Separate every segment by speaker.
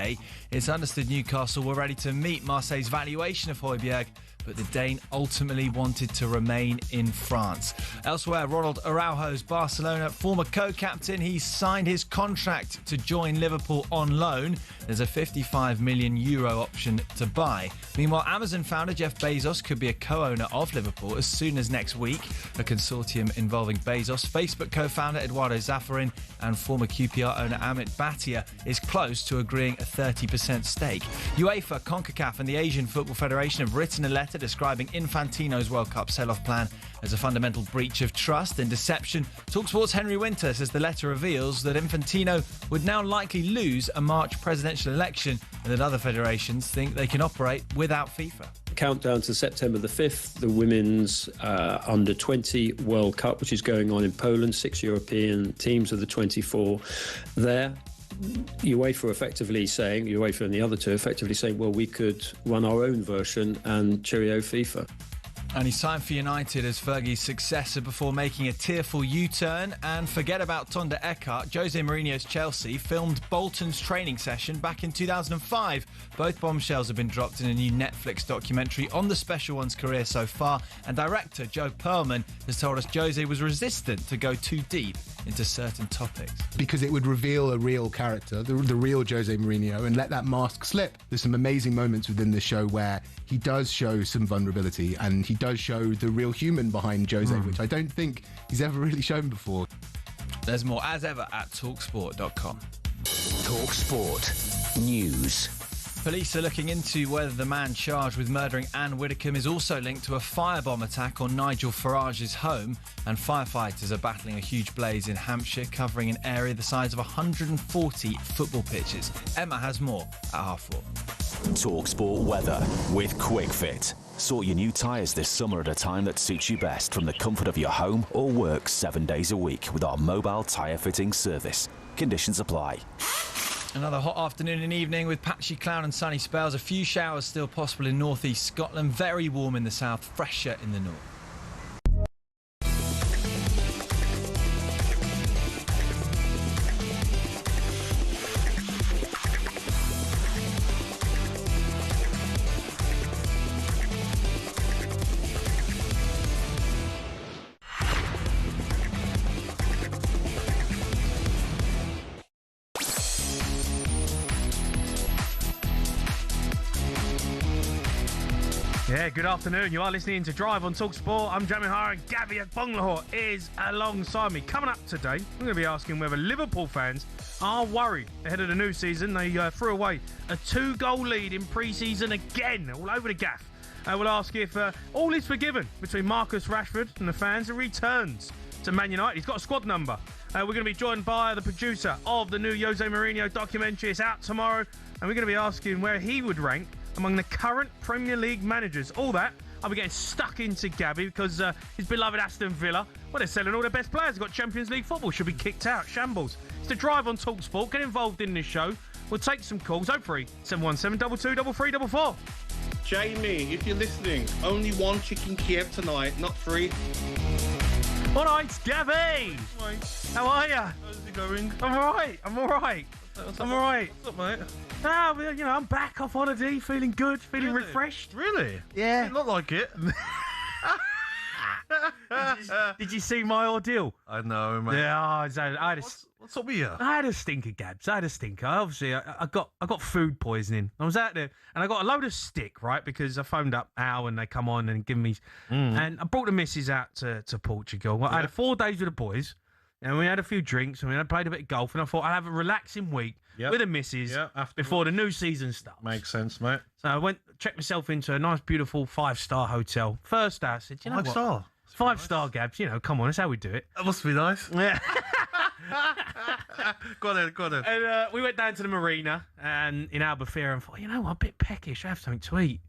Speaker 1: Marseille. It's understood Newcastle were ready to meet Marseille's valuation of Højbjerg, but the Dane ultimately wanted to remain in France. Elsewhere, Ronald Araujo's Barcelona former co-captain, he's signed his contract to join Liverpool on loan. There's a €55 million option to buy. Meanwhile, Amazon founder Jeff Bezos could be a co-owner of Liverpool as soon as next week. A consortium involving Bezos, Facebook co-founder Eduardo Zaffarin and former QPR owner Amit Bhatia is close to agreeing a 30% stake. UEFA, CONCACAF and the Asian Football Federation have written a letter describing Infantino's World Cup sell-off plan as a fundamental breach of trust and deception. talkSPORT's Henry Winter says the letter reveals that Infantino would now likely lose a March presidential election and that other federations think they can operate without FIFA.
Speaker 2: Countdown to September the 5th, the Women's Under-20 World Cup, which is going on in Poland. 6 European teams of the 24 there. UEFA effectively saying, UEFA and the other two effectively saying, well, we could run our own version and cheerio FIFA.
Speaker 1: And he signed for United as Fergie's successor before making a tearful U-turn. And forget about Tonda Eckhart. Jose Mourinho's Chelsea filmed Bolton's training session back in 2005. Both bombshells have been dropped in a new Netflix documentary on the Special One's career so far. And director Joe Perlman has told us Jose was resistant to go too deep into certain topics.
Speaker 3: Because it would reveal a real character, the real Jose Mourinho, and let that mask slip. There's some amazing moments within the show where he does show some vulnerability and he does show the real human behind Jose, which I don't think he's ever really shown before.
Speaker 1: There's more as ever at talksport.com.
Speaker 4: talkSPORT News.
Speaker 1: Police are looking into whether the man charged with murdering Anne Widdecombe is also linked to a firebomb attack on Nigel Farage's home, and firefighters are battling a huge blaze in Hampshire covering an area the size of 140 football pitches. Emma has more at 4:30.
Speaker 4: talkSPORT weather with QuickFit. Sort your new tyres this summer at a time that suits you best from the comfort of your home or work 7 days a week with our mobile tyre fitting service. Conditions apply.
Speaker 1: Another hot afternoon and evening with patchy cloud and sunny spells. A few showers still possible in northeast Scotland. Very warm in the south, fresher in the north.
Speaker 5: Yeah, good afternoon. You are listening to Drive on talkSPORT. I'm Agbonlahor and Gabby Agbonlahor is alongside me. Coming up today, we're going to be asking whether Liverpool fans are worried ahead of the new season. They threw away a 2-goal lead in pre-season again, all over the gaff. We'll ask if all is forgiven between Marcus Rashford and the fans and returns to Man United. He's got a squad number. We're going to be joined by the producer of the new Jose Mourinho documentary. It's out tomorrow, and we're going to be asking where he would rank among the current Premier League managers. All that, I'll be getting stuck into Gabby because his beloved Aston Villa, well, they're selling all their best players. They've got Champions League football, should be kicked out. Shambles. It's the Drive on talkSPORT. Get involved in this show. We'll take some calls. 03 717 22 3344.
Speaker 6: Jamie, if you're listening, only one chicken Kiev tonight, not 3.
Speaker 5: All right, Gabby.
Speaker 6: Right.
Speaker 5: How are you?
Speaker 6: How's it going?
Speaker 5: I'm all right. I'm all right. I'm all right.
Speaker 6: What's up, mate?
Speaker 5: Ah, well, you know, I'm back off holiday, feeling good, feeling
Speaker 6: Really?
Speaker 5: refreshed.
Speaker 6: Really?
Speaker 5: Yeah.
Speaker 6: It looked like it.
Speaker 5: Did you see my ordeal?
Speaker 6: I know, mate.
Speaker 5: Yeah, I had a
Speaker 6: What's up with you?
Speaker 5: I had a stinker, Gabs. I had a stinker. Obviously, I got food poisoning. I was out there and I got a load of stick, right? Because I phoned up Al and they come on and give me... And I brought the missus out to Portugal. I had 4 days with the boys and we had a few drinks and we had played a bit of golf and I thought I'd have a relaxing week with the missus before the new season starts.
Speaker 6: Makes sense, mate.
Speaker 5: So I checked myself into a nice, beautiful 5-star hotel. First day, I said, you know what?
Speaker 6: 5-star?
Speaker 5: 5-star, Gabs. You know, come on, that's how we do it.
Speaker 6: That must be nice.
Speaker 5: Yeah.
Speaker 6: Go on then.
Speaker 5: And we went down to the marina and in Albufeira and thought, you know what, a bit peckish, I have something to eat.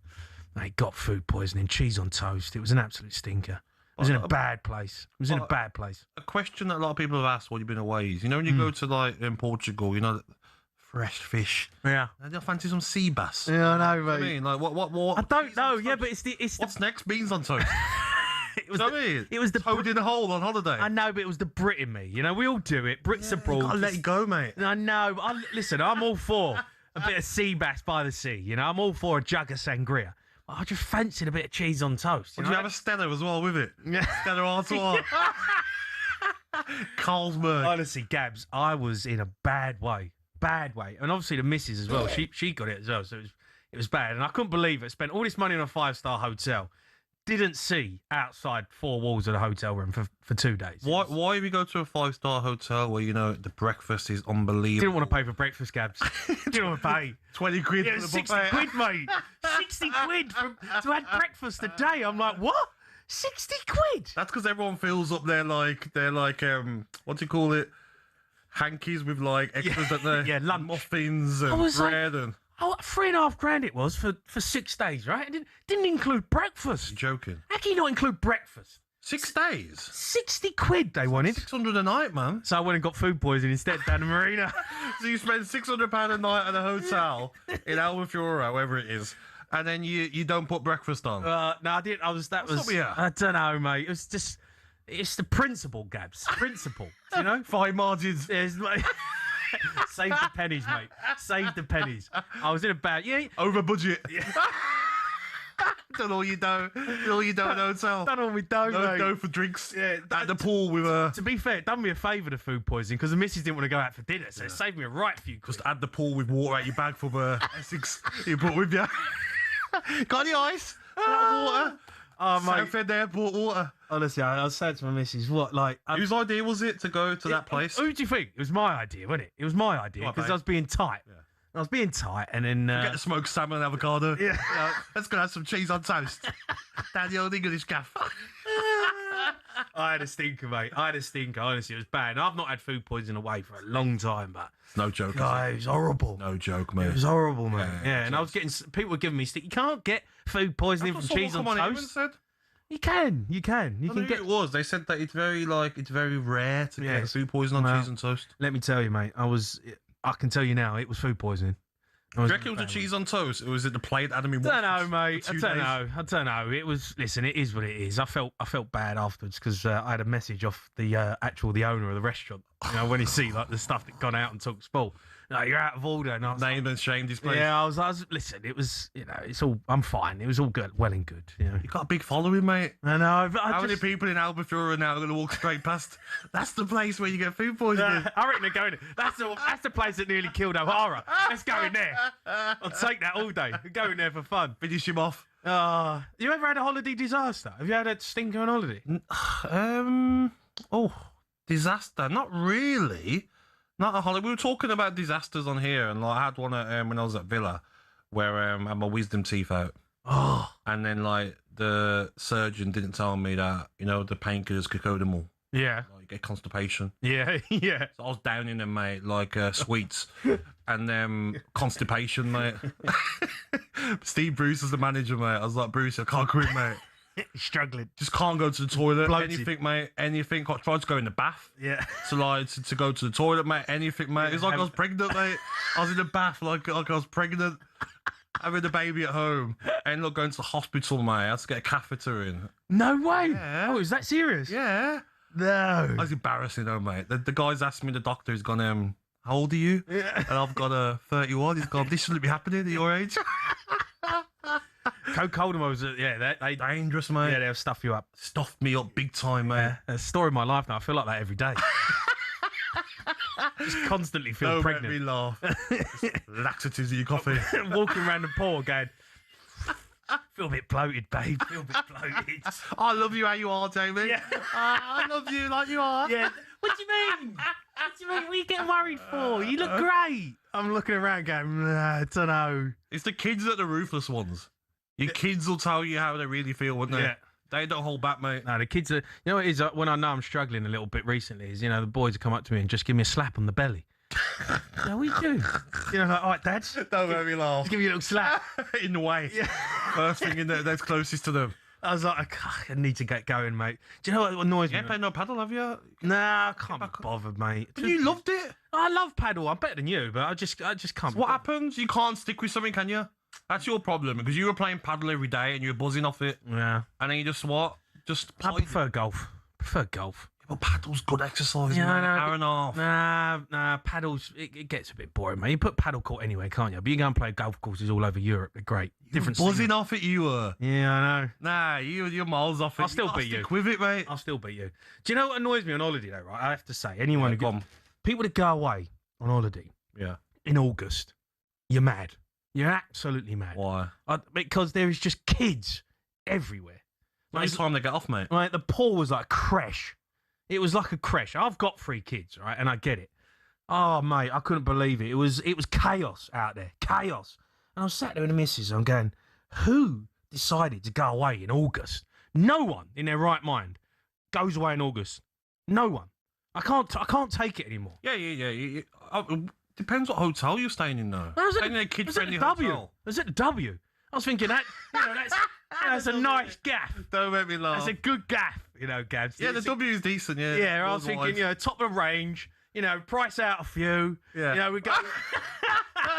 Speaker 5: They got food poisoning, cheese on toast. It was an absolute stinker. It was in a bad place.
Speaker 6: A question that a lot of people have asked while you've been away is, you know, when you go to, like, in Portugal, you know, fresh fish.
Speaker 5: Yeah.
Speaker 6: I don't fancy some sea bass.
Speaker 5: Yeah, I know, mate.
Speaker 6: I mean, like, what?
Speaker 5: I don't know, yeah, but it's the...
Speaker 6: What's next? Beans on toast.
Speaker 5: It was,
Speaker 6: it was the toad in a hole on holiday.
Speaker 5: I know, but it was the Brit in me. You know, we all do it. Brits abroad.
Speaker 6: You gotta let it go, mate.
Speaker 5: I know. But listen, I'm all for a bit of sea bass by the sea. You know, I'm all for a jug of sangria. I just fancied a bit of cheese on toast.
Speaker 6: Did you have a Stella as well with it?
Speaker 5: Yeah.
Speaker 6: Stella Artois. Carlsberg.
Speaker 5: Honestly, Gabs, I was in a bad way. And obviously the missus as well. She got it as well, so it was bad. And I couldn't believe it. Spent all this money on a 5-star hotel. Didn't see outside 4 walls of the hotel room for 2 days.
Speaker 6: Why we go to a 5-star hotel where, you know, the breakfast is unbelievable?
Speaker 5: Didn't want to pay for breakfast, Gabs. Didn't want to pay.
Speaker 6: 20 quid
Speaker 5: Yeah,
Speaker 6: for the
Speaker 5: 60
Speaker 6: buffet.
Speaker 5: quid, mate. 60 quid to have breakfast a day. I'm like, what? 60 quid?
Speaker 6: That's because everyone fills up their what do you call it? Hankies with like extras that they're
Speaker 5: lunch.
Speaker 6: muffins and
Speaker 5: was like-
Speaker 6: bread and.
Speaker 5: Oh, $3,500 it was for 6 days, right? It didn't include breakfast.
Speaker 6: You're joking.
Speaker 5: How can you not include breakfast?
Speaker 6: 6 days.
Speaker 5: 60 quid they wanted.
Speaker 6: 600 a night, man.
Speaker 5: So I went and got food poisoning instead down the marina.
Speaker 6: So you spend £600 a night at a hotel in Albufeira, wherever it is, and then you don't put breakfast on.
Speaker 5: No, I didn't. That was.
Speaker 6: up here?
Speaker 5: I don't know, mate. It was just. It's the principle, Gabs. Principle. You know.
Speaker 6: Fine margins.
Speaker 5: Save the pennies, mate. Save the pennies. I was in a bad. Yeah.
Speaker 6: Over budget. Done all you know. Done all you know in a hotel.
Speaker 5: Done all we don't,
Speaker 6: No
Speaker 5: mate.
Speaker 6: dough for drinks.
Speaker 5: Yeah,
Speaker 6: At the pool with a.
Speaker 5: To be fair, it done me a favour, the food poisoning, because the missus didn't want to go out for dinner, so it saved me a right few quid.
Speaker 6: Just add the pool with water out your bag from Essex you brought with you. Got any ice? Water?
Speaker 5: Oh, mate.
Speaker 6: Southend Airport water.
Speaker 5: Honestly, I said to my missus, what, like...
Speaker 6: Whose idea was it to go to that place?
Speaker 5: Who do you think? It was my idea, wasn't it? It was my idea,
Speaker 6: Right,
Speaker 5: because
Speaker 6: mate.
Speaker 5: I was being tight.
Speaker 6: Yeah.
Speaker 5: I was being tight, and then...
Speaker 6: Get the smoked salmon and avocado.
Speaker 5: Yeah.
Speaker 6: Let's go have some cheese on toast. Down the old English gaff.
Speaker 5: I had a stinker, mate. I had a stinker. Honestly, it was bad. And I've not had food poisoning away for a long time, but...
Speaker 6: No joke.
Speaker 5: God, it was horrible.
Speaker 6: No joke, mate.
Speaker 5: It was horrible, mate.
Speaker 6: Yeah,
Speaker 5: And I was getting... People were giving me stick. You can't get food poisoning from cheese on toast.
Speaker 6: Said.
Speaker 5: You can. You can
Speaker 6: Who
Speaker 5: get...
Speaker 6: it was. They said that it's very rare to get food poisoning on cheese and toast.
Speaker 5: Let me tell you, mate. I can tell you now, it was food poisoning.
Speaker 6: Do you reckon it was the cheese on toast, or was it the plate Adam?
Speaker 5: I don't know, mate. I don't know. It was. Listen, it is what it is. I felt bad afterwards because I had a message off the owner of the restaurant. You know, when he see like the stuff that gone out and talkSPORT. No, you're out of order. And I was
Speaker 6: Named and shamed his place.
Speaker 5: yeah, I was. Listen, it was. You know, it's all. I'm fine. It was all good, well and good. You know.
Speaker 6: You got a big following, mate.
Speaker 5: I know.
Speaker 6: How many people in Albufeira now are going to walk straight past? That's the place where you get food poisoning.
Speaker 5: I reckon they're going. That's the place that nearly killed O'Hara. Let's go in there. I'll take that all day. Go in there for fun.
Speaker 6: Finish him off.
Speaker 5: You ever had a holiday disaster? Have you had a stinker on holiday?
Speaker 6: Disaster? Not really. Not a holiday. We were talking about disasters on here, and like I had one at, when I was at Villa, where I had my wisdom teeth out.
Speaker 5: Oh,
Speaker 6: And then like the surgeon didn't tell me that, you know, the painkillers cocodamol.
Speaker 5: yeah,
Speaker 6: Like, you get constipation.
Speaker 5: yeah, yeah.
Speaker 6: So I was down in them, mate, like sweets. And constipation, mate. Steve Bruce is the manager, mate. I was like, Bruce, I can't quit, mate.
Speaker 5: Struggling.
Speaker 6: Just can't go to the toilet.
Speaker 5: Bloated.
Speaker 6: Anything, mate. Anything. I tried to go in the bath.
Speaker 5: Yeah.
Speaker 6: So like to go to the toilet, mate. Anything, mate. It was like I was pregnant, mate. I was in the bath like I was pregnant. Having a baby at home. And look, going to the hospital, mate. I had to get a catheter in.
Speaker 5: No way.
Speaker 6: Yeah.
Speaker 5: Oh, is that serious?
Speaker 6: Yeah.
Speaker 5: No.
Speaker 6: That was embarrassing, though, mate. The guy's asked me, the doctor, he's gone, how old are you?
Speaker 5: Yeah.
Speaker 6: And I've got a 31. He's gone, this shouldn't be happening at your age.
Speaker 5: Cocodamos, they
Speaker 6: Dangerous, mate.
Speaker 5: yeah, they'll stuff you up.
Speaker 6: Stuffed me up big time, mate.
Speaker 5: Yeah, a story of my life now. I feel like that every day. Just constantly feel
Speaker 6: Don't
Speaker 5: pregnant.
Speaker 6: make me laugh. Just laxatives in your coffee.
Speaker 5: Walking around the pool going, feel a bit bloated, babe. Feel a bit bloated.
Speaker 6: I love you how you are, Jamie.
Speaker 5: Yeah.
Speaker 6: I love you like you are.
Speaker 5: Yeah. What do you mean? What do you mean? What are you getting worried for? You look great. I'm looking around going, I don't know.
Speaker 6: It's the kids that are the ruthless ones. Your kids will tell you how they really feel, won't they?
Speaker 5: Yeah.
Speaker 6: They don't hold back, mate.
Speaker 5: No, the kids are, you know what it is, when I know I'm struggling a little bit recently, is, you know, the boys come up to me and just give me a slap on the belly. No, we do. You know, like, all right, Dad.
Speaker 6: Don't make me laugh.
Speaker 5: Just give you a little slap.
Speaker 6: In the way.
Speaker 5: Yeah.
Speaker 6: First thing in there, that's closest to them.
Speaker 5: I was like, I need to get going, mate. Do you know what annoys
Speaker 6: You
Speaker 5: me?
Speaker 6: ain't played no paddle, have you?
Speaker 5: Nah, I can't be bothered, mate.
Speaker 6: But you loved it.
Speaker 5: I love paddle. I'm better than you, but I just can't.
Speaker 6: What happens? You can't stick with something, can you? That's your problem, because you were playing paddle every day and you were buzzing off it.
Speaker 5: Yeah.
Speaker 6: And then you just what? Just
Speaker 5: I prefer golf.
Speaker 6: Well, paddle's good exercise,
Speaker 5: Yeah,
Speaker 6: man.
Speaker 5: I know.
Speaker 6: Hour and a half.
Speaker 5: Nah, paddles, it gets a bit boring, mate. You put paddle court anyway, can't you? But you go and play golf courses all over Europe. They're great. Different
Speaker 6: Buzzing
Speaker 5: scenery.
Speaker 6: off it, you were.
Speaker 5: Yeah, I know.
Speaker 6: Nah, you're miles off it.
Speaker 5: I'll still
Speaker 6: gotta
Speaker 5: beat you.
Speaker 6: stick with it, mate.
Speaker 5: I'll still beat you. Do you know what annoys me on holiday, though, right? I have to say, anyone
Speaker 6: Go
Speaker 5: who
Speaker 6: on.
Speaker 5: people that go away on holiday
Speaker 6: Yeah.
Speaker 5: in August, you're mad. You're absolutely mad.
Speaker 6: Why?
Speaker 5: Because there is just kids everywhere.
Speaker 6: Next time they get off, mate.
Speaker 5: Like, the pool was like a creche. It was like a creche. I've got 3 kids, right, and I get it. Oh, mate, I couldn't believe it. It was chaos out there, chaos. And I was sat there with the missus. I'm going, who decided to go away in August? No one in their right mind goes away in August. No one. I can't take it anymore.
Speaker 6: Yeah. Depends what hotel you're staying in, though.
Speaker 5: I was at
Speaker 6: Staying in a kid-friendly
Speaker 5: the W.
Speaker 6: hotel.
Speaker 5: I was at the W. I was thinking that's a nice gaff.
Speaker 6: Don't make me laugh.
Speaker 5: That's a good gaff, Gabs.
Speaker 6: Yeah, the W is decent, yeah.
Speaker 5: Yeah, I was thinking, top of the range, price out a few.
Speaker 6: Yeah.
Speaker 5: We go.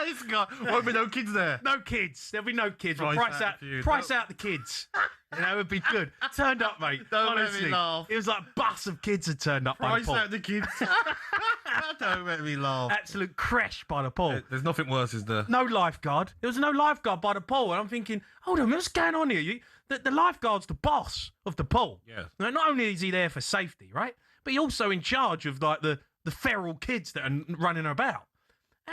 Speaker 6: This guy, won't be no kids there.
Speaker 5: No kids. There'll be no kids. We'll
Speaker 6: Price out a few.
Speaker 5: price out the kids. It'd be good. Turned up, mate.
Speaker 6: Don't make
Speaker 5: Honestly,
Speaker 6: me laugh.
Speaker 5: it was like a bus of kids had turned up by the
Speaker 6: Price
Speaker 5: pool.
Speaker 6: out the kids. Don't make me laugh.
Speaker 5: Absolute crash by the pool.
Speaker 6: There's nothing worse, is there?
Speaker 5: No lifeguard. There was no lifeguard by the pool. And I'm thinking, hold on, what's going on here? The lifeguard's the boss of the pool.
Speaker 6: Yeah.
Speaker 5: Now, not only is he there for safety, right? But he's also in charge of like the feral kids that are running about.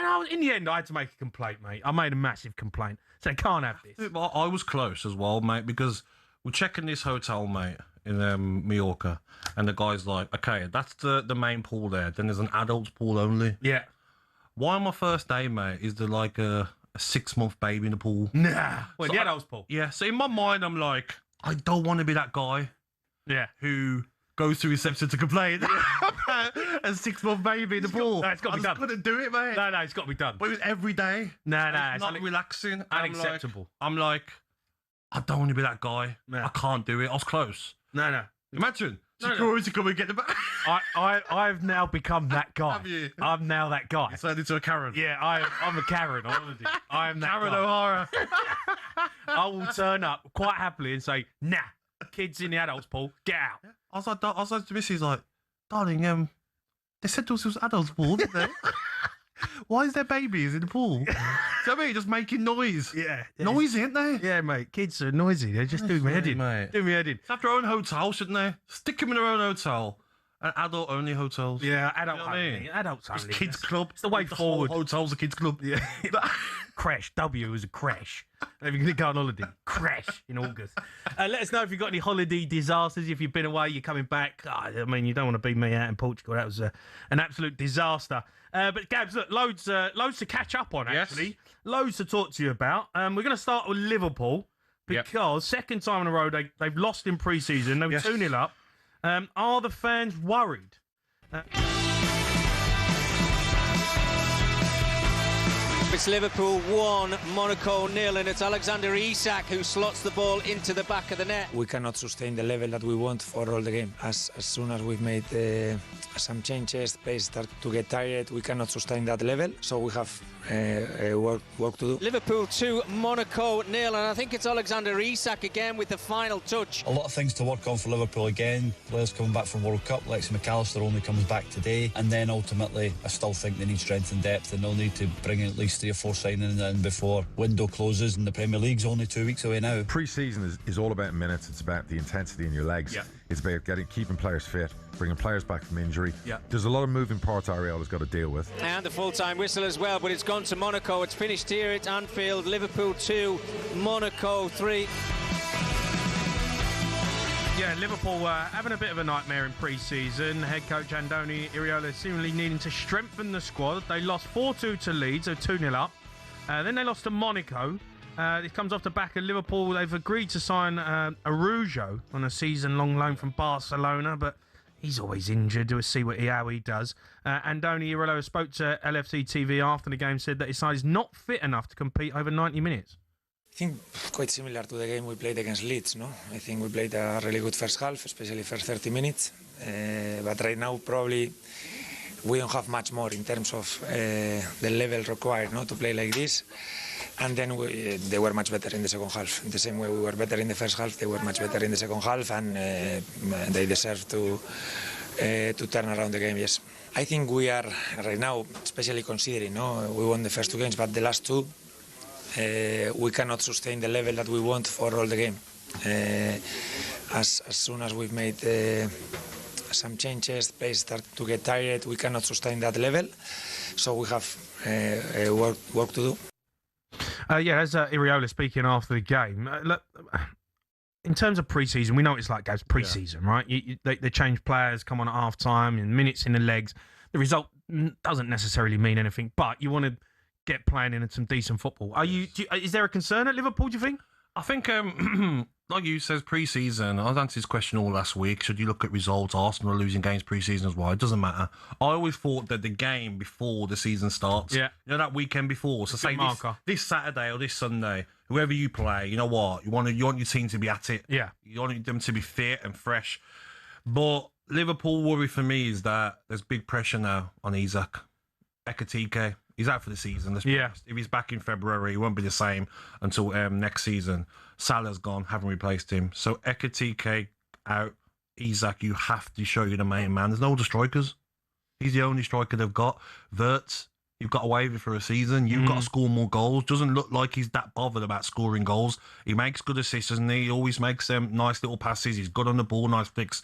Speaker 5: And in the end, I had to make a complaint, mate. I made a massive complaint. So I can't have this.
Speaker 6: Well, I was close as well, mate, because we're checking this hotel, mate, in Mallorca, and the guy's like, okay, that's the main pool there. Then there's an adults pool only.
Speaker 5: Yeah.
Speaker 6: Why on my first day, mate, is there like a 6-month baby in the pool?
Speaker 5: Nah. Well,
Speaker 6: So
Speaker 5: the adults pool.
Speaker 6: Yeah, so in my mind, I'm like, I don't want to be that guy
Speaker 5: Yeah.
Speaker 6: who goes to reception to complain about a 6-month baby in the pool.
Speaker 5: no, it's gotta be done.
Speaker 6: I couldn't do it, mate.
Speaker 5: No, it's got to be done.
Speaker 6: But it was every day.
Speaker 5: No,
Speaker 6: It's not relaxing.
Speaker 5: unacceptable.
Speaker 6: I'm like, I don't want to be that guy.
Speaker 5: Yeah.
Speaker 6: I can't do it. I was close.
Speaker 5: No.
Speaker 6: Imagine
Speaker 5: No.
Speaker 6: security come and get the back.
Speaker 5: I've now become that guy.
Speaker 6: Have you?
Speaker 5: I'm now that guy.
Speaker 6: Turned into a Karen.
Speaker 5: Yeah, I'm a Karen. Honestly. I am that
Speaker 6: Karen
Speaker 5: guy.
Speaker 6: O'Hara.
Speaker 5: I will turn up quite happily and say, nah, kids in the adults pool, get out.
Speaker 6: I was like to Missy, like, darling, they said to us it was adults pool, didn't they? Why is there babies in the pool? Do you know what I mean? Just making noise.
Speaker 5: Yeah.
Speaker 6: Noisy, ain't they?
Speaker 5: Yeah, mate. Kids are noisy. They just do me head in.
Speaker 6: Mate.
Speaker 5: Do me head in.
Speaker 6: It's have their own hotel, shouldn't they? Stick them in their own hotel. And adult-only hotels.
Speaker 5: Yeah, adult
Speaker 6: You know what I
Speaker 5: only.
Speaker 6: mean?
Speaker 5: Adults
Speaker 6: It's
Speaker 5: only.
Speaker 6: kids club.
Speaker 5: It's the way
Speaker 6: whole
Speaker 5: forward.
Speaker 6: hotel's a kids club.
Speaker 5: Yeah. Crash. W is a crash. If you're going to go on holiday, crash in August. Let us know if you've got any holiday disasters. If you've been away, you're coming back. Oh, I mean, you don't want to be me out in Portugal. That was an absolute disaster. But Gabs, look, loads to catch up on, actually.
Speaker 6: Yes.
Speaker 5: Loads to talk to you about. We're going to start with Liverpool because second time in a row they've lost in pre-season. They were 2-0 up. Are the fans worried?
Speaker 7: It's Liverpool 1, Monaco 0, and it's Alexander Isak who slots the ball into the back of the net.
Speaker 8: We cannot sustain the level that we want for all the game. As soon as we've made some changes, players start to get tired, we cannot sustain that level, so we have work to do.
Speaker 7: Liverpool 2, Monaco 0, and I think it's Alexander Isak again with the final touch.
Speaker 9: A lot of things to work on for Liverpool again. Players coming back from World Cup. Lexi McAllister only comes back today. And then ultimately, I still think they need strength and depth, and they'll need to bring in at least 3 or 4 signings in before window closes, and the Premier League's only 2 weeks away now.
Speaker 10: Pre-season is all about minutes. It's about the intensity in your legs.
Speaker 5: Yeah.
Speaker 10: It's about keeping players fit, bringing players back from injury.
Speaker 5: Yeah.
Speaker 10: There's a lot of moving parts Ariola's got to deal with.
Speaker 7: And the full-time whistle as well, but it's gone to Monaco. It's finished here at Anfield. Liverpool 2, Monaco 3.
Speaker 5: Yeah, Liverpool having a bit of a nightmare in pre-season. Head coach Andoni Iraola seemingly needing to strengthen the squad. They lost 4-2 to Leeds, so 2-0 up. Then they lost to Monaco. This comes off the back of Liverpool. They've agreed to sign Araujo on a season-long loan from Barcelona, but he's always injured. We'll see how he does. Andoni Iraola spoke to LFC TV after the game, said that his side is not fit enough to compete over 90 minutes.
Speaker 8: I think quite similar to the game we played against Leeds, no? I think we played a really good first half, especially first 30 minutes. But right now, probably we don't have much more in terms of the level required, no, to play like this. And then they were much better in the second half. In the same way we were better in the first half, they were much better in the second half, and they deserve to to turn around the game, yes. I think we are, right now, especially considering, we won the first 2 games, but the last 2, we cannot sustain the level that we want for all the game. As soon as we've made some changes, players start to get tired, we cannot sustain that level, so we have work to do.
Speaker 5: There's Iriola speaking after the game. Look, in terms of pre-season, we know what it's like, guys. Pre-season, right? They change players, come on at half-time, and minutes in the legs. The result doesn't necessarily mean anything, but you want to get playing in some decent football. Is there a concern at Liverpool, do you think?
Speaker 6: I think, like you says, pre-season, I answered this question all last week. Should you look at results? Arsenal are losing games pre-season as well. It doesn't matter. I always thought that the game before the season starts, that weekend before, so say this Saturday or this Sunday, whoever you play, you know what? You want your team to be at it.
Speaker 5: Yeah.
Speaker 6: You want them to be fit and fresh. But Liverpool worry for me is that there's big pressure now on Isak. Ekatike. He's out for the season. Let's be honest. If he's back in February, he won't be the same until next season. Salah's gone, haven't replaced him. So Ekatike out. Isak, you have to show you're the main man. There's no other strikers. He's the only striker they've got. Wirtz, you've got to waive it for a season. You've got to score more goals. Doesn't look like he's that bothered about scoring goals. He makes good assists, doesn't he? He always makes nice little passes. He's good on the ball, nice flicks.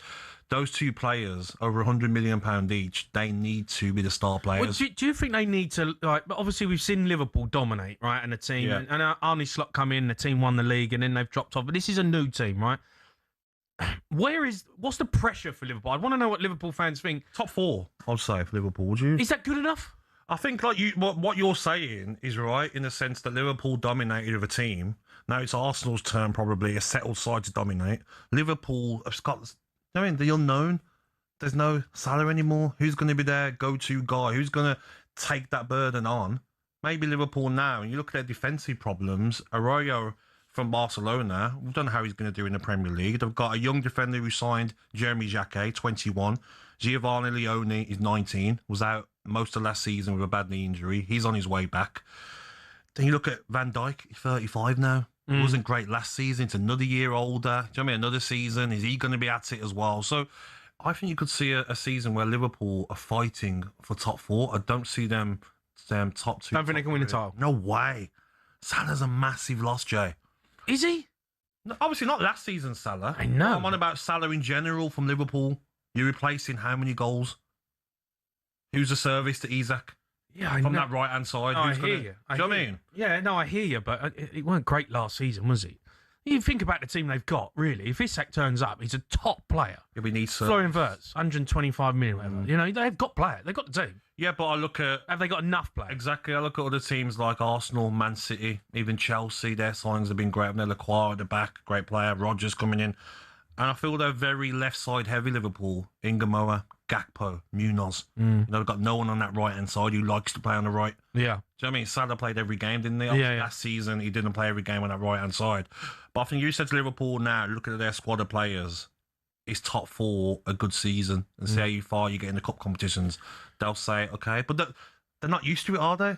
Speaker 6: Those 2 players, over £100 million each, they need to be the star players.
Speaker 5: Well, do you think they need to, but obviously we've seen Liverpool dominate, right, and the team, and Arne Slot come in, the team won the league, and then they've dropped off. But this is a new team, right? What's the pressure for Liverpool? I want to know what Liverpool fans think.
Speaker 6: Top 4, I'd say, for Liverpool, would you?
Speaker 5: Is that good enough?
Speaker 6: I think what you're saying is right in the sense that Liverpool dominated with a team. Now it's Arsenal's turn, probably, a settled side to dominate. Liverpool have got... the unknown. There's no Salah anymore. Who's going to be their go-to guy? Who's going to take that burden on? Maybe Liverpool now. And you look at their defensive problems. Arroyo from Barcelona, we don't know how he's going to do in the Premier League. They've got a young defender who signed, Jeremy Jacquet, 21. Giovanni Leone is 19. Was out most of last season with a bad knee injury. He's on his way back. Then you look at Van Dijk, he's 35 now. It wasn't great last season. It's another year older. Do you know what I mean? Another season. Is he going to be at it as well? So I think you could see a season where Liverpool are fighting for top 4. I don't see them top 2.
Speaker 5: Don't think they can win the title?
Speaker 6: No way. Salah's a massive loss, Jay.
Speaker 5: Is he?
Speaker 6: No, obviously not last season, Salah.
Speaker 5: I know.
Speaker 6: I'm on about Salah in general from Liverpool. You're replacing how many goals? Who's a service to Isak?
Speaker 5: Yeah, I
Speaker 6: from
Speaker 5: know.
Speaker 6: that right-hand side.
Speaker 5: I hear you.
Speaker 6: Do you know what I mean?
Speaker 5: Yeah, no, I hear you, but it weren't great last season, was it? You think about the team they've got, really. If Isak turns up, he's a top player.
Speaker 6: Yeah, we need
Speaker 5: Florian Wirtz, 125 million, whatever. You know, they've got players. They've got the team.
Speaker 6: Yeah, but I look at...
Speaker 5: Have they got enough players?
Speaker 6: Exactly. I look at other teams like Arsenal, Man City, even Chelsea. Their signings have been great. They're Lacroix at the back, great player. Rodgers coming in. And I feel they're very left-side heavy, Liverpool. Ingamoa, Gakpo, Munoz. You know, they've got no one on that right-hand side who likes to play on the right.
Speaker 5: Yeah.
Speaker 6: Do you know what I mean? Salah played every game, didn't he?
Speaker 5: Yeah.
Speaker 6: Last season, he didn't play every game on that right-hand side. But I think you said to Liverpool now, looking at their squad of players, is top 4 a good season? And see how far you get in the cup competitions. They'll say, okay. But they're not used to it, are they?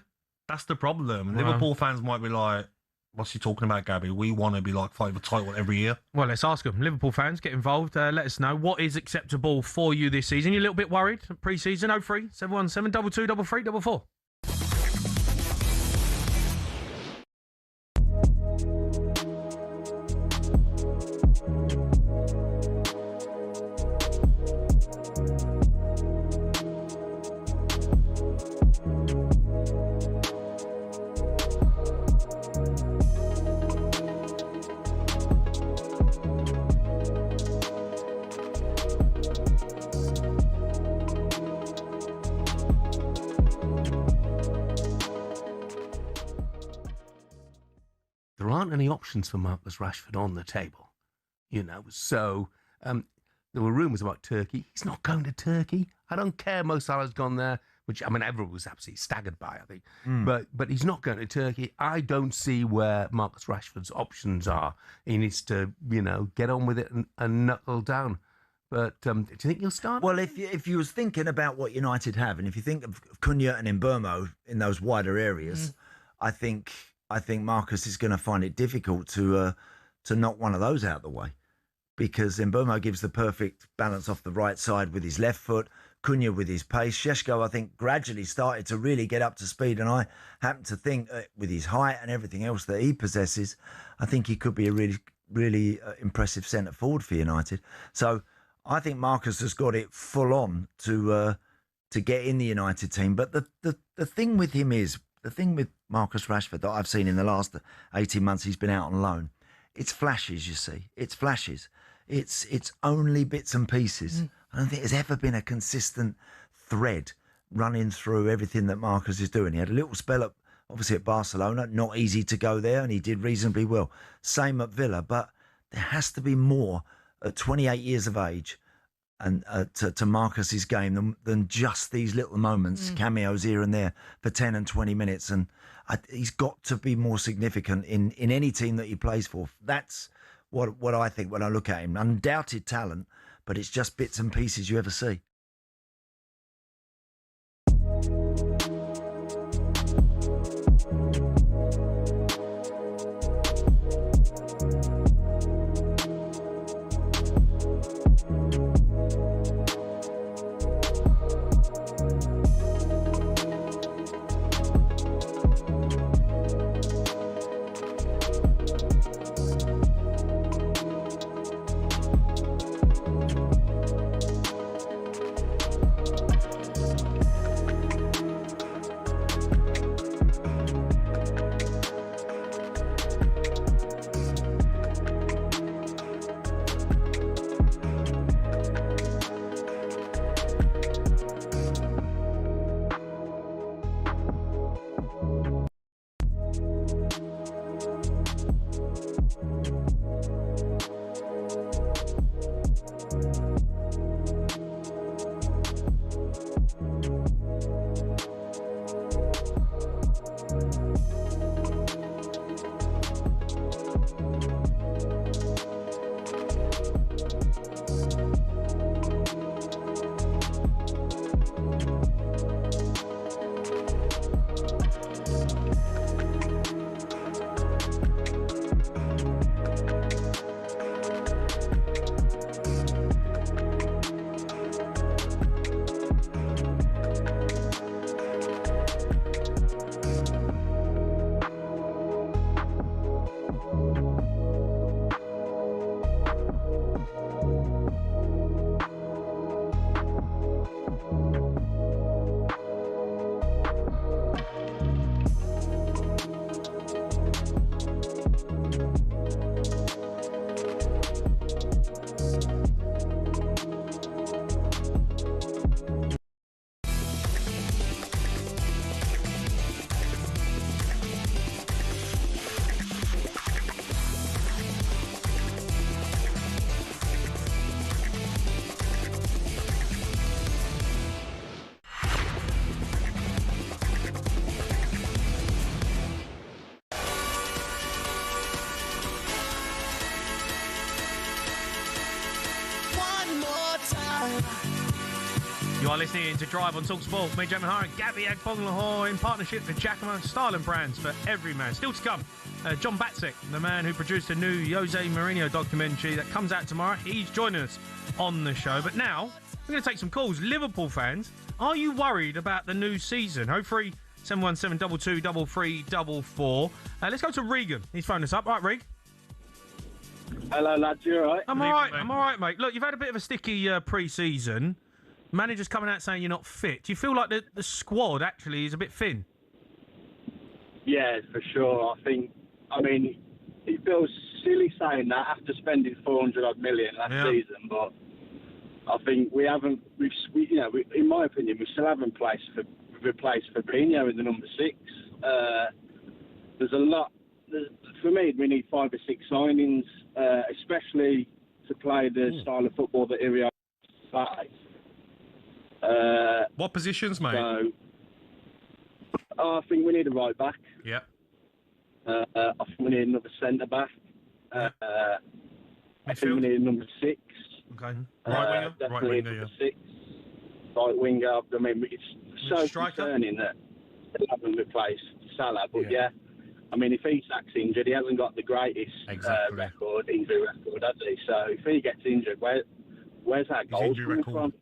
Speaker 6: That's the problem. Wow. Liverpool fans might be like, what's he talking about, Gabby? We want to be like fight for title every year.
Speaker 5: Well, let's ask them. Liverpool fans, get involved. Let us know what is acceptable for you this season. You're a little bit worried pre-season? 03 717 22 33 44.
Speaker 11: There aren't any options for Marcus Rashford on the table, you know. So there were rumours about Turkey. He's not going to Turkey. I don't care. Mo Salah's gone there, which, I mean, everyone was absolutely staggered by, I think. But he's not going to Turkey. I don't see where Marcus Rashford's options are. He needs to, you know, get on with it and knuckle down. But do you think he'll start?
Speaker 12: Well, if you was thinking about what United have, and if you think of Cunha and Mbeumo in those wider areas, I think Marcus is going to find it difficult to knock one of those out of the way. because Mbeumo gives the perfect balance off the right side with his left foot, Cunha with his pace. Šeško, I think, gradually started to really get up to speed, and I happen to think with his height and everything else that he possesses, I think he could be a really impressive centre forward for United. So I think Marcus has got it full on to get in the United team. But the thing with him is, the thing with Marcus Rashford that I've seen in the last 18 months he's been out on loan, it's flashes, you see. It's flashes. It's only bits and pieces. I don't think there's ever been a consistent thread running through everything that Marcus is doing. He had a little spell obviously at Barcelona, not easy to go there, and he did reasonably well. Same at Villa, but there has to be more at 28 years of age and to Marcus's game than just these little moments, cameos here and there for 10 and 20 minutes. And he's got to be more significant in any team that he plays for. That's what I think when I look at him. Undoubted talent, but it's just bits and pieces you ever see.
Speaker 5: You are listening to Drive on talkSPORT. Me, Jamie and Gabby Agbonlahor in partnership with Giacomo Style and Brands for every man. Still to come, John Batsik, the man who produced a new Jose Mourinho documentary that comes out tomorrow. He's joining us on the show. But now, we're going to take some calls. Liverpool fans, are you worried about the new season? 03 717 22 33 Let's go to Regan. He's phoned us up. Right, Reg?
Speaker 13: Hello, lads. You all right?
Speaker 5: I'm all right. I'm all right, mate. Look, you've had a bit of a sticky pre-season. Manager's coming out saying you're not fit. Do you feel like the squad actually is a bit thin?
Speaker 13: Yeah, for sure. I mean, it feels silly saying that after spending 400 million last season, but I think we haven't. In my opinion, we still haven't replaced Fabinho in the number 6. There's a lot. For me, we need 5 or 6 signings, especially to play the style of football that Iriar plays.
Speaker 6: What positions, mate?
Speaker 13: So, I think we need a right back.
Speaker 6: Yeah.
Speaker 13: I think we need another centre back. I think we need a number 6.
Speaker 6: Okay. Right winger.
Speaker 13: Definitely number 6. Right winger. I mean, it's so concerning that they haven't replaced Salah. But yeah, I mean, if Isak's injured, he hasn't got the greatest injury record, has he? So if he gets injured, where's that goal coming from?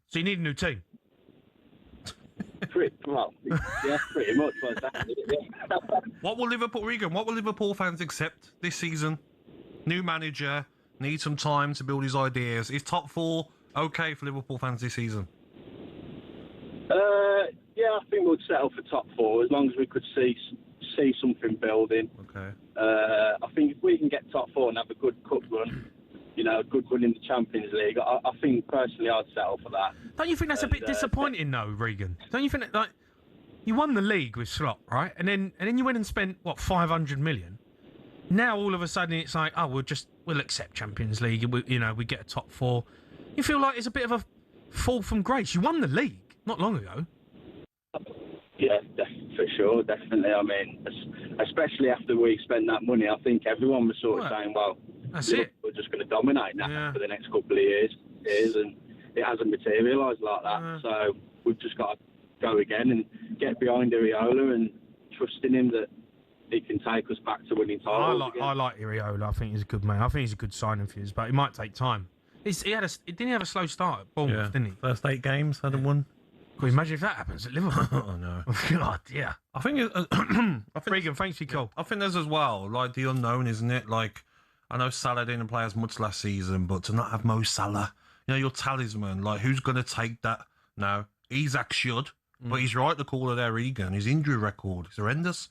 Speaker 5: So you need a new team?
Speaker 13: Pretty much.
Speaker 6: What will Liverpool fans accept this season? New manager, need some time to build his ideas. Is top 4 okay for Liverpool fans this season?
Speaker 13: Yeah, I think we'll settle for top 4 as long as we could see something building.
Speaker 6: Okay.
Speaker 13: I think if we can get top 4 and have a good cup run, a good run in the Champions League, I think personally I'd settle for that.
Speaker 5: Don't you think that's a bit disappointing, though, Regan? Don't you think that, you won the league with Slot, right? And then you went and spent 500 million. Now all of a sudden it's like, we'll accept Champions League. We get a top 4. You feel like it's a bit of a fall from grace. You won the league not long ago.
Speaker 13: Yeah, for sure, definitely. I mean, especially after we spent that money, I think everyone was sort of saying, well, we're just going to dominate now for the next couple of years, and it hasn't materialised like that. So we've just got to go again and get behind Iriola and trust in him that he can take us back to winning titles.
Speaker 5: I like Iriola. I think he's a good man. I think he's a good signing for us, but it might take time. Didn't he have a slow start at Bournemouth, didn't he?
Speaker 6: First 8 games, hadn't won.
Speaker 5: Can you imagine if that happens at Liverpool?
Speaker 6: Oh, no.
Speaker 5: God, yeah.
Speaker 6: I think
Speaker 5: Regan, thanks for your call.
Speaker 6: I think there's as well, the unknown, isn't it? I know Salah didn't play as much last season, but to not have Mo Salah, your talisman, who's going to take that now? Isak should, but he's right to call it there, Regan. His injury record is horrendous.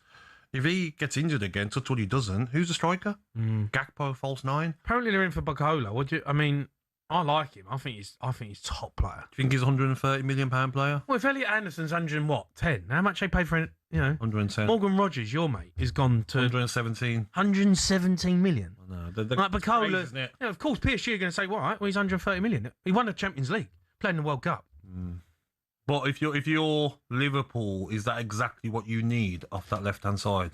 Speaker 6: If he gets injured again, touch what he doesn't, who's the striker? Gakpo, false 9?
Speaker 5: Apparently they're in for Bacola. I like him. I think he's top player.
Speaker 6: Do you think he's a £130 million player?
Speaker 5: Well, if Elliot Anderson's 10, how much they paid for it?
Speaker 6: 110.
Speaker 5: Morgan Rogers, your mate, is gone to
Speaker 6: 117.
Speaker 5: 117 million.
Speaker 6: I know.
Speaker 5: Bacola,
Speaker 6: crazy, isn't it?
Speaker 5: Of course, PSG are going to say, well, he's 130 million. He won the Champions League, played in the World Cup.
Speaker 6: But if you're Liverpool, is that exactly what you need off that left hand side?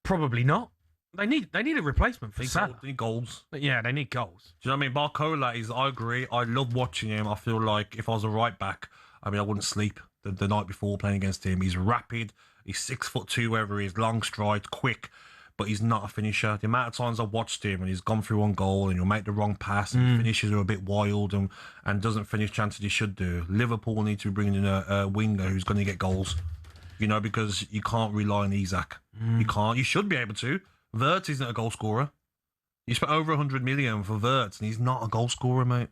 Speaker 5: Probably not. They need a replacement for Salah.
Speaker 6: They need goals.
Speaker 5: Yeah, they need goals.
Speaker 6: Do you know what I mean? Barcola I agree. I love watching him. I feel like if I was a right back, I wouldn't sleep the night before playing against him. He's rapid. He's 6'2", wherever he is, long stride, quick, but he's not a finisher. The amount of times I've watched him and he's gone through one goal and he'll make the wrong pass and finishes are a bit wild and doesn't finish chances he should do. Liverpool need to be bringing in a winger who's going to get goals, because you can't rely on Isak. You can't. You should be able to. Wirtz isn't a goal scorer. You spent over 100 million for Wirtz, and he's not a goal scorer, mate.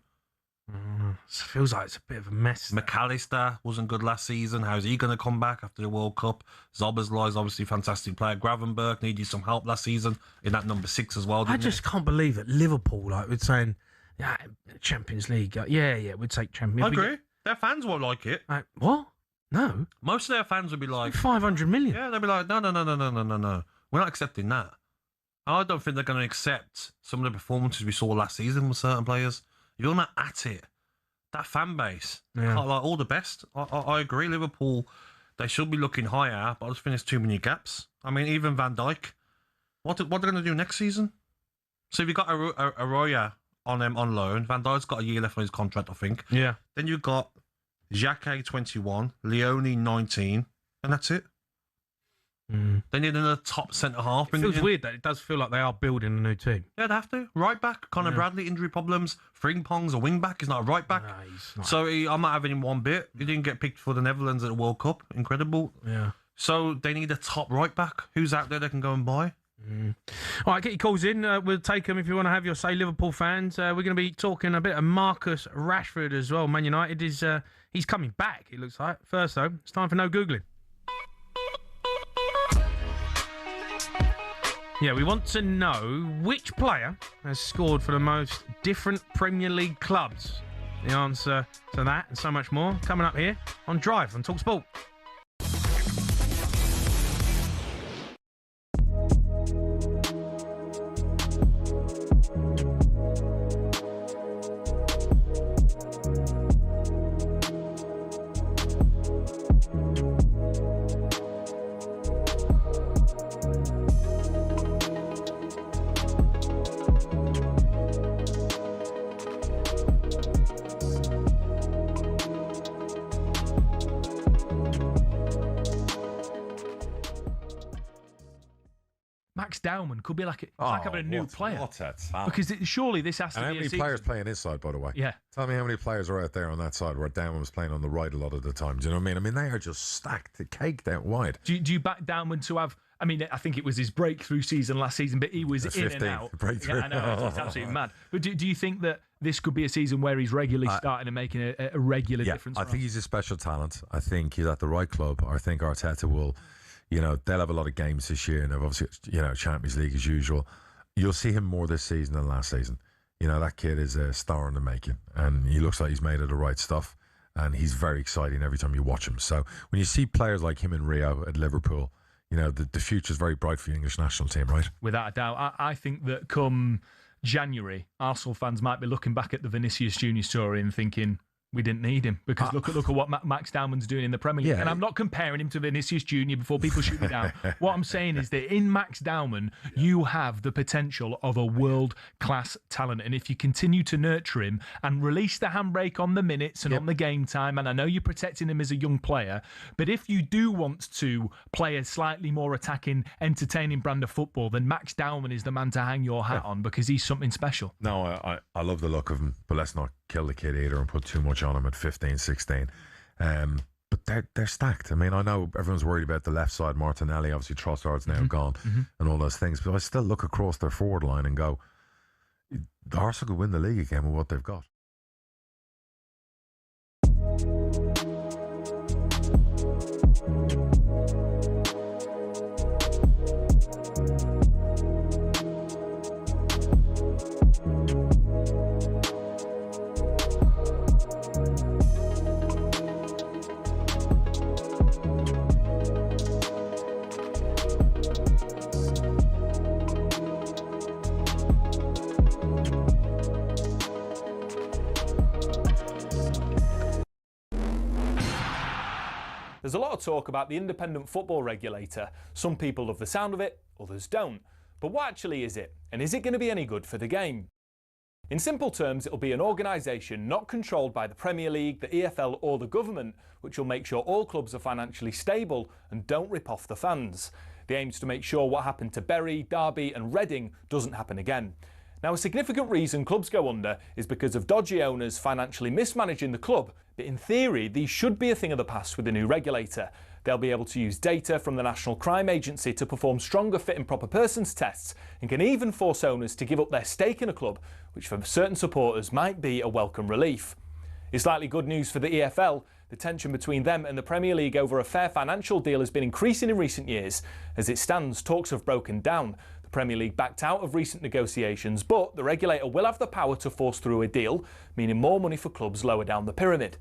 Speaker 5: It feels like it's a bit of a mess.
Speaker 6: McAllister wasn't good last season. How's he going to come back after the World Cup? Szoboszlai is obviously a fantastic player. Gravenberch needed some help last season in that number 6 as well.
Speaker 5: I just can't believe that Liverpool, we're saying, Champions League. We'd take Champions League.
Speaker 6: I agree. Their fans won't like it.
Speaker 5: What? No.
Speaker 6: Most of their fans would be like
Speaker 5: 500 million.
Speaker 6: Yeah, they'll be like, no. We're not accepting that. I don't think they're going to accept some of the performances we saw last season with certain players. If you're not at it, that fan base, all the best. I agree. Liverpool, they should be looking higher, but I just think there's too many gaps. Even Van Dijk. What are they going to do next season? So if you've got Arroyo on loan, Van Dijk's got a year left on his contract, I think.
Speaker 5: Yeah.
Speaker 6: Then you've got Xhaka 21, Leone 19, and that's it. They need another top centre-half.
Speaker 5: It feels weird that it does feel like they are building a new team.
Speaker 6: Yeah, they have to. Right back, Conor Bradley, injury problems. Frimpong's a wing-back. He's not a right back.
Speaker 5: No, he's not.
Speaker 6: So I'm not having him one bit. He didn't get picked for the Netherlands at the World Cup. Incredible.
Speaker 5: Yeah.
Speaker 6: So they need a top right back. Who's out there they can go and buy?
Speaker 5: All right, get your calls in. We'll take them if you want to have your say, Liverpool fans. We're going to be talking a bit of Marcus Rashford as well. Man United is he's coming back, it looks like. First, though, it's time for No Googling. Yeah, we want to know which player has scored for the most different Premier League clubs. The answer to that and so much more coming up here on Drive on talkSPORT.
Speaker 1: Max Dowman could be like it's like having a new player.
Speaker 10: What's that sound?
Speaker 1: Because surely this has to
Speaker 10: And
Speaker 1: be
Speaker 10: how many
Speaker 1: a season.
Speaker 10: players playing this side, by the way?
Speaker 1: Yeah.
Speaker 10: Tell me how many players are out there on that side where Downman was playing on the right a lot of the time. Do you know what I mean? I mean, they are just stacked, caked out wide.
Speaker 1: Do you back Downman to have... I mean, I think it was his breakthrough season last season, but he was
Speaker 10: The
Speaker 1: in
Speaker 10: 15th
Speaker 1: and out.
Speaker 10: breakthrough.
Speaker 1: Yeah, I know, it's absolutely mad. But do you think that this could be a season where he's regularly starting and making a regular difference?
Speaker 10: I think he's a special talent. I think he's at the right club. I think Arteta will... You know, they'll have a lot of games this year, and obviously, you know, Champions League as usual. You'll see him more this season than last season. You know, that kid is a star in the making, and he looks like he's made of the right stuff, and he's very exciting every time you watch him. So when you see players like him in Rio at Liverpool, you know, the future's very bright for the English national team, right? Without
Speaker 1: a doubt. I think that come January, Arsenal fans might be looking back at the Vinicius Junior story and thinking... We didn't need him because look at what Max Dowman's doing in the Premier League.
Speaker 10: Yeah.
Speaker 1: And I'm not comparing him to Vinicius Junior before people shoot me down. What I'm saying is that in Max Dowman, you have the potential of a world-class talent. And if you continue to nurture him and release the handbrake on the minutes and on the game time, and I know you're protecting him as a young player, but if you do want to play a slightly more attacking, entertaining brand of football, then Max Dowman is the man to hang your hat on because he's something special.
Speaker 10: No, I love the look of him, but let's not kill the kid either and put too much on him at 15, 16. But they're stacked. I mean, I know everyone's worried about the left side, Martinelli, obviously Trossard's now gone and all those things, but I still look across their forward line and go, Arsenal could win the league again with what they've got.
Speaker 1: There's a lot of talk about the independent football regulator. Some people love the sound of it, others don't. But what actually is it? And is it going to be any good for the game? In simple terms, it'll be an organisation not controlled by the Premier League, the EFL or the government, which will make sure all clubs are financially stable and don't rip off the fans. The aim is to make sure what happened to Bury, Derby and Reading doesn't happen again. Now, a significant reason clubs go under is because of dodgy owners financially mismanaging the club, but in theory, these should be a thing of the past with the new regulator. They'll be able to use data from the National Crime Agency to perform stronger fit and proper persons tests and can even force owners to give up their stake in a club, which for certain supporters might be a welcome relief. It's likely good news for the EFL. The tension between them and the Premier League over a fair financial deal has been increasing in recent years. As it stands, talks have broken down. The Premier League backed out of recent negotiations, but the regulator will have the power to force through a deal, meaning more money for clubs lower down the pyramid.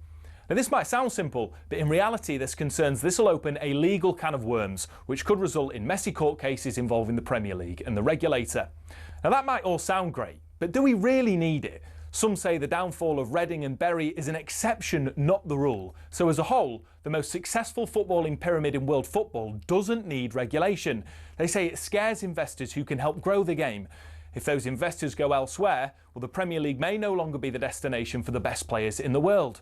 Speaker 1: Now, this might sound simple, but in reality there's concerns this will open a legal can of worms, which could result in messy court cases involving the Premier League and the regulator. Now, that might all sound great, but do we really need it? Some say the downfall of Reading and Bury is an exception, not the rule. So as a whole, the most successful footballing pyramid in world football doesn't need regulation. They say it scares investors who can help grow the game. If those investors go elsewhere, well, the Premier League may no longer be the destination for the best players in the world.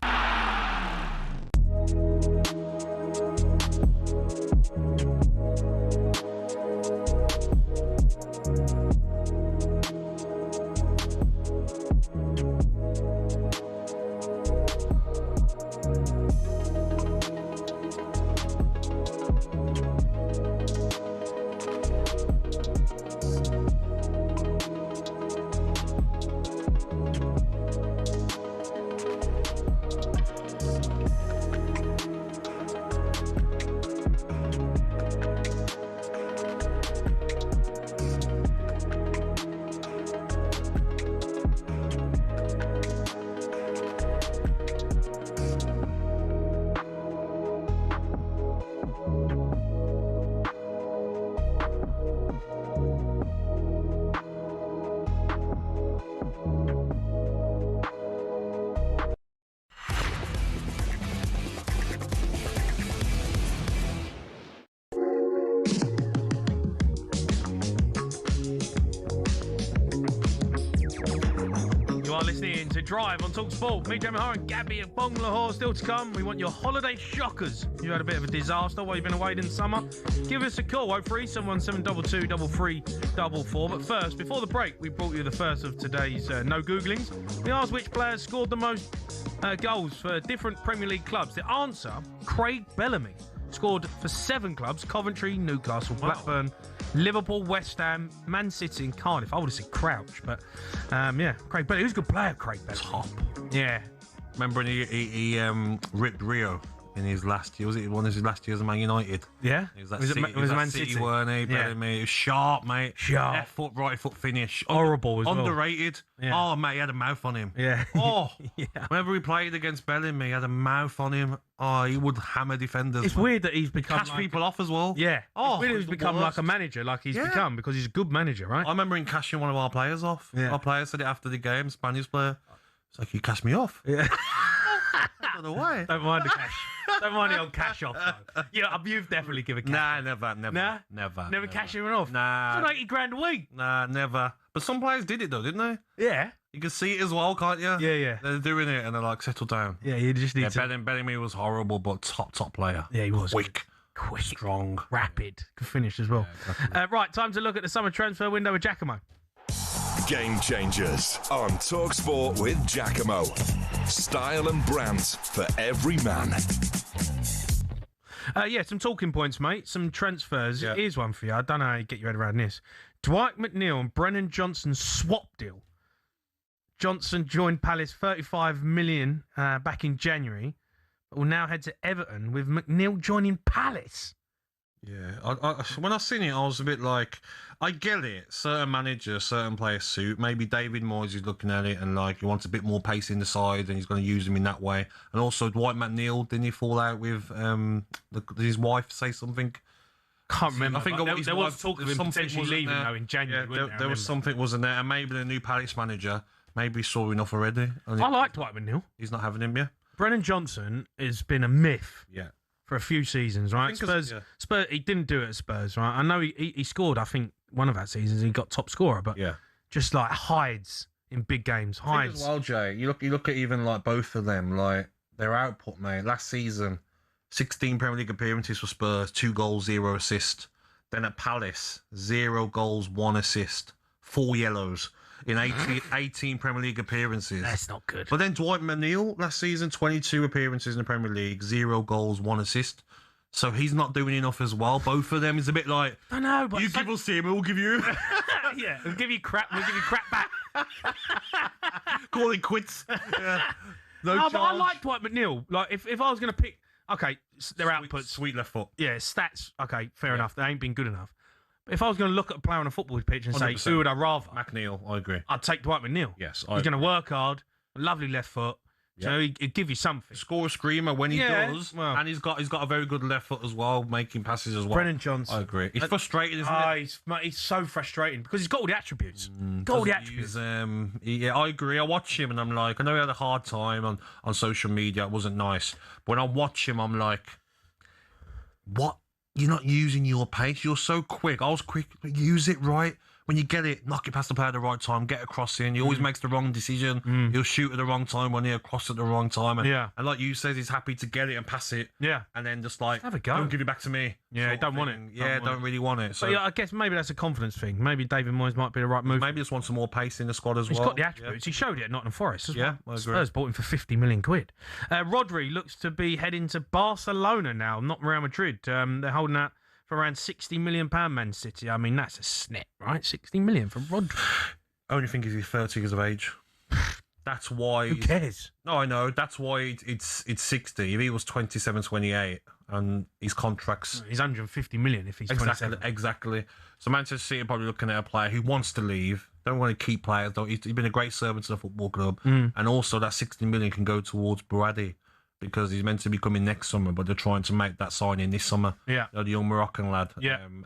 Speaker 5: are listening to Drive on talkSPORT. Me, Agbonlahor, and Gabby Agbonlahor still to come. We want your holiday shockers. You had a bit of a disaster while you've been away in summer. Give us a call, 03722223444. But first, before the break, we brought you the first of today's No Googlings. We asked which players scored the most goals for different Premier League clubs. The answer, Craig Bellamy. Scored for 7 clubs: Coventry, Newcastle, Blackburn, Liverpool, West Ham, Man City and Cardiff. I would have said Crouch, but yeah, Craig Bellamy. Who's a good player, Craig Bellamy?
Speaker 6: Top.
Speaker 5: Yeah.
Speaker 6: Remember when he ripped Rio in his last year? Was it one of his last years at Man United?
Speaker 5: Yeah.
Speaker 6: It was that
Speaker 5: Was it
Speaker 6: City,
Speaker 5: Man
Speaker 6: that
Speaker 5: City?
Speaker 6: weren't he?
Speaker 5: Yeah.
Speaker 6: Bellamy. It was sharp, mate.
Speaker 5: Sharp.
Speaker 6: Left foot, right foot finish.
Speaker 5: Horrible as well.
Speaker 6: Underrated.
Speaker 5: Yeah.
Speaker 6: Oh, mate, he had a mouth on him.
Speaker 5: Yeah.
Speaker 6: Oh,
Speaker 5: yeah.
Speaker 6: Whenever he played against Bellamy, he had a mouth on him. Oh, he would hammer defenders.
Speaker 5: It's weird that he's become
Speaker 6: Catch people off as well.
Speaker 5: Yeah.
Speaker 6: Oh,
Speaker 5: it's weird he's
Speaker 6: the
Speaker 5: become
Speaker 6: worst.
Speaker 5: like a manager, like he's
Speaker 6: Yeah.
Speaker 5: become, because he's a good manager, right?
Speaker 6: I remember him cashing one of our players off.
Speaker 5: Yeah.
Speaker 6: Our player said it after the game, Spanish player. It's like, you cashed me off.
Speaker 5: Yeah.
Speaker 6: I don't know why.
Speaker 5: Don't mind the cash. Don't mind the old cash off, though. Yeah, you've definitely given cash.
Speaker 6: Nah, never.
Speaker 5: Nah?
Speaker 6: Never.
Speaker 5: Never cash him off?
Speaker 6: Nah.
Speaker 5: It's like 80 grand a week.
Speaker 6: Nah, never. But some players did it though, didn't they?
Speaker 5: Yeah.
Speaker 6: You can see it as well, can't you?
Speaker 5: Yeah, yeah.
Speaker 6: They're doing it and they're like, settle down.
Speaker 5: Yeah, you just need to...
Speaker 6: Bellamy was horrible, but top player.
Speaker 5: Yeah, he was.
Speaker 6: Quick, strong.
Speaker 5: Rapid. Could finish as well.
Speaker 6: Yeah,
Speaker 5: Right, time to look at the summer transfer window with Giacomo.
Speaker 14: Game Changers on talkSPORT with Giacomo. Style and brands for every man.
Speaker 5: Yeah, some talking points, mate. Some transfers.
Speaker 6: Yeah.
Speaker 5: Here's one for you. I don't know how you get your head around this. Dwight McNeil and Brennan Johnson swap deal. Johnson joined Palace 35 million back in January, but will now head to Everton with McNeil joining Palace.
Speaker 6: Yeah, when I seen it, I was a bit like, I get it. Certain managers, certain players suit. Maybe David Moyes is looking at it and like he wants a bit more pace in the side, and he's going to use him in that way. And also Dwight McNeil, didn't he fall out with did his wife say something?
Speaker 5: Can't remember.
Speaker 6: I think
Speaker 5: there was talk of him potentially leaving though in January.
Speaker 6: Yeah, there was something, wasn't there? And maybe the new Palace manager maybe saw enough already.
Speaker 5: I like Dwight McNeil.
Speaker 6: He's not having him, yeah.
Speaker 5: Brennan Johnson has been a myth.
Speaker 6: Yeah.
Speaker 5: For a few seasons, right? Spurs, he didn't do it at Spurs, right? I know he scored, I think, one of our seasons, he got top scorer, but just like hides in big games. Hides.
Speaker 6: As well, Jay, you look at even like both of them, like their output, mate. Last season, 16 Premier League appearances for Spurs, 2 goals, 0 assists. Then at Palace, 0 goals, 1 assist, 4 yellows in 18 Premier League appearances.
Speaker 5: That's not good.
Speaker 6: But then Dwight McNeil, last season, 22 appearances in the Premier League, 0 goals, 1 assist. So he's not doing enough as well. Both of them is a bit like,
Speaker 5: I know, but
Speaker 6: you give us him, we'll give you.
Speaker 5: Yeah, we'll give you crap back.
Speaker 6: Call it quits. Yeah.
Speaker 5: No, but I like Dwight McNeil. Like, if I was going to pick, okay, their outputs.
Speaker 6: Sweet left foot.
Speaker 5: Yeah, stats, okay, fair enough. They ain't been good enough. But if I was going to look at a player on a football pitch and say,
Speaker 6: 100%.
Speaker 5: who would I rather?
Speaker 6: McNeil, I agree.
Speaker 5: I'd take Dwight McNeil.
Speaker 6: Yes,
Speaker 5: he's going to work hard, a lovely left foot. So he'd give you something.
Speaker 6: Score a screamer when he does,
Speaker 5: well.
Speaker 6: and he's got a very good left foot as well, making passes as well.
Speaker 5: Brennan Johnson.
Speaker 6: I agree. It's frustrating, isn't it?
Speaker 5: He's so frustrating because he's got all the attributes.
Speaker 6: Yeah, I agree. I watch him and I'm like, I know he had a hard time on social media. It wasn't nice. But when I watch him, I'm like, what? You're not using your pace. You're so quick. I was quick. Use it right. When you get it, knock it past the player at the right time, get a cross in. He always makes the wrong decision. He'll shoot at the wrong time when he'll cross at the wrong time. And like you said, he's happy to get it and pass it.
Speaker 5: Yeah.
Speaker 6: And then just like,
Speaker 5: have a go.
Speaker 6: Don't give it back to me.
Speaker 5: Yeah, don't want it.
Speaker 6: Yeah, don't really want it. So
Speaker 5: yeah, I guess maybe that's a confidence thing. Maybe David Moyes might be the right move.
Speaker 6: Maybe just want some more pace in the squad as well.
Speaker 5: He's got the attributes. He showed it at Nottingham Forest as well.
Speaker 6: I agree.
Speaker 5: Spurs bought him for 50 million quid. Rodri looks to be heading to Barcelona now, not Real Madrid. They're holding that for around £60 million, Man City. I mean, that's a snip, right? 60 million for Rodri.
Speaker 6: Only thing is he's 30 years of age. That's why.
Speaker 5: Who cares?
Speaker 6: No, I know. That's why it's 60. If he was 27, 28, and his contract's...
Speaker 5: He's 150 million if he's 27.
Speaker 6: Exactly. So Manchester City are probably looking at a player who wants to leave. Don't want to keep players, though. He's been a great servant to the football club. And also that 60 million can go towards Brady, because he's meant to be coming next summer, but they're trying to make that signing this summer.
Speaker 5: Yeah.
Speaker 6: The young Moroccan lad,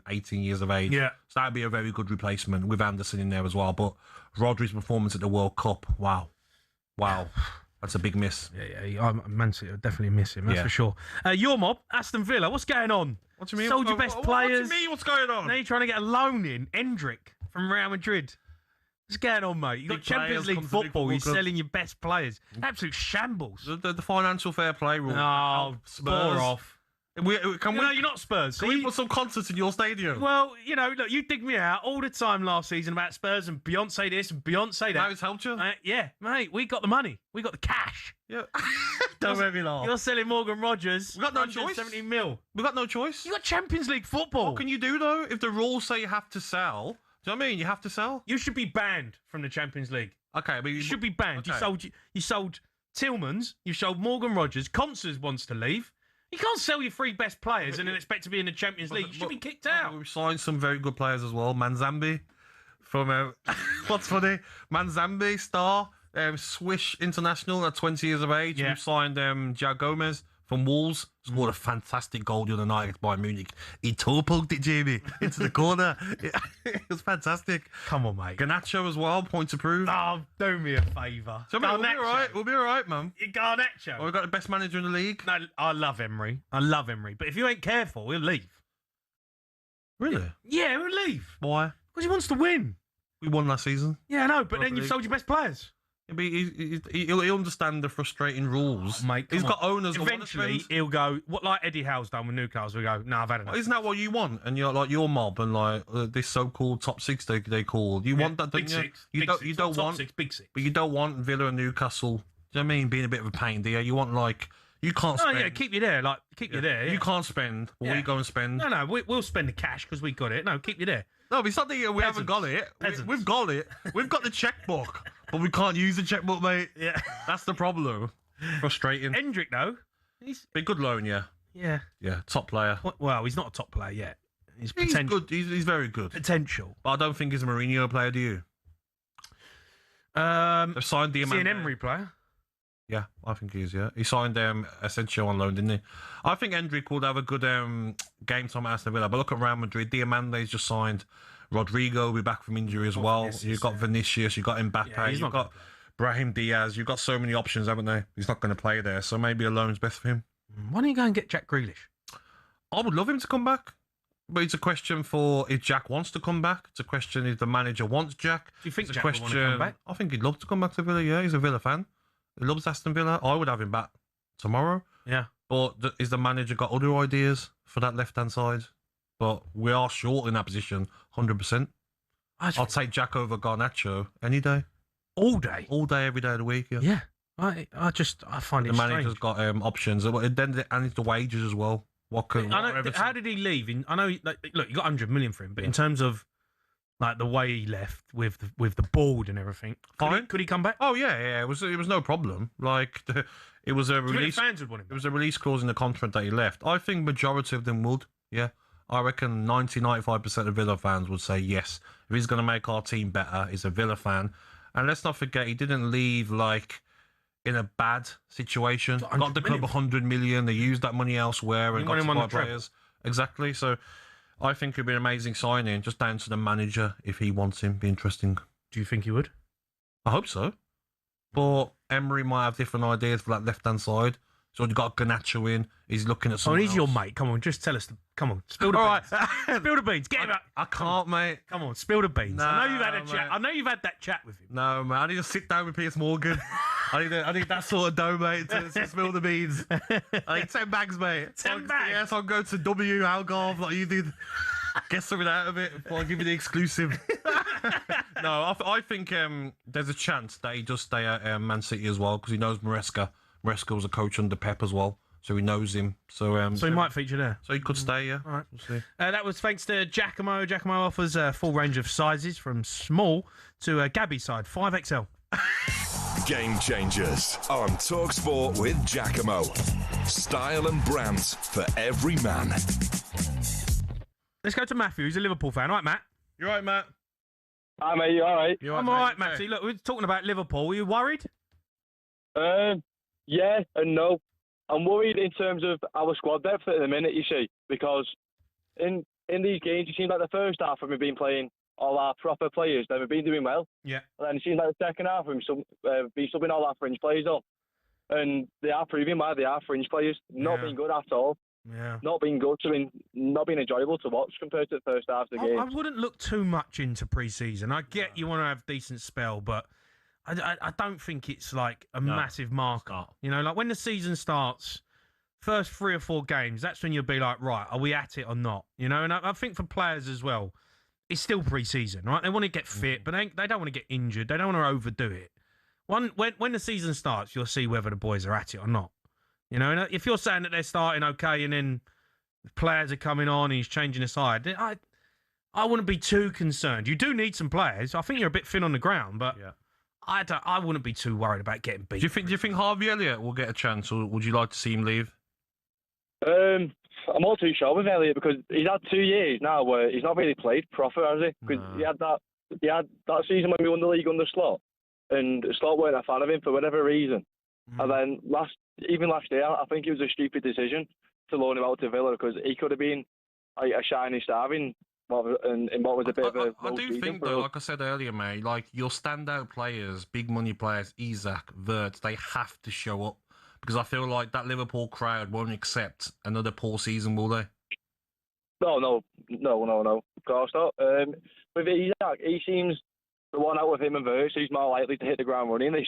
Speaker 6: 18 years of age.
Speaker 5: Yeah.
Speaker 6: So that'd be a very good replacement with Anderson in there as well. But Rodri's performance at the World Cup, wow. That's a big miss.
Speaker 5: Yeah. Man City will definitely miss him, that's for sure. Your mob, Aston Villa, what's going on?
Speaker 6: What do you mean?
Speaker 5: Sold your best players.
Speaker 6: What do you mean? What's going on?
Speaker 5: Now you're trying to get a loan in, Endrick from Real Madrid. What's going on, mate? You got
Speaker 6: Big
Speaker 5: Champions
Speaker 6: players
Speaker 5: League
Speaker 6: come to big
Speaker 5: football. You're
Speaker 6: football clubs.
Speaker 5: selling your best players. Absolute shambles.
Speaker 6: The financial fair play rule.
Speaker 5: Oh,
Speaker 6: Spurs
Speaker 5: bore off.
Speaker 6: You're
Speaker 5: not Spurs.
Speaker 6: Can we put some concerts in your stadium?
Speaker 5: Well, look, you dig me out all the time last season about Spurs and Beyonce this and Beyonce that.
Speaker 6: Now it's helped you?
Speaker 5: Yeah, mate, we got the money. We got the cash.
Speaker 6: Yeah. Don't make me laugh.
Speaker 5: You're selling Morgan Rogers.
Speaker 6: We got no choice.
Speaker 5: 70 mil.
Speaker 6: We got no choice.
Speaker 5: You got Champions League football.
Speaker 6: What can you do, though? If the rules say you have to sell, do you know what I mean? You have to sell.
Speaker 5: You should be banned from the Champions League.
Speaker 6: Okay, but
Speaker 5: You should be banned.
Speaker 6: Okay.
Speaker 5: You sold Tillmans. You sold Morgan Rogers. Constance wants to leave. You can't sell your three best players and then expect to be in the Champions League. You should be kicked out.
Speaker 6: We've signed some very good players as well. Manzambi from what's funny? Manzambi, star, Swiss international at 20 years of age.
Speaker 5: Yeah.
Speaker 6: We've signed João Gomez from Wolves. Scored a fantastic goal the other night against Bayern Munich. He toe-poked it, Jamie, into the corner. It was fantastic.
Speaker 5: Come on, mate.
Speaker 6: Garnacho as well, point to prove.
Speaker 5: Oh, do me a favour.
Speaker 6: So, mate, we'll be all right. We'll be all right, man.
Speaker 5: Garnacho.
Speaker 6: Oh, we've got the best manager in the league.
Speaker 5: No, I love Emery. But if you ain't careful, he'll leave.
Speaker 6: Really?
Speaker 5: Yeah, he'll leave.
Speaker 6: Why?
Speaker 5: Because he wants to win.
Speaker 6: We won last season.
Speaker 5: Yeah, I know, but
Speaker 6: Not
Speaker 5: then
Speaker 6: the
Speaker 5: you've
Speaker 6: league.
Speaker 5: sold your best players.
Speaker 6: Yeah, but he'll understand the frustrating rules.
Speaker 5: Mate,
Speaker 6: He's
Speaker 5: come
Speaker 6: got
Speaker 5: on.
Speaker 6: owners. that wanna
Speaker 5: Eventually,
Speaker 6: spend.
Speaker 5: he'll go, what like Eddie Howe's done with Newcastle, he'll go, no, I've had enough.
Speaker 6: Isn't that what you want? And you're like your mob and like this so-called top six they call. You want that, don't
Speaker 5: Big
Speaker 6: you?
Speaker 5: six.
Speaker 6: You
Speaker 5: Big
Speaker 6: don't.
Speaker 5: six.
Speaker 6: You don't
Speaker 5: Top
Speaker 6: want.
Speaker 5: six, big six.
Speaker 6: But you don't want Villa and Newcastle. Do you know what I mean? Being a bit of a pain, do you? You want like you can't
Speaker 5: No,
Speaker 6: spend.
Speaker 5: yeah, keep you there. You there. Yeah.
Speaker 6: You can't spend. What
Speaker 5: Yeah.
Speaker 6: we go and spend.
Speaker 5: No, we'll spend the cash because we got it. No, keep you there.
Speaker 6: No, but it's not that we haven't got it. We've got it. We've got the checkbook, but we can't use the checkbook, mate.
Speaker 5: Yeah,
Speaker 6: that's the problem. Frustrating.
Speaker 5: Hendrick, though, he's
Speaker 6: been good loan, yeah.
Speaker 5: Yeah.
Speaker 6: Yeah, top player.
Speaker 5: Well, he's not a top player yet. He's
Speaker 6: He's
Speaker 5: potential.
Speaker 6: good. He's very good.
Speaker 5: Potential.
Speaker 6: But I don't think he's a Mourinho player, do you? They've signed
Speaker 5: Is he an Emery player?
Speaker 6: Yeah, I think he is, yeah. He signed Asensio on loan, didn't he? I think Hendrick would have a good game time at Aston Villa. But look at Real Madrid. Diamande's just signed. Rodrigo will be back from injury as well. You've got Vinicius, you've got Mbappe,
Speaker 5: Yeah, he's
Speaker 6: you've
Speaker 5: not
Speaker 6: got Brahim Diaz. You've got so many options, haven't they? He's not going to play there. So maybe a loan's best for him.
Speaker 5: Why don't you go and get Jack Grealish?
Speaker 6: I would love him to come back. But it's a question for if Jack wants to come back. It's a question if the manager wants Jack.
Speaker 5: Do you think
Speaker 6: It's a
Speaker 5: Jack would want to come back?
Speaker 6: I think he'd love to come back to Villa, yeah. He's a Villa fan. He loves Aston Villa. I would have him back tomorrow.
Speaker 5: Yeah.
Speaker 6: But is the manager got other ideas for that left-hand side? But we are short in that position, 100%. I'll take Jack over Garnacho any day.
Speaker 5: All day?
Speaker 6: All day, every day of the week, yeah.
Speaker 5: Yeah. I find
Speaker 6: The
Speaker 5: it
Speaker 6: manager's
Speaker 5: strange.
Speaker 6: got options. And then and it's the wages as well. What could,
Speaker 5: I know, how did he leave? I know, look, you got 100 million for him, but in terms of like the way he left with the board and everything, could he come back?
Speaker 6: Oh yeah. It was no problem. Like it was a
Speaker 5: Do you think
Speaker 6: release.
Speaker 5: fans would want him?
Speaker 6: It was a release clause in the contract that he left. I think majority of them would. Yeah, I reckon 90-95% of Villa fans would say yes. If he's going to make our team better, he's a Villa fan. And let's not forget, he didn't leave like in a bad situation. Got the club 100 million. They used that money elsewhere and
Speaker 5: You
Speaker 6: got
Speaker 5: want
Speaker 6: to
Speaker 5: him on
Speaker 6: buy
Speaker 5: the treble.
Speaker 6: players. Exactly. So I think it'd be an amazing signing. Just down to the manager if he wants him. Be interesting.
Speaker 5: Do you think he would?
Speaker 6: I hope so. But Emery might have different ideas for that left-hand side. So you've got Garnacho in. He's looking at
Speaker 5: Oh,
Speaker 6: someone
Speaker 5: he's
Speaker 6: else.
Speaker 5: your mate. Come on, just tell us. Come on, spill the
Speaker 6: All
Speaker 5: beans. Spill the beans. Get him out.
Speaker 6: I can't, mate.
Speaker 5: Come on, spill the beans. I know you've had a
Speaker 6: No,
Speaker 5: chat.
Speaker 6: mate.
Speaker 5: I know you've had that chat with him.
Speaker 6: No, man. I need to sit down with Piers Morgan. I need that sort of dough, mate, to spill the beans. I need 10 bags, mate.
Speaker 5: 10 bags?
Speaker 6: Yes, I'll go to W. Algarve like you did. Get something out of it before I give you the exclusive. No, I think there's a chance that he does stay at Man City as well because he knows Maresca. Maresca was a coach under Pep as well, so he knows him. So
Speaker 5: So he might feature there.
Speaker 6: So he could stay, yeah.
Speaker 5: All right.
Speaker 6: We'll see.
Speaker 5: That was thanks to Giacomo. Giacomo offers a full range of sizes from small to Gabby side 5XL.
Speaker 14: Game Changers on talkSPORT with Giacomo. Style and brands for every man.
Speaker 5: Let's go to Matthew, who's a Liverpool fan. All right, Matt?
Speaker 6: You all right, Matt?
Speaker 13: Hi, mate. You all right?
Speaker 5: I'm all right, Matty. Look, we're talking about Liverpool. Are you worried?
Speaker 13: Yeah and no. I'm worried in terms of our squad depth at the minute, you see, because in these games, it seems like the first half of we've been playing all our proper players, then we've been doing well.
Speaker 5: Yeah.
Speaker 13: And then it seems like the second half, we've been subbing all our fringe players on. And they are proving why they are fringe players, not being good at all. not been good. Not been enjoyable to watch compared to the first half of the game.
Speaker 5: I wouldn't look too much into pre-season. I get you want to have a decent spell, but I don't think it's like a massive marker. You know, like when the season starts, first 3 or 4 games, that's when you'll be like, right, are we at it or not? You know, and I think for players as well, it's still pre-season, right? They want to get fit, but they don't want to get injured. They don't want to overdo it. When the season starts, you'll see whether the boys are at it or not. You know, and if you're saying that they're starting okay and then the players are coming on and he's changing the side, I wouldn't be too concerned. You do need some players. I think you're a bit thin on the ground, but I wouldn't be too worried about getting beat.
Speaker 6: Do you think Harvey Elliott will get a chance, or would you like to see him leave?
Speaker 13: I'm not too sure with Elliott because he's had 2 years now where he's not really played proper, has he? Because he had that season when we won the league under Slot, and Slot weren't a fan of him for whatever reason. And then last year, I think it was a stupid decision to loan him out to Villa because he could have been like a shining star in what was a bit of a
Speaker 6: I do think, though, like I said earlier, mate, like your standout players, big money players, Isak, Wirtz, they have to show up because I feel like that Liverpool crowd won't accept another poor season, will they?
Speaker 13: No. Of course not. With Isak, he seems the one out of him and Wirtz who's more likely to hit the ground running this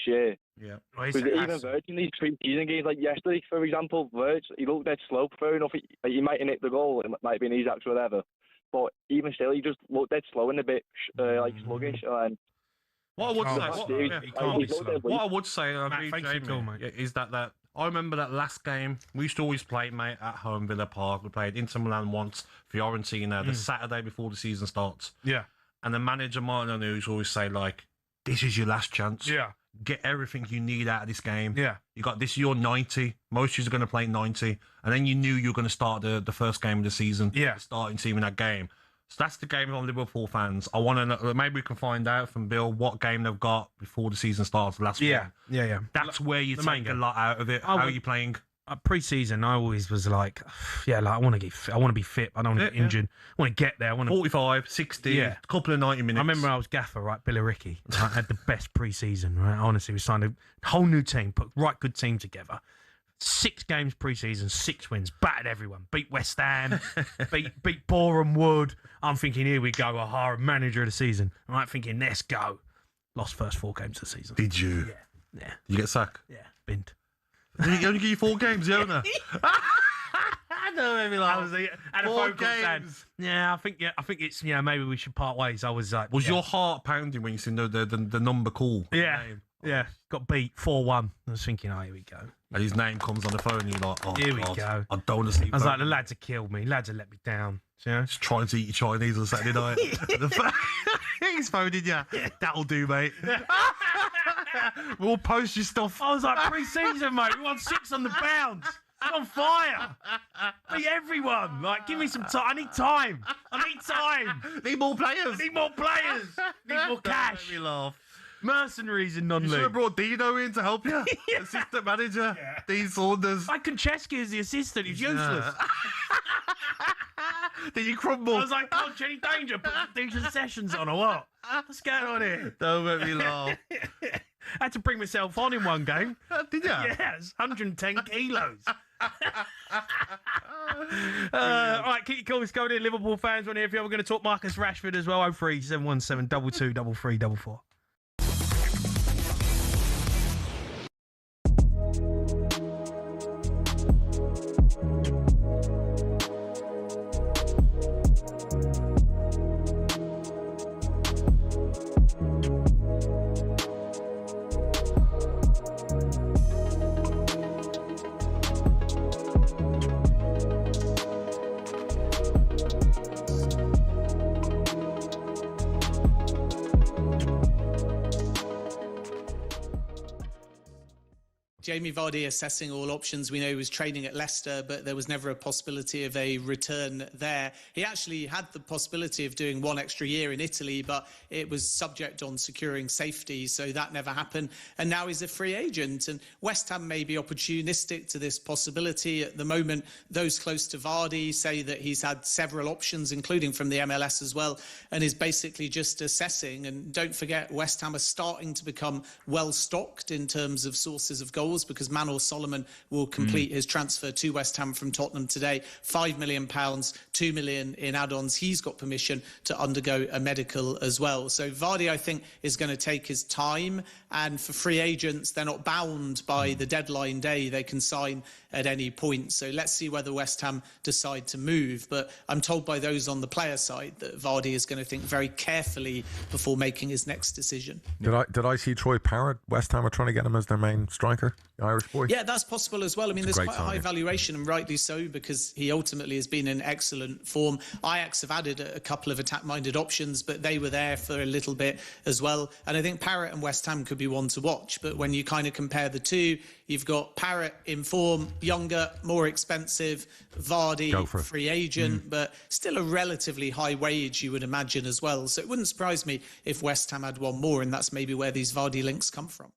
Speaker 13: year.
Speaker 6: Yeah.
Speaker 13: Because even Wirtz in these pre-season games, like yesterday, for example, Wirtz, he looked dead slow. Fair enough, he might have nicked the goal, it might have been Isak's or whatever. But even still, he just looked dead slow and a bit like sluggish. And
Speaker 6: what I would say, is that I remember that last game. We used to always play, mate, at home, Villa Park. We played Inter Milan once, Fiorentina, the Saturday before the season starts.
Speaker 5: Yeah.
Speaker 6: And the manager, Martin O'Neill's, always say, like, this is your last chance.
Speaker 5: Yeah.
Speaker 6: Get everything you need out of this game.
Speaker 5: Yeah.
Speaker 6: You got this, you're 90. Most of you are going to play 90. And then you knew you were going to start the first game of the season.
Speaker 5: Yeah.
Speaker 6: The starting team in that game. So that's the game on Liverpool fans. I want to know, maybe we can find out from Bill what game they've got before the season starts last week.
Speaker 5: Yeah.
Speaker 6: That's where you take a lot out of it. How are you playing?
Speaker 5: Pre-season, I always was like, I want to be fit. I don't want to get injured. I want to get there. I want
Speaker 6: 45, 60, a couple of 90 minutes.
Speaker 5: I remember I was gaffer, right? Billy Ricky. I had the best pre-season, right? Honestly, we signed a whole new team, put right good team together. 6 games pre-season, 6 wins, battered everyone, beat West Ham, beat Boreham Wood. I'm thinking, here we go, O'Hara, manager of the season. I'm like thinking, let's go. Lost first 4 games of the season.
Speaker 6: Did you?
Speaker 5: Yeah.
Speaker 6: Did you get sacked?
Speaker 5: Yeah, binned.
Speaker 6: Did he only give you 4 games, the owner?
Speaker 5: I know, maybe like I was had a
Speaker 6: 4
Speaker 5: phone call saying, I think it's maybe we should part ways. I was like,
Speaker 6: was your heart pounding when you seen the number call?
Speaker 5: Yeah, got beat 4-1. I was thinking, here we go.
Speaker 6: And his name comes on the phone, and you're like,
Speaker 5: here we go.
Speaker 6: I don't want to see.
Speaker 5: I was like, the lads have killed me. Lads have let me down.
Speaker 6: Just trying to eat your Chinese on Saturday night. He's phoning you. That'll do, mate. We'll post your stuff.
Speaker 5: I was like, pre-season, mate. We won 6 on the bounce. I'm on fire. Beat everyone. Like, give me some time. I need time.
Speaker 6: Need more players.
Speaker 5: Need more cash.
Speaker 6: Let me laugh.
Speaker 5: Mercenaries in non-league.
Speaker 6: You should have brought Dino in to help you. Assistant manager. Dean Saunders.
Speaker 5: Like Konchesky is the assistant. He's useless.
Speaker 6: Did you crumble?
Speaker 5: I was like, Jenny Danger, put decent sessions on or what? What's going on here?
Speaker 6: Don't make me laugh.
Speaker 5: I had to bring myself on in one game.
Speaker 6: Did you?
Speaker 5: Yes, 110 kilos. All right, keep your calls going in. Liverpool fans, want to hear if you're ever going to talk Marcus Rashford as well. 03717 22 3344.
Speaker 15: Jamie Vardy assessing all options. We know he was training at Leicester, but there was never a possibility of a return there. He actually had the possibility of doing 1 extra year in Italy, but it was subject on securing safety, so that never happened. And now he's a free agent, and West Ham may be opportunistic to this possibility. At the moment, those close to Vardy say that he's had several options, including from the MLS as well, and is basically just assessing. And don't forget, West Ham are starting to become well stocked in terms of sources of goals. goals because Manor Solomon will complete his transfer to West Ham from Tottenham today. £5 million, £2 million in add-ons. He's got permission to undergo a medical as well. So Vardy, I think, is going to take his time. And for free agents, they're not bound by the deadline day. They can sign at any point. So let's see whether West Ham decide to move. But I'm told by those on the player side that Vardy is going to think very carefully before making his next decision.
Speaker 10: Did I see Troy Parrott? West Ham are trying to get him as their main striker, the Irish boy.
Speaker 15: Yeah, that's possible as well. I mean,
Speaker 10: It's
Speaker 15: there's
Speaker 10: a
Speaker 15: quite
Speaker 10: great
Speaker 15: a high
Speaker 10: signing.
Speaker 15: valuation, and rightly so, because he ultimately has been in excellent form. Ajax have added a couple of attack-minded options, but they were there for a little bit as well. And I think Parrott and West Ham could be one to watch. But when you kind of compare the two, you've got Parrott in form, younger, more expensive, Vardy, free agent, but still a relatively high wage, you would imagine, as well. So it wouldn't surprise me if West Ham had one more, and that's maybe where these Vardy links come from.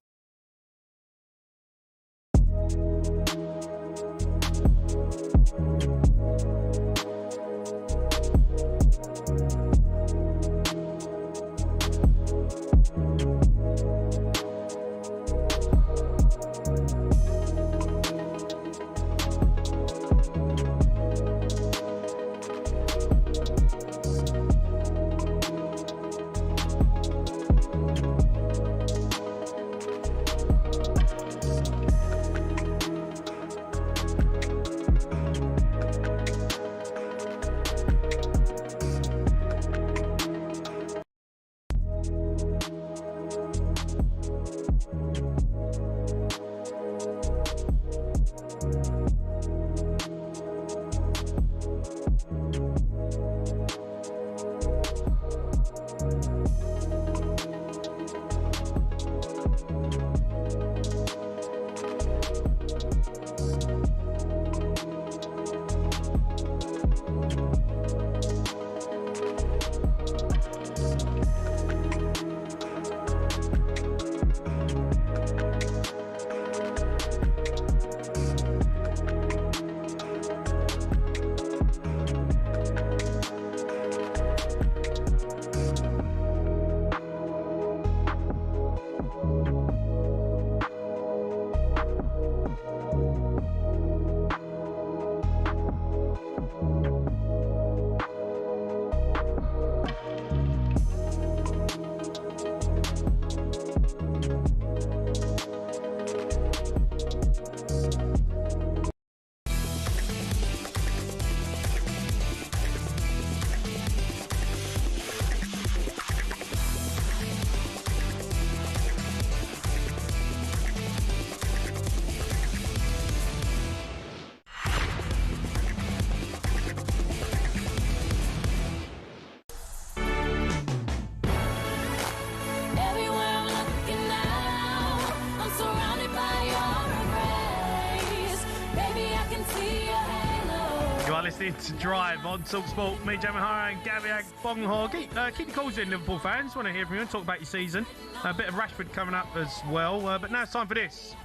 Speaker 5: Listening to Drive on talkSPORT. Me, Jamie O'Hara, and Gabby Agbonlahor. Keep your calls in, Liverpool fans. Want to hear from you and talk about your season. A bit of Rashford coming up as well. But now it's time for this.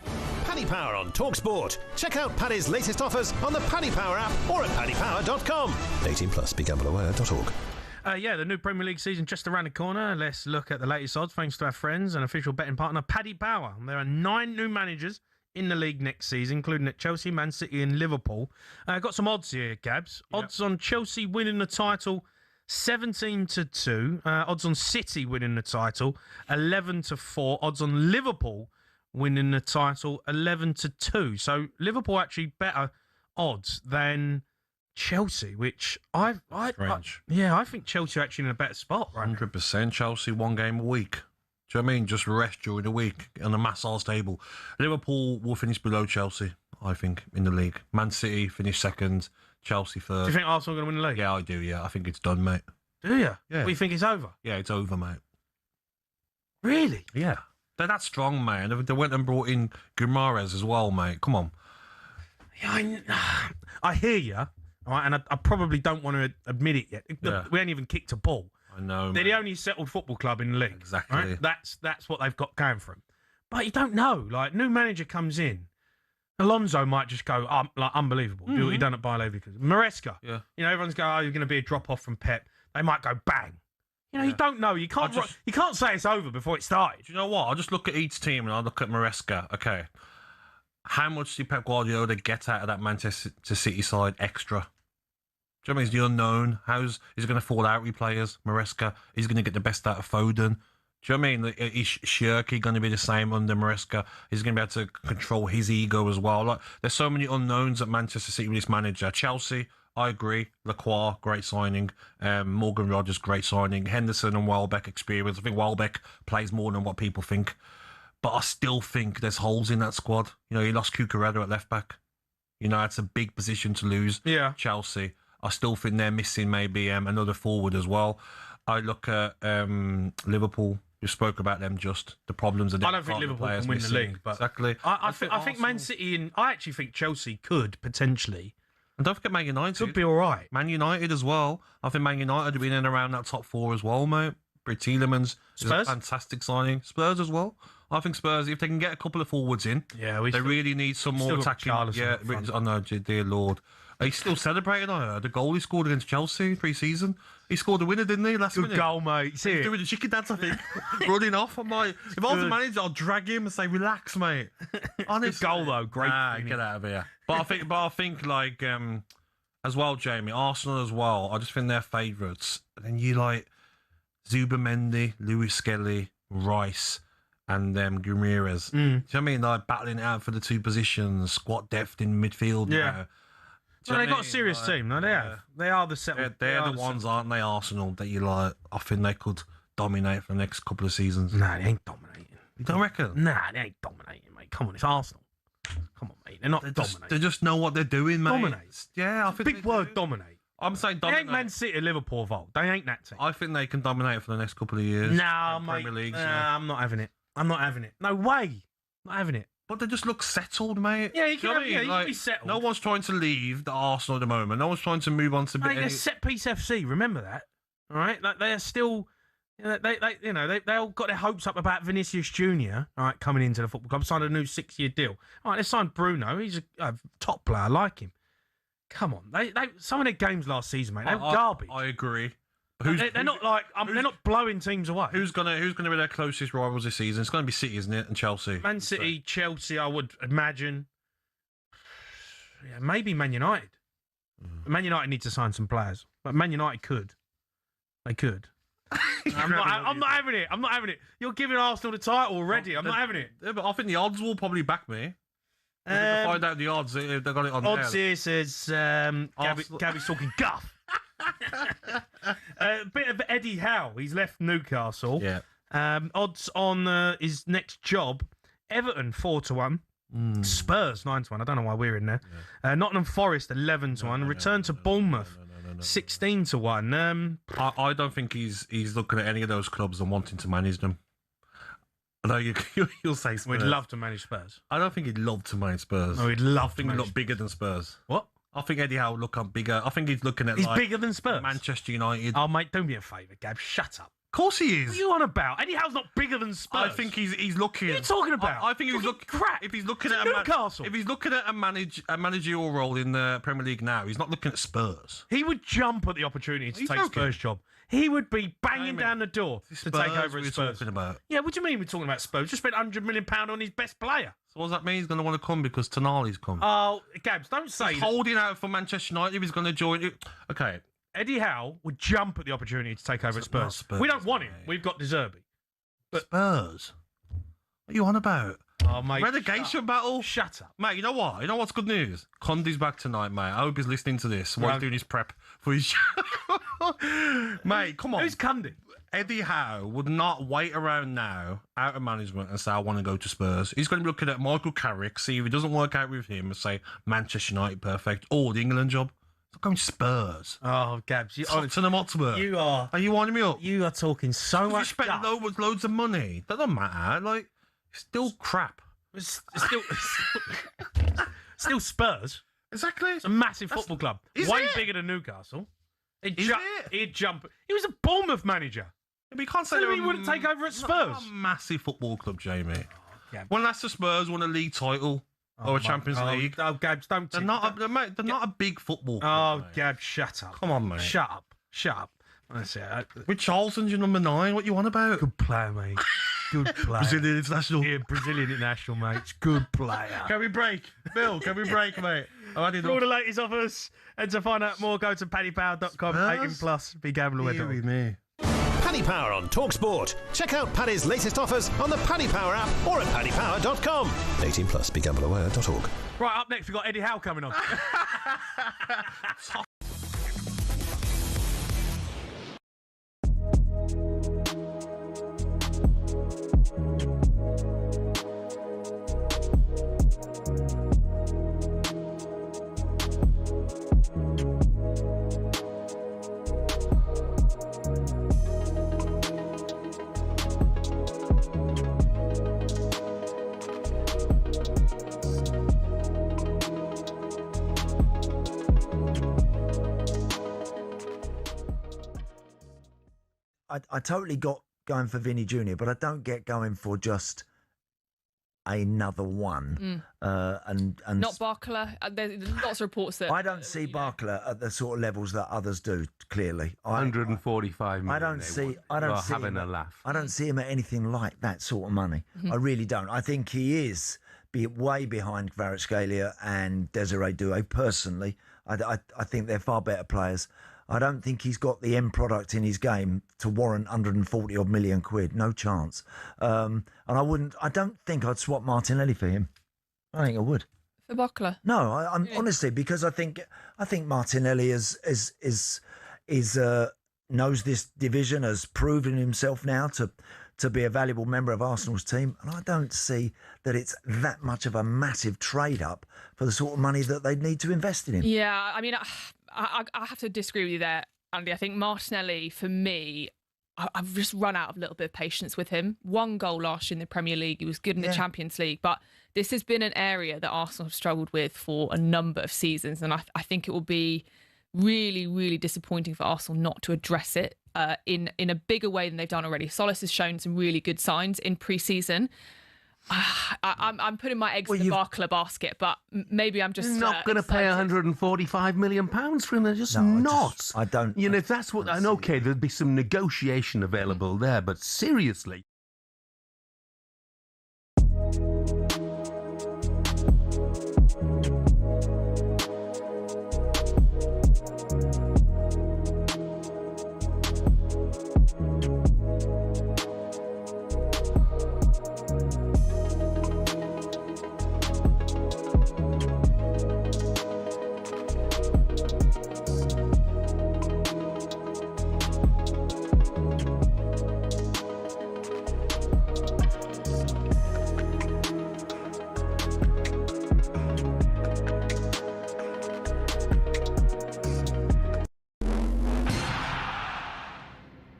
Speaker 16: Paddy Power on talkSPORT. Check out Paddy's latest offers on the Paddy Power app or at paddypower.com. 18 plus. BeGambleAware.org.
Speaker 5: The new Premier League season just around the corner. Let's look at the latest odds thanks to our friends and official betting partner, Paddy Power. There are 9 new managers in the league next season, including at Chelsea, Man City and Liverpool. Got some odds here, Gabs. Yep. Odds on Chelsea winning the title, 17-2. Odds on City winning the title, 11-4. Odds on Liverpool winning the title, 11-2. So Liverpool actually better odds than Chelsea, which I think Chelsea are actually in a better spot, right?
Speaker 6: 100%. Chelsea 1 game a week. Do you know what I mean? Just rest during the week on the massage table. Liverpool will finish below Chelsea, I think, in the league. Man City finish second, Chelsea third.
Speaker 5: Do you think Arsenal are going to win the league?
Speaker 6: Yeah, I do, yeah. I think it's done, mate.
Speaker 5: Do you?
Speaker 6: Yeah.
Speaker 5: Do you think it's over?
Speaker 6: Yeah, it's over, mate.
Speaker 5: Really?
Speaker 6: Yeah. They're that strong, man. They went and brought in Guimaraes as well, mate. Come on.
Speaker 5: Yeah, I hear you, right, and I probably don't want to admit it yet.
Speaker 6: Yeah.
Speaker 5: We ain't even kicked a ball.
Speaker 6: I know,
Speaker 5: They're the only settled football club in the league.
Speaker 6: Exactly.
Speaker 5: Right? That's what they've got going for them. But you don't know. Like, new manager comes in. Alonso might just go, unbelievable. Do what he done at Bayer Leverkusen. Maresca.
Speaker 6: Yeah.
Speaker 5: You know, everyone's going, you're going to be a drop-off from Pep. They might go bang. You know, you don't know. You can't say it's over before it started.
Speaker 6: Do you know what? I'll just look at each team and I'll look at Maresca. Okay. how much did Pep Guardiola get out of that Manchester City side extra? Do you know what I mean? It's the unknown. Is he going to fall out with players? Maresca, he's going to get the best out of Foden. Do you know what I mean? Is Shirky going to be the same under Maresca? He's going to be able to control his ego as well. Like, there's so many unknowns at Manchester City with this manager. Chelsea, I agree. Lacroix, great signing. Morgan Rogers, great signing. Henderson and Welbeck experience. I think Welbeck plays more than what people think. But I still think there's holes in that squad. You know, you lost Cucurella at left back. You know, it's a big position to lose.
Speaker 5: Yeah.
Speaker 6: Chelsea. I still think they're missing maybe another forward as well. I look at Liverpool. You spoke about them just the problems.
Speaker 5: I don't think Liverpool can win the league, but
Speaker 6: exactly.
Speaker 5: I think Man City and I actually think Chelsea could potentially.
Speaker 6: And don't forget Man United.
Speaker 5: Could be all right.
Speaker 6: Man United as well. I think Man United have been in and around that top 4 as well, mate. Britt Tielemans is a fantastic signing. Spurs as well. I think Spurs, if they can get a couple of forwards in, they really need some more attacking. Yeah, I know, dear Lord. He's still celebrating, I heard. The goal he scored against Chelsea pre-season. He scored a winner, didn't he, last minute?
Speaker 5: Good goal, mate. See it?
Speaker 6: Doing the chicken dance, I think. Running off. I'm like, if I was the manager, I'd drag him and say, relax, mate.
Speaker 5: Good goal, though. Great.
Speaker 6: Get out of here. But I think like, as well, Jamie, Arsenal as well, I just think they're favourites. And then you like Zubamendi, Lewis Skelly, Rice, and Guimaraes. Do you know what I mean? Like battling it out for the 2 positions, squad depth in midfield. Now.
Speaker 5: So they got a serious team. No, they have. They are the settled.
Speaker 6: They're the ones, aren't they? Arsenal that you like. I think they could dominate for the next couple of seasons.
Speaker 5: Nah, they ain't dominating.
Speaker 6: You don't reckon?
Speaker 5: Nah, they ain't dominating, mate. Come on, it's Arsenal. Come on, mate. They're not dominating.
Speaker 6: They just know what they're doing, mate.
Speaker 5: Dominate.
Speaker 6: Yeah, I think
Speaker 5: big word. Dominate.
Speaker 6: I'm saying
Speaker 5: dominate. They ain't Man City, Liverpool, Vault. They ain't that team.
Speaker 6: I think they can dominate for the next couple of years.
Speaker 5: Nah, mate.
Speaker 6: Premier Leagues,
Speaker 5: I'm not having it. I'm not having it. No way. Not having it.
Speaker 6: But they just look settled, mate.
Speaker 5: Yeah, you can be settled.
Speaker 6: No one's trying to leave the Arsenal at the moment. No one's trying to move on to.
Speaker 5: They're set piece FC. Remember that, all right? Like they are still. They all got their hopes up about Vinicius Junior. All right, coming into the football club, signed a new 6-year deal. All right, they signed Bruno. He's a top player. I like him. Come on, they some of their games last season, mate. They were garbage.
Speaker 6: I agree.
Speaker 5: They're not blowing teams away.
Speaker 6: Who's gonna be their closest rivals this season? It's gonna be City, isn't it? And Chelsea.
Speaker 5: Man City, Chelsea, I would imagine. Yeah, maybe Man United. Man United need to sign some players, but Man United could. They could. I'm not having it. I'm not having it. You're giving Arsenal the title already. I'm not having it.
Speaker 6: Yeah, but I think the odds will probably back me. If they find out the odds, if they got it on
Speaker 5: odds here says Gabby's talking guff. A bit of Eddie Howe. He's left Newcastle.
Speaker 6: Yeah.
Speaker 5: Odds on his next job: Everton 4-1, Spurs 9-1. I don't know why we're in there. Yeah. Nottingham Forest 11-1. Return to Bournemouth 16-1.
Speaker 6: I don't think he's looking at any of those clubs and wanting to manage them. I know you'll say Spurs.
Speaker 5: We'd love to manage Spurs.
Speaker 6: I don't think he'd love to manage Spurs.
Speaker 5: No, he'd love
Speaker 6: to look bigger than Spurs.
Speaker 5: What?
Speaker 6: I think Eddie Howe would look up bigger. I think he's looking at
Speaker 5: He's bigger than Spurs?
Speaker 6: Manchester United.
Speaker 5: Oh, mate, do me a favour, Gab. Shut up.
Speaker 6: Of course he is.
Speaker 5: What are you on about? Eddie Howe's not bigger than Spurs.
Speaker 6: I think he's looking.
Speaker 5: What are you talking about?
Speaker 6: I think he's looking
Speaker 5: crap.
Speaker 6: If he's looking
Speaker 5: at Newcastle,
Speaker 6: if he's looking at a managerial role in the Premier League now, he's not looking at Spurs.
Speaker 5: He would jump at the opportunity to take Spurs' job. He would be banging down the door to take over at Spurs.
Speaker 6: Talking about?
Speaker 5: Yeah, what do you mean we're talking about Spurs? Just spent £100 million on his best player.
Speaker 6: So what does that mean? He's going to want to come because Tonali's come.
Speaker 5: Oh, Gabs, don't say
Speaker 6: he's holding out for Manchester United if he's going to join you. Okay.
Speaker 5: Eddie Howe would jump at the opportunity to take over at Spurs. We don't want him. We've got De Zerbi.
Speaker 6: But Spurs? What are you on about?
Speaker 5: Oh, mate.
Speaker 6: Relegation battle?
Speaker 5: Shut up.
Speaker 6: Mate, you know what? You know what's good news? Condi's back tonight, mate. I hope he's listening to this while he's doing his prep for his show. Mate, come on.
Speaker 5: Who's Condi?
Speaker 6: Eddie Howe would not wait around now, out of management, and say, I want to go to Spurs. He's going to be looking at Michael Carrick, see if it doesn't work out with him, and say, Manchester United, perfect. Or the England job. He's going to Spurs.
Speaker 5: Oh, Gabs.
Speaker 6: Tottenham Hotspur.
Speaker 5: You are.
Speaker 6: Are you winding me up?
Speaker 5: You are talking so much.
Speaker 6: You spent loads of money. That doesn't matter. Like, it's still crap.
Speaker 5: It's still Spurs.
Speaker 6: Exactly.
Speaker 5: It's a massive football club. Way bigger than Newcastle. He'd jump. He was a Bournemouth manager.
Speaker 6: But you can't say
Speaker 5: he wouldn't take over at Spurs.
Speaker 6: Not a massive football club, Jamie. When Leicester Spurs won a league title or a Champions League.
Speaker 5: Oh, Gabs, don't.
Speaker 6: They're not a big football club.
Speaker 5: Oh, Gabs, shut up.
Speaker 6: Come on, mate.
Speaker 5: Shut up. That's it.
Speaker 6: With Charlton's your number 9. What you on about?
Speaker 5: Good player, mate.
Speaker 11: Good player.
Speaker 6: Brazilian international.
Speaker 11: Yeah, Brazilian international, mate. Good player.
Speaker 6: Can we break? Bill, can we break, mate?
Speaker 5: For all the latest offers, and to find out more, go to paddypower.com. 18 plus, be gambler with
Speaker 6: Deary me.
Speaker 16: Paddy Power on talkSPORT. Check out Paddy's latest offers on the Paddy Power app or at paddypower.com. 18 plus, begambleaware.org.
Speaker 5: Right, up next, we've got Eddie Howe coming on.
Speaker 12: I totally got going for Vinny Jr., but I don't get going for just another one. And
Speaker 17: not Barkla. There's lots of reports that
Speaker 12: I don't see Barkla at the sort of levels that others do. Clearly,
Speaker 11: 145 million.
Speaker 12: I don't see
Speaker 11: having
Speaker 12: him
Speaker 11: a laugh.
Speaker 12: I don't see him at anything like that sort of money. I really don't. I think he is way behind Kvaratskhelia and Desiree Doué. Personally, I think they're far better players. I don't think he's got the end product in his game to warrant 140 odd million quid. No chance. And I don't think I'd swap Martinelli for him. I think I would.
Speaker 17: For Barkla?
Speaker 12: No, I'm honestly, because I think Martinelli knows this division, has proven himself now to be a valuable member of Arsenal's team, and I don't see that it's that much of a massive trade up for the sort of money that they'd need to invest in him.
Speaker 17: Yeah, I mean, I have to disagree with you there, Andy. I think Martinelli, for me, I've just run out of a little bit of patience with him. 1 goal last year in the Premier League. He was good in the Champions League, but this has been an area that Arsenal have struggled with for a number of seasons, and I think it will be really, really disappointing for Arsenal not to address it in a bigger way than they've done already. Solis has shown some really good signs in pre-season. I'm putting my eggs in the Barkla basket, but maybe I'm just
Speaker 11: not going to pay 145 million pounds for him. They're just not.
Speaker 12: I don't.
Speaker 11: You know, if that's what, and okay, there'd be some negotiation available there, but seriously.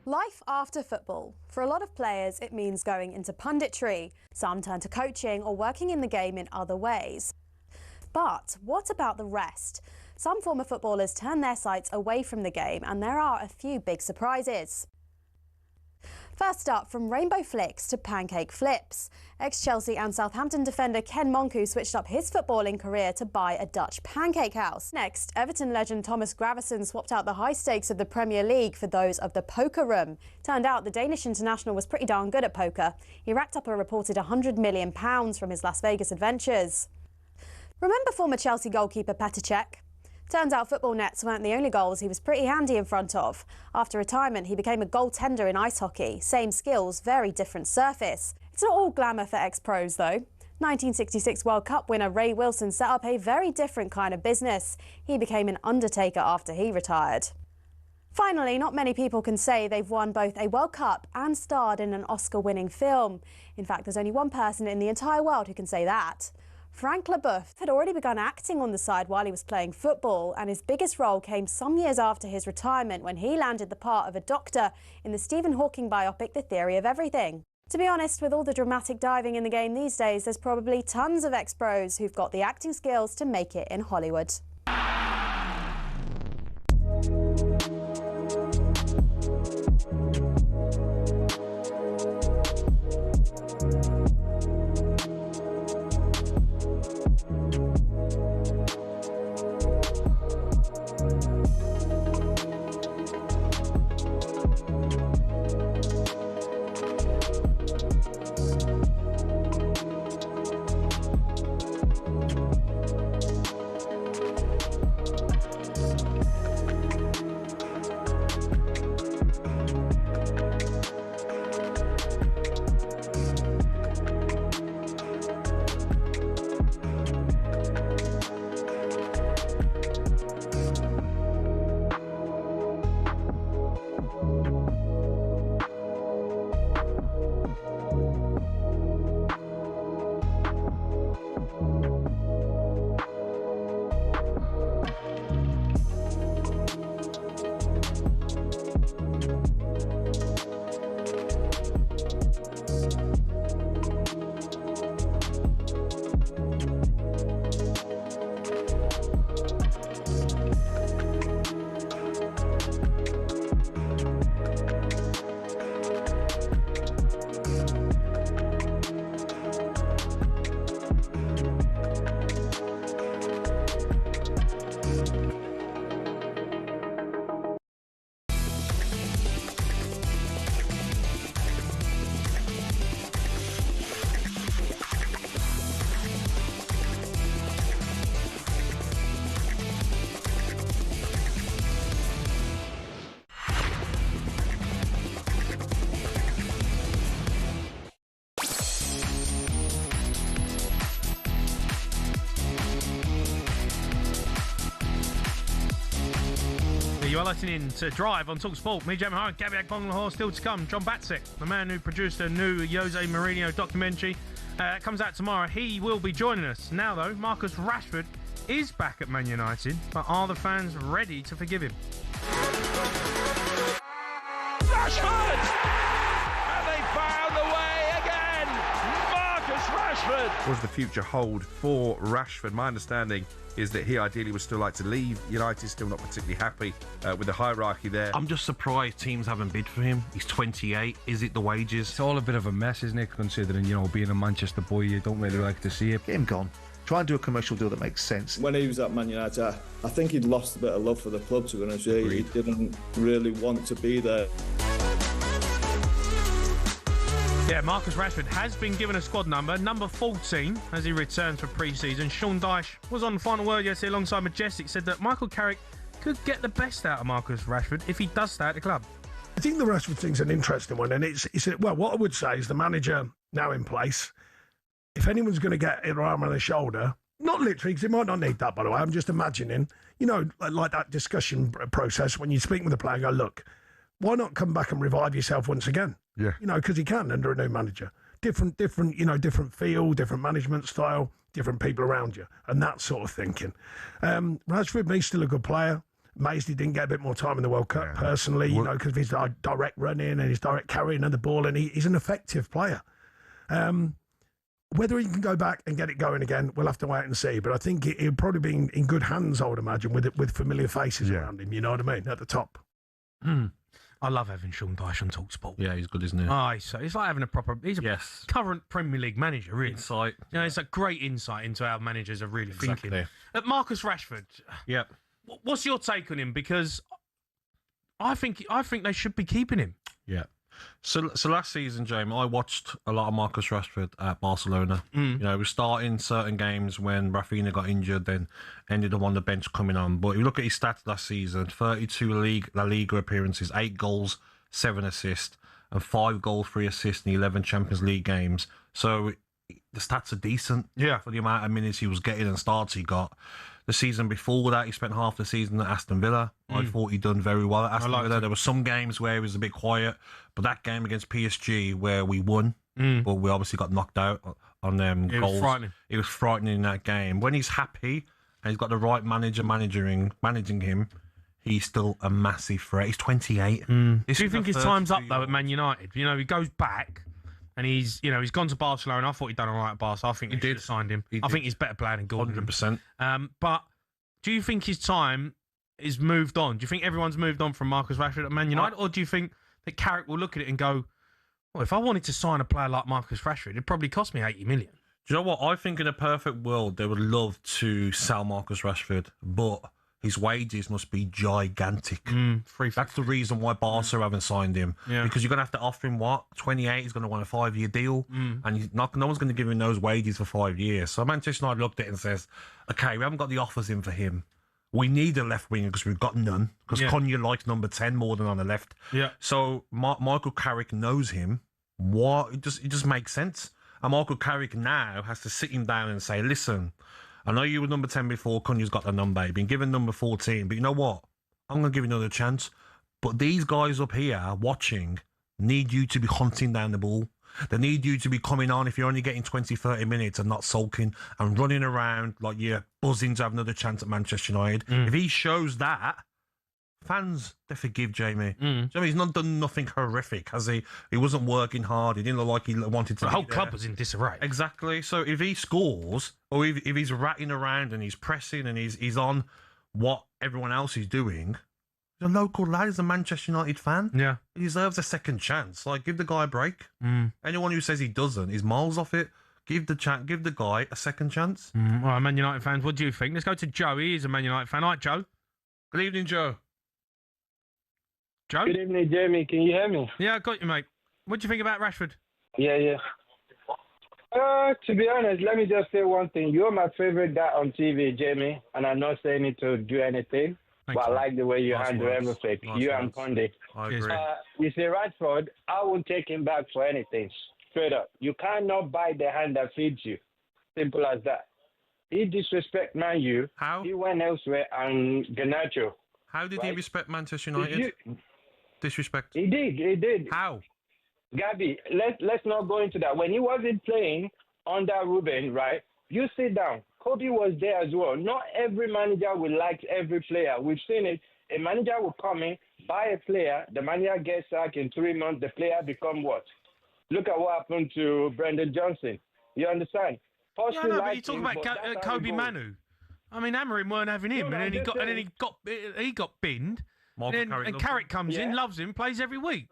Speaker 18: Life after football. For a lot of players, it means going into punditry. Some turn to coaching or working in the game in other ways. But what about the rest? Some former footballers turn their sights away from the game, and there are a few big surprises. First up, from rainbow flicks to pancake flips. Ex-Chelsea and Southampton defender Ken Monku switched up his footballing career to buy a Dutch pancake house. Next, Everton legend Thomas Gravesen swapped out the high stakes of the Premier League for those of the poker room. Turned out the Danish international was pretty darn good at poker. He racked up a reported £100 million from his Las Vegas adventures. Remember former Chelsea goalkeeper Petr Cech? Turns out football nets weren't the only goals he was pretty handy in front of. After retirement, he became a goaltender in ice hockey. Same skills, very different surface. It's not all glamour for ex-pros, though. 1966 World Cup winner Ray Wilson set up a very different kind of business. He became an undertaker after he retired. Finally, not many people can say they've won both a World Cup and starred in an Oscar-winning film. In fact, there's only one person in the entire world who can say that. Frank Leboeuf had already begun acting on the side while he was playing football, and his biggest role came some years after his retirement when he landed the part of a doctor in the Stephen Hawking biopic The Theory of Everything. To be honest, with all the dramatic diving in the game these days, there's probably tons of ex-pros who've got the acting skills to make it in Hollywood.
Speaker 5: You are listening to Drive on talkSPORT. Me, Jamie Hart, Gabby Agbonlahor, still to come. John Batsik, the man who produced a new Jose Mourinho documentary, comes out tomorrow. He will be joining us. Now, though, Marcus Rashford is back at Man United, but are the fans ready to forgive him?
Speaker 19: Rashford! And they found a way again! Marcus Rashford!
Speaker 20: What does the future hold for Rashford? My understanding is that he ideally would still like to leave. United still not particularly happy with the hierarchy there.
Speaker 6: I'm just surprised teams haven't bid for him. He's 28. Is it the wages?
Speaker 21: It's all a bit of a mess, isn't it? Considering, being a Manchester boy, you don't really like to see it.
Speaker 22: Get him gone. Try and do a commercial deal that makes sense.
Speaker 23: When he was at Man United, I think he'd lost a bit of love for the club, to be honest with you. He didn't really want to be there.
Speaker 5: Yeah, Marcus Rashford has been given a squad number 14, as he returns for pre-season. Sean Dyche was on the final word yesterday alongside Majestic, said that Michael Carrick could get the best out of Marcus Rashford if he does stay at the club.
Speaker 24: I think the Rashford thing's an interesting one, and it's well, what I would say is the manager now in place, if anyone's going to get an arm on the shoulder, not literally, because he might not need that, by the way, I'm just imagining, like that discussion process when you speak with the player and go, look, why not come back and revive yourself once again?
Speaker 21: Yeah.
Speaker 24: Because he can under a new manager. Different feel, different management style, different people around you, and that sort of thinking. Rashford, he's still a good player. Amazed he didn't get a bit more time in the World Cup, personally, because of his direct running and his direct carrying of the ball, and he's an effective player. Whether he can go back and get it going again, we'll have to wait and see. But I think he'll probably be in good hands, I would imagine, with familiar faces around him, you know what I mean, at the top.
Speaker 5: I love having Sean Dyche on talkSPORT.
Speaker 6: Yeah, he's good, isn't he?
Speaker 5: Oh, he's like having he's a current Premier League manager, really.
Speaker 6: Insight.
Speaker 5: It's a great insight into how managers are really thinking. Marcus Rashford.
Speaker 6: Yeah.
Speaker 5: What's your take on him? Because I think they should be keeping him.
Speaker 6: Yeah. So last season, Jamie, I watched a lot of Marcus Rashford at Barcelona. He was starting certain games when Rafinha got injured, then ended up on the bench coming on. But if you look at his stats last season, 32 La Liga appearances, 8 goals, 7 assists, and 5 goals, 3 assists in 11 Champions League games. So the stats are decent for the amount of minutes he was getting and starts he got. The season before that, he spent half the season at Aston Villa. I thought he'd done very well at Aston Villa. There were some games where he was a bit quiet, but that game against PSG where we won, but we obviously got knocked out on them goals.
Speaker 5: Was frightening.
Speaker 6: It was frightening in that game. When he's happy and he's got the right manager managing him, he's still a massive threat. He's 28.
Speaker 5: Do you think his time's up though at Man United? He goes back. And he's gone to Barcelona. I thought he'd done all right at Barca. I think he should have signed him. I think he's better player than Gordon.
Speaker 6: 100%.
Speaker 5: But do you think his time is moved on? Do you think everyone's moved on from Marcus Rashford at Man United? Or do you think that Carrick will look at it and go, well, if I wanted to sign a player like Marcus Rashford, it'd probably cost me 80 million.
Speaker 6: Do you know what? I think in a perfect world, they would love to sell Marcus Rashford, but his wages must be gigantic. That's the reason why Barca haven't signed him.
Speaker 5: Yeah.
Speaker 6: Because you're going to have to offer him, 28? He's going to want a 5-year deal. And no one's going to give him those wages for 5 years. So Manchester United looked at it and says, okay, we haven't got the offers in for him. We need a left winger because we've got none. Because Konya likes number 10 more than on the left.
Speaker 5: Yeah.
Speaker 6: So Michael Carrick knows him. It just makes sense. And Michael Carrick now has to sit him down and say, listen, I know you were number 10 before, Kunya's got the number. You've been given number 14, but you know what? I'm going to give you another chance. But these guys up here watching need you to be hunting down the ball. They need you to be coming on if you're only getting 20, 30 minutes and not sulking and running around like you're buzzing to have another chance at Manchester United. If he shows that, fans, they forgive Jamie. Do you know what I mean? He's not done nothing horrific, has he? He wasn't working hard. He didn't look like he wanted to.
Speaker 5: The whole club was in disarray.
Speaker 6: Exactly. So if he scores, or if he's ratting around and he's pressing and he's on what everyone else is doing, the local lad is a Manchester United fan.
Speaker 5: Yeah.
Speaker 6: He deserves a second chance. Like, give the guy a break. Anyone who says he doesn't is miles off it. Give the guy a second chance.
Speaker 5: All right, Man United fans, what do you think? Let's go to Joe. He is a Man United fan. All right, Joe.
Speaker 6: Good evening, Joe.
Speaker 5: Joe?
Speaker 25: Good evening, Jamie. Can you hear me?
Speaker 5: Yeah, I got you, mate. What do you think about Rashford?
Speaker 25: Yeah. To be honest, let me just say one thing. You're my favorite guy on TV, Jamie, and I'm not saying it to do anything, but I like the way you handle everything. You and Conde.
Speaker 6: I agree.
Speaker 25: You see, Rashford, I won't take him back for anything. Straight up. You cannot bite the hand that feeds you. Simple as that. He disrespect Man U.
Speaker 6: How?
Speaker 25: He went elsewhere and Garnacho.
Speaker 6: How did he
Speaker 25: right?
Speaker 6: respect Manchester United? Disrespect.
Speaker 25: He did.
Speaker 6: How?
Speaker 25: Gabby, let's not go into that. When he wasn't playing under Ruben, right? You sit down. Kobe was there as well. Not every manager will like every player. We've seen it. A manager will come in, buy a player, the manager gets sacked in 3 months, the player become what? Look at what happened to Brendan Johnson. You understand?
Speaker 5: But you talk about Kobe Manu. I mean, Amorim weren't having him, and then he got binned. And Carrick comes in, loves him, plays every week.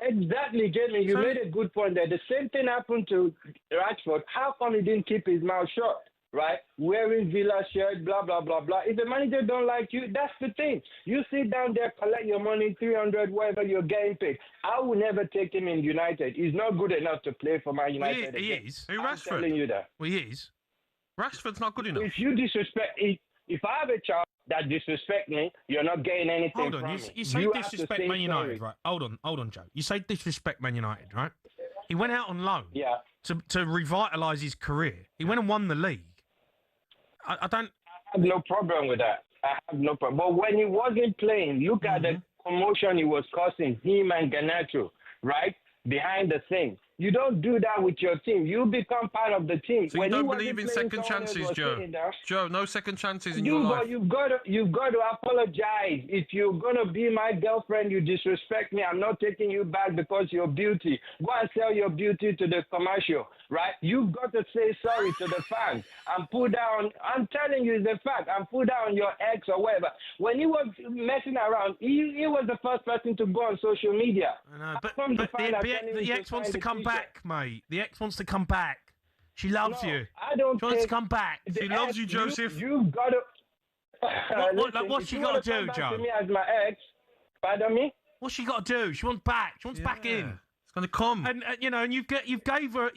Speaker 25: Exactly, Jamie. You made a good point there. The same thing happened to Rashford. How come he didn't keep his mouth shut? Right? Wearing Villa shirt, blah, blah, blah, blah. If the manager don't like you, that's the thing. You sit down there, collect your money, 300, whatever you're getting paid. I will never take him in United. He's not good enough to play for Man United.
Speaker 5: He is.
Speaker 25: I'm telling you that.
Speaker 5: Well, he is.
Speaker 6: Rashford's not good enough.
Speaker 25: If you disrespect, if I have a child that disrespect me, you're not getting anything
Speaker 5: Hold on,
Speaker 25: from
Speaker 5: you
Speaker 25: me.
Speaker 5: say
Speaker 25: have
Speaker 5: disrespect
Speaker 25: to say
Speaker 5: Man United,
Speaker 25: sorry.
Speaker 5: right? Hold on, Joe. You say disrespect Man United, right? He went out on loan to revitalise his career. He went and won the league. I don't...
Speaker 25: I have no problem with that. I have no problem. But when he wasn't playing, look at the commotion he was causing, him and Garnacho, right? Behind the scenes. You don't do that with your team. You become part of the team.
Speaker 6: So you don't believe in second chances, Joe? Joe, no second chances in your life.
Speaker 25: You've got to apologize. If you're gonna be my girlfriend, you disrespect me. I'm not taking you back because you're beauty. Go and sell your beauty to the commercial, right? You've got to say sorry to the fans and put down. I'm telling you, it's a fact. And put down your ex or whatever. When he was messing around, he was the first person to go on social media.
Speaker 5: I know, but the ex wants to come back, mate. The ex wants to come back. She loves you.
Speaker 25: I don't.
Speaker 5: She wants to come back.
Speaker 25: The
Speaker 5: She loves
Speaker 25: ex,
Speaker 5: you, Joseph.
Speaker 25: You gotta.
Speaker 5: What's she got to do, Joe?
Speaker 25: Me as my ex. Pardon me.
Speaker 5: What's she got to do? She wants back. She wants back in.
Speaker 6: It's going to come.
Speaker 5: And and you gave her a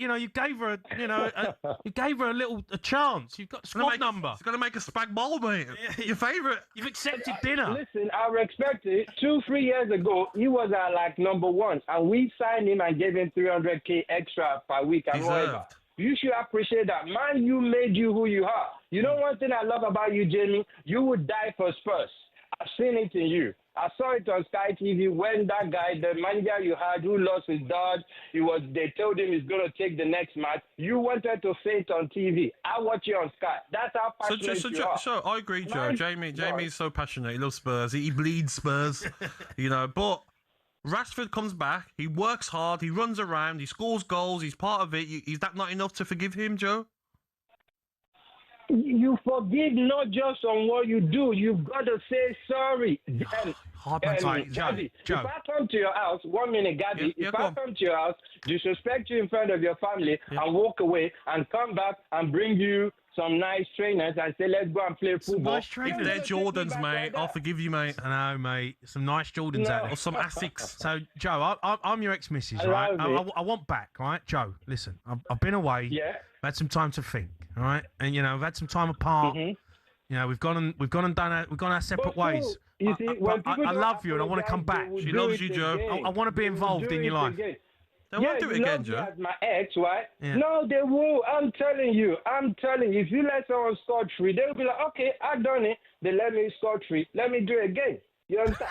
Speaker 5: chance. You've got the squad number.
Speaker 6: It's going to make a spag bowl, mate. Your favourite.
Speaker 5: You've accepted dinner.
Speaker 25: Listen, I respect it. 2-3 years ago, he was like number one, and we signed him and gave him 300k extra per week and whatever. You should appreciate that. Man, you made you who you are. You know one thing I love about you, Jamie? You would die for Spurs. I've seen it in you. I saw it on Sky TV when that guy, the manager you had who lost his dad, they told him he's going to take the next match. You wanted to say it on TV. I watch you on Sky. That's how passionate you are.
Speaker 6: So I agree, Joe. Jamie's so passionate. He loves Spurs. He bleeds Spurs, but Rashford comes back. He works hard. He runs around. He scores goals. He's part of it. Is that not enough to forgive him, Joe?
Speaker 25: You forgive not just on what you do. You've got to say sorry. Gabby, if I come to your house, 1 minute, Gabby, if I come to your house, disrespect you in front of your family and walk away and come back and bring you some nice trainers and say, let's go and play football.
Speaker 5: Nice trainers.
Speaker 6: If they're Jordans, mate, I'll forgive you, mate.
Speaker 5: I know, mate. Some nice Jordans out there.
Speaker 6: Or some Asics.
Speaker 5: So, Joe, I'm your ex-missus, right? I want back, right? Joe, listen, I've been away.
Speaker 25: Yeah.
Speaker 5: I've had some time to think, all right? And, I've had some time apart. We've gone our separate ways.
Speaker 25: You see,
Speaker 5: I love you and I want to come back.
Speaker 6: She loves you, Joe.
Speaker 5: I want to be involved in your life.
Speaker 6: They won't do it again, Joe.
Speaker 25: As my ex, right? Yeah. No, they will. I'm telling you. If you let someone score free, they'll be like, okay, I've done it. They let me score free. Let me do it again. You understand?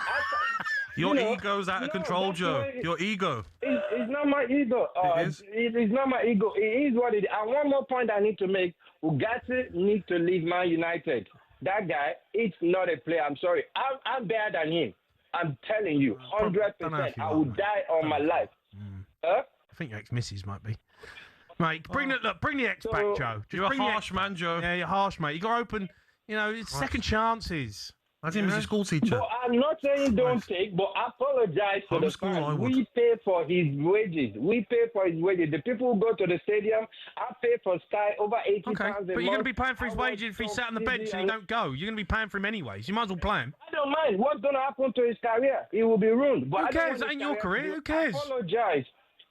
Speaker 6: Your ego's out of control, Joe. Your ego.
Speaker 25: It's not my ego. It's not my ego. It is what it is. And one more point I need to make. Ugarte needs to leave Man United. That guy, it's not a player. I'm sorry. I'm better than him. I'm telling you, 100%. I would die on my life.
Speaker 5: I think your ex-missus might be. Mate, bring the ex back, Joe.
Speaker 6: You're a harsh man, Joe.
Speaker 5: Yeah, you're harsh, mate. You got to open, it's second chances.
Speaker 6: I think he's a school teacher.
Speaker 25: But I'm not saying don't take, but apologize to the fans. We pay for his wages. The people who go to the stadium, I pay for Sky over 80 pounds a month.
Speaker 5: But you're going to be paying for his wages if he sat on the bench and he don't go. You're going to be paying for him anyways. You might as well play him.
Speaker 25: I don't mind. What's going to happen to his career? He will be ruined. But
Speaker 5: who cares? That ain't your career. Who cares?
Speaker 25: Apologize.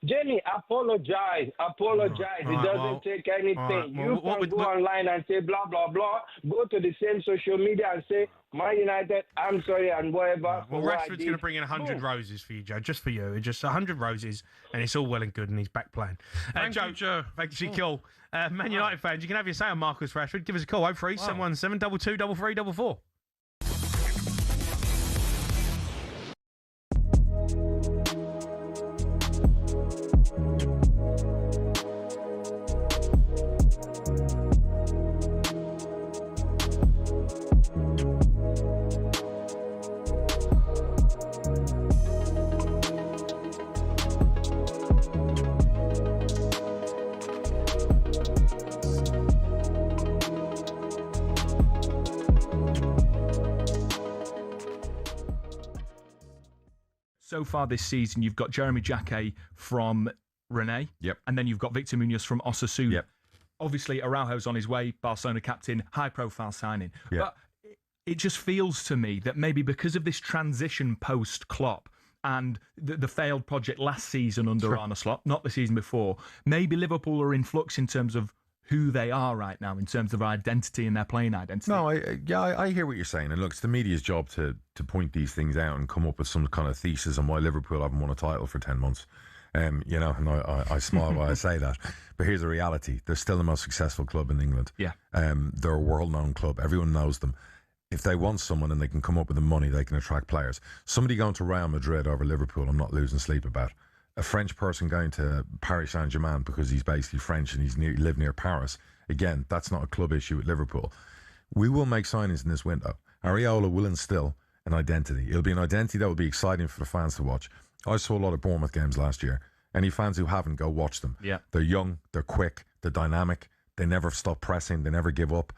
Speaker 25: Jamie, apologize. It doesn't take anything. You can go online and say blah, blah, blah. Go to the same social media and say, Man United, I'm sorry, and whatever.
Speaker 5: Well, Rashford's going to bring in 100 roses for you, Joe, just for you. Just 100 roses, and it's all well and good, and he's back playing.
Speaker 6: Thank you, Joe.
Speaker 5: Thank you, cool. Man United fans, you can have your say on Marcus Rashford. Give us a call, 03717 22 33 44.
Speaker 2: so far this season, you've got Jeremy Jacquet from Rennes.
Speaker 10: Yep.
Speaker 2: And then you've got Victor Munoz from Osasuna.
Speaker 10: Yep.
Speaker 2: Obviously, Araujo's on his way, Barcelona captain, high-profile signing.
Speaker 10: Yep.
Speaker 2: But it just feels to me that maybe because of this transition post-Klopp and the failed project last season under Arne Slot, not the season before, maybe Liverpool are in flux in terms of who they are right now, in terms of identity and their playing identity.
Speaker 10: No, I hear what you're saying. And look, it's the media's job to point these things out and come up with some kind of thesis on why Liverpool haven't won a title for 10 months. And I smile while I say that. But here's the reality. They're still the most successful club in England.
Speaker 2: Yeah.
Speaker 10: They're a world-known club. Everyone knows them. If they want someone and they can come up with the money, they can attract players. Somebody going to Real Madrid over Liverpool, I'm not losing sleep about. A French person going to Paris Saint-Germain because he's basically French and he's live near Paris. Again, that's not a club issue with Liverpool. We will make signings in this window. Areola will instill an identity. It'll be an identity that will be exciting for the fans to watch. I saw a lot of Bournemouth games last year. Any fans who haven't, go watch them.
Speaker 2: Yeah.
Speaker 10: They're young, they're quick, they're dynamic, they never stop pressing, they never give up.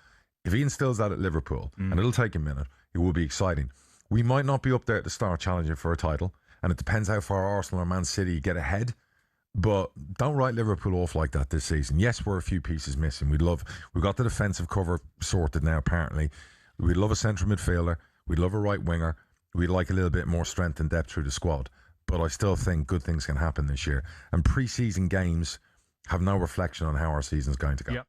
Speaker 10: If he instills that at Liverpool, and it'll take a minute, it will be exciting. We might not be up there at the start challenging for a title, and it depends how far Arsenal or Man City get ahead, but don't write Liverpool off like that this season. Yes, we're a few pieces missing. We've got the defensive cover sorted now, apparently. We'd love a central midfielder. We'd love a right winger. We'd like a little bit more strength and depth through the squad. But I still think good things can happen this year. And pre-season games have no reflection on how our season's going to go.
Speaker 2: Yep.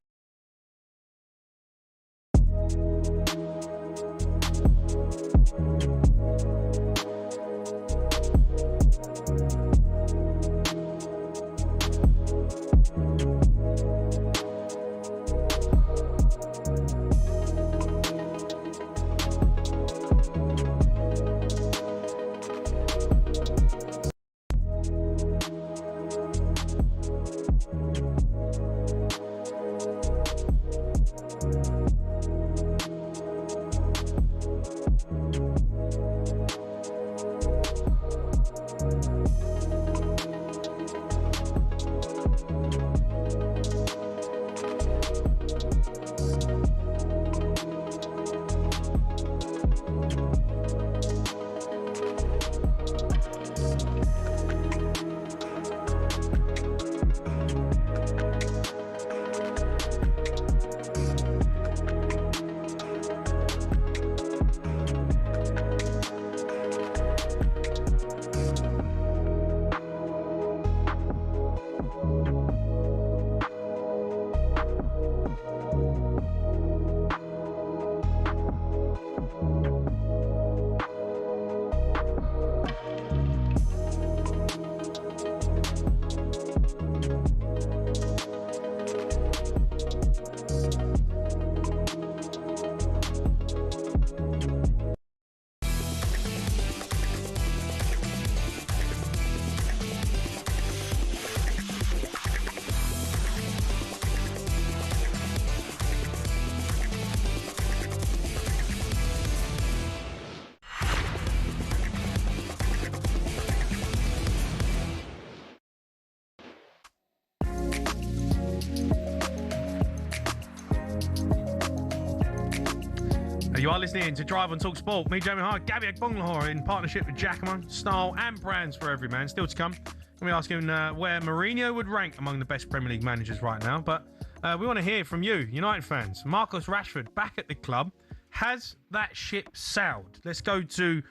Speaker 2: You are listening to Drive on talkSPORT. Me, Jamie Hart, Gabby Agbonlahor in partnership with Giacomo. Style and brands for every man. Still to come. We'll be asking where Mourinho would rank among the best Premier League managers right now. But we want to hear from you, United fans. Marcus Rashford back at the club. Has that ship sailed? Let's go to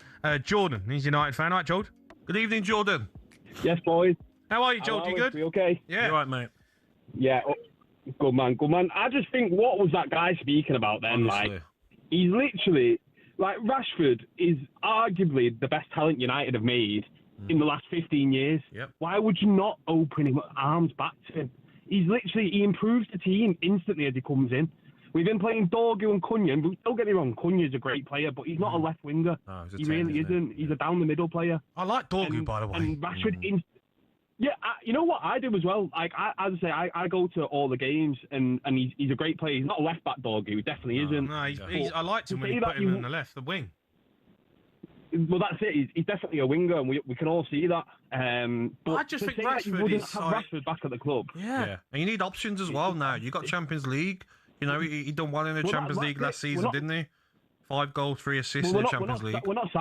Speaker 2: Jordan. He's a United fan. All right, Jordan.
Speaker 6: Good evening, Jordan.
Speaker 3: Yes, boys.
Speaker 2: How are you, Jordan? You good?
Speaker 3: You okay?
Speaker 2: Yeah.
Speaker 6: You right, mate?
Speaker 3: Yeah. Good man, good man. I just think, what was that guy speaking about then?
Speaker 6: Honestly.
Speaker 3: Like, he's literally, like, Rashford is arguably the best talent United have made in the last 15 years.
Speaker 6: Yep.
Speaker 3: Why would you not open him arms back to him? He improves the team instantly as he comes in. We've been playing Dorgu and Cunha, but don't get me wrong, Cunha's a great player, but he's not a left winger.
Speaker 6: No, he's a
Speaker 3: He
Speaker 6: 10,
Speaker 3: really isn't. He's a down the middle player.
Speaker 6: I like Dorgu, by the way.
Speaker 3: And Rashford, yeah, you know what I do as well. Like as I say, I go to all the games, and he's a great player. He's not a left back Dorgu, he definitely isn't.
Speaker 2: No, I liked him when he put him on the left, the wing.
Speaker 3: Well, that's it. He's definitely a winger, and we can all see that. But
Speaker 2: I just think
Speaker 3: you
Speaker 2: Rashford
Speaker 3: wouldn't
Speaker 2: is
Speaker 3: have
Speaker 2: like...
Speaker 3: Rashford back at the club.
Speaker 6: Yeah. And you need options as well now. You got Champions League. You know, he done well in the Champions League last season, didn't he? 5 goals, 3 assists in the Champions League.
Speaker 3: We're not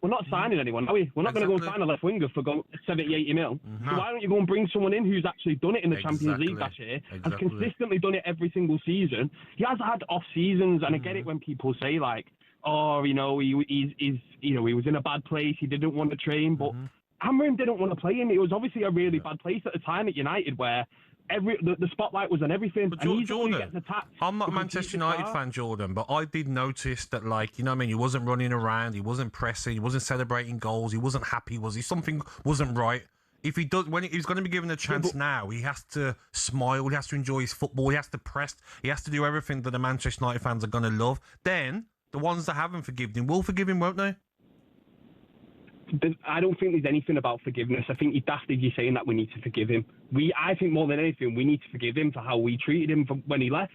Speaker 3: we're not signing anyone, are we? We're not going to go and sign a left winger for 70, 80 mil. So why don't you go and bring someone in who's actually done it in the Champions League last year, has consistently done it every single season. He has had off seasons, and I get it when people say like, oh, you know, he was in a bad place, he didn't want to train, but Amorim didn't want to play him. It was obviously a really bad place at the time at United where the spotlight was on everything.
Speaker 6: But
Speaker 3: and
Speaker 6: Jordan, I'm not a Manchester United fan, Jordan, but I did notice that, like, you know what I mean, he wasn't running around, he wasn't pressing, he wasn't celebrating goals, he wasn't happy, was he? Something wasn't right. If he does, when he's going to be given a chance now, he has to smile, he has to enjoy his football, he has to press, he has to do everything that the Manchester United fans are going to love. Then the ones that haven't forgiven him will forgive him, won't they?
Speaker 3: I don't think there's anything about forgiveness. I think you're daft if you're saying that we need to forgive him. I think more than anything, we need to forgive him for how we treated him when he left.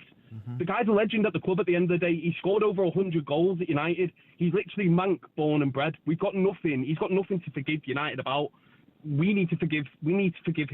Speaker 3: The guy's a legend at the club at the end of the day. He scored over 100 goals at United. He's literally Manc, born and bred. We've got nothing. He's got nothing to forgive United about. We need to forgive him. We need to forgive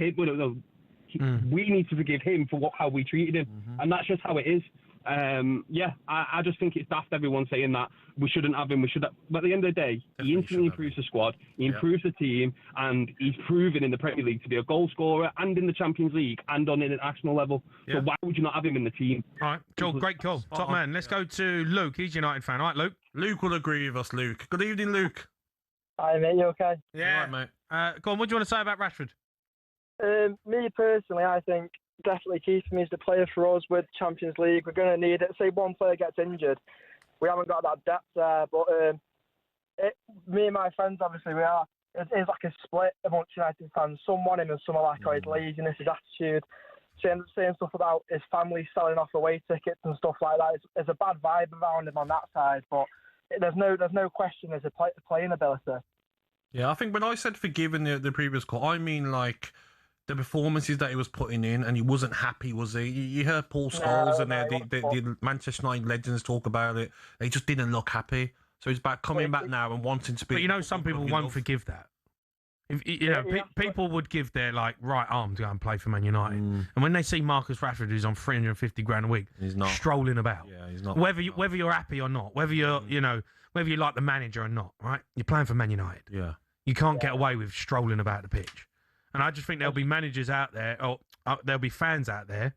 Speaker 3: him for how we treated him. And that's just how it is. I just think it's daft everyone saying that we shouldn't have him. But at the end of the day, he instantly improves the squad, he improves the team, and he's proven in the Premier League to be a goal scorer and in the Champions League and on an international level. So why would you not have him in the team?
Speaker 2: All right, Joel, great call. Top man. Let's go to Luke. He's a United fan. All right, Luke.
Speaker 6: Luke will agree with us, Luke. Good evening, Luke.
Speaker 1: Hi, mate. You okay?
Speaker 2: Yeah.
Speaker 6: All right, mate.
Speaker 2: Go on, what do you want to say about Rashford?
Speaker 1: Me personally, I think definitely key for me is the player for us with Champions League. We're going to need it. Say one player gets injured, we haven't got that depth there. But me and my friends, obviously, it's like a split amongst United fans. Some want him and some are like, oh, his laziness, his attitude. Saying stuff about his family selling off away tickets and stuff like that. There's a bad vibe around him on that side. But there's no question there's a playing ability.
Speaker 6: Yeah, I think when I said forgiving the previous call, I mean like the performances that he was putting in, and he wasn't happy, was he? You heard Paul Scholes and the Manchester United legends talk about it. He just didn't look happy. So he's coming back now and wanting to be.
Speaker 2: But you know, some people won't forgive that. People would give their right arm to go and play for Man United, and when they see Marcus Rashford, who's on 350 grand a week,
Speaker 6: he's not
Speaker 2: strolling about.
Speaker 6: Yeah, he's not.
Speaker 2: Whether you're happy or not, whether you're whether you like the manager or not, right? You're playing for Man United.
Speaker 6: Yeah,
Speaker 2: you can't get away with strolling about the pitch. And I just think there'll be managers out there, or there'll be fans out there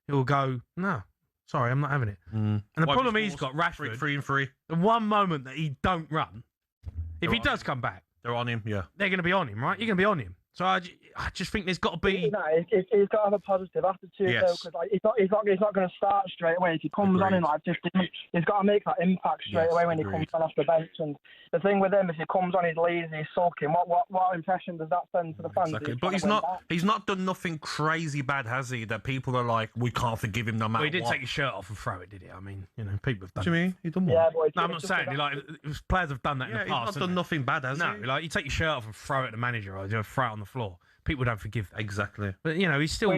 Speaker 2: who will go, no, sorry, I'm not having it. And the problem he's got, Rashford,
Speaker 6: 3-3.
Speaker 2: the one moment that he don't run, if he does come back,
Speaker 6: they're on him, yeah.
Speaker 2: They're going to be on him, right? You're going to be on him. So I just think there's got to be.
Speaker 1: He's got to have a positive attitude, though, because he's not going to start straight away. If he comes on in 15 minutes, he's got to make that impact straight away when he comes on off the bench. And the thing with him, if he comes on, he's lazy, he's sulking. What impression does that send to the fans?
Speaker 6: Exactly. But he's not done nothing crazy bad, has he? That people are like, we can't forgive him no matter what.
Speaker 2: He didn't take his shirt off and throw it, did he? I mean, people have done.
Speaker 6: What do you mean? He done what?
Speaker 1: Yeah,
Speaker 2: no, I'm not saying. Players have done that in the past.
Speaker 6: He's not done nothing bad, has he?
Speaker 2: No, you take your shirt off and throw it at the manager, or throw it on the floor. People don't forgive that.
Speaker 6: Exactly.
Speaker 2: But, he's still...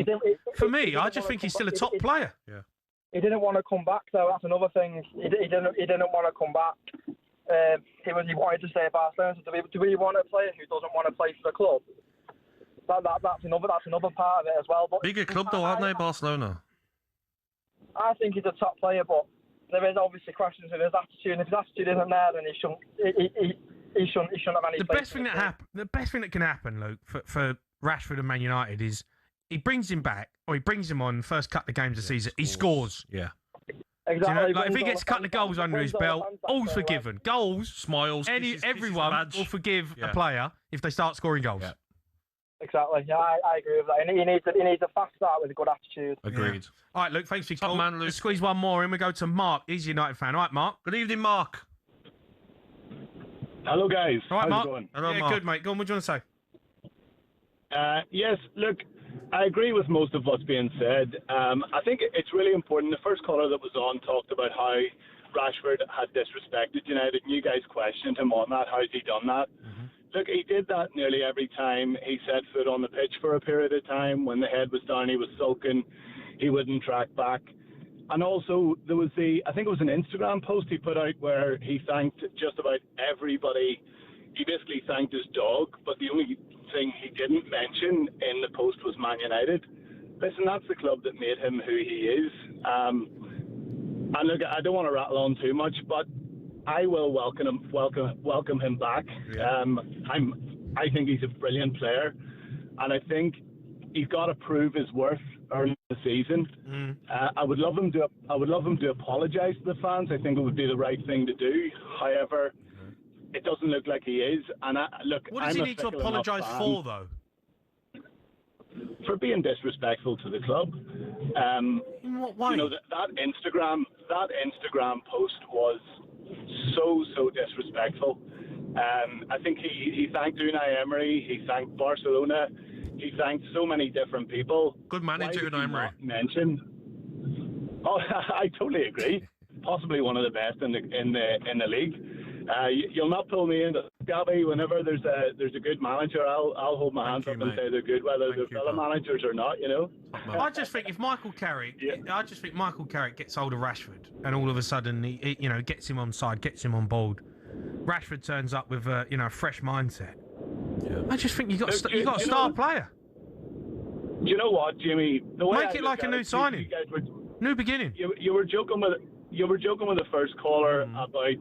Speaker 2: For me, I just think he's still a top player.
Speaker 6: Yeah.
Speaker 1: He didn't want to come back, though. That's another thing. He didn't want to come back. He wanted to stay at Barcelona. So do we want a player who doesn't want to play for the club? That's another part of it as well. But
Speaker 6: bigger club, though, aren't they, Barcelona?
Speaker 1: I think he's a top player, but there is obviously questions of his attitude. And if his attitude isn't there, then he shouldn't have any.
Speaker 2: The best thing that can happen, Luke, for Rashford and Man United is he brings him back, or he brings him on first couple of games of the season. He scores.
Speaker 6: Yeah.
Speaker 1: Exactly.
Speaker 2: If he gets a couple of goals under his belt, all's forgiven. Goals,
Speaker 6: smiles.
Speaker 2: Everyone will forgive a player if they start scoring goals.
Speaker 1: Yeah. Exactly. Yeah, I agree with that. He needs a fast start with a good attitude.
Speaker 6: Agreed.
Speaker 2: Yeah. All right, Luke. Thanks for your call.
Speaker 6: Man, Luke.
Speaker 2: Let's squeeze one more in. We go to Mark. He's a United fan. All right, Mark.
Speaker 6: Good evening, Mark.
Speaker 4: Hello, guys.
Speaker 2: All right,
Speaker 4: How's
Speaker 2: Mark.
Speaker 4: it going?
Speaker 6: Hello, Mark.
Speaker 2: Good, mate. Go on. What do you want to say?
Speaker 4: Yes, look, I agree with most of what's being said. I think it's really important. The first caller that was on talked about how Rashford had disrespected United, and you guys questioned him on that. How's he done that? Look, he did that nearly every time he set foot on the pitch for a period of time. When the head was down, he was sulking. He wouldn't track back. And also, there was I think it was an Instagram post he put out where he thanked just about everybody. He basically thanked his dog, but the only thing he didn't mention in the post was Man United. Listen, that's the club that made him who he is. And look, I don't want to rattle on too much, but I will welcome him back.
Speaker 2: Yeah.
Speaker 4: I think he's a brilliant player, and I think he's got to prove his worth early in the season. I would love him to apologise to the fans. I think it would be the right thing to do. However, it doesn't look like he is. And
Speaker 2: what does he need to apologise for, though?
Speaker 4: For being disrespectful to the club.
Speaker 2: In what way?
Speaker 4: You know, that Instagram post was so disrespectful. I think he thanked Unai Emery, he thanked Barcelona, he thanked so many different people.
Speaker 6: Good manager, Unai Emery.
Speaker 4: Mentioned. Oh, I totally agree. Possibly one of the best in the league. You'll not pull me into Gabby. Whenever there's a good manager, I'll hold my hands up and say they're good, whether they're fellow managers or not. You know.
Speaker 2: I just think if Michael Carrick gets hold of Rashford, and all of a sudden he gets him on side, gets him on board. Rashford turns up with a fresh mindset. Yeah. I just think you got a star player.
Speaker 4: Do you know what, Jimmy?
Speaker 2: Make it like a new signing, new beginning.
Speaker 4: You were joking with the first caller about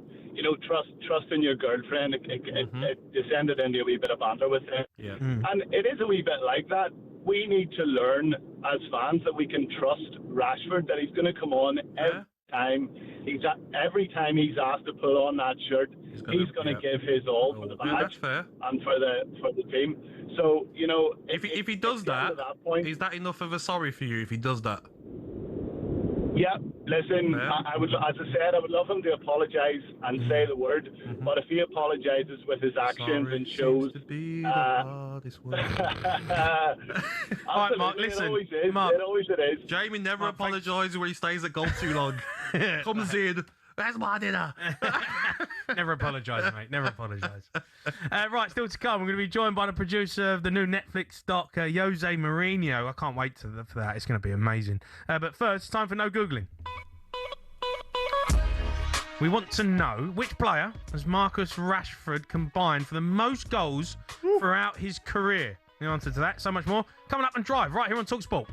Speaker 4: trusting your girlfriend. It descended into a wee bit of banter with him.
Speaker 2: Yeah.
Speaker 4: And it is a wee bit like that. We need to learn as fans that we can trust Rashford, that he's going to come on every time he's asked to put on that shirt, he's going to give his all for the badge and for the team. So,
Speaker 6: if he does that, is that enough of a sorry for you if he does that?
Speaker 4: Yeah, listen, I would love him to apologise and say the word, but if he apologises with his actions and shows...
Speaker 2: All right, Mark, listen.
Speaker 4: It always is.
Speaker 6: Jamie never apologises when he stays at golf too long. Comes in, that's my dinner.
Speaker 2: Never apologise, mate. Never apologise. Right, still to come. We're going to be joined by the producer of the new Netflix doc, Jose Mourinho. I can't wait for that. It's going to be amazing. But first, it's time for No Googling. We want to know which player has Marcus Rashford combined for the most goals throughout his career. The answer to that, so much more, coming up on Drive, right here on talkSPORT.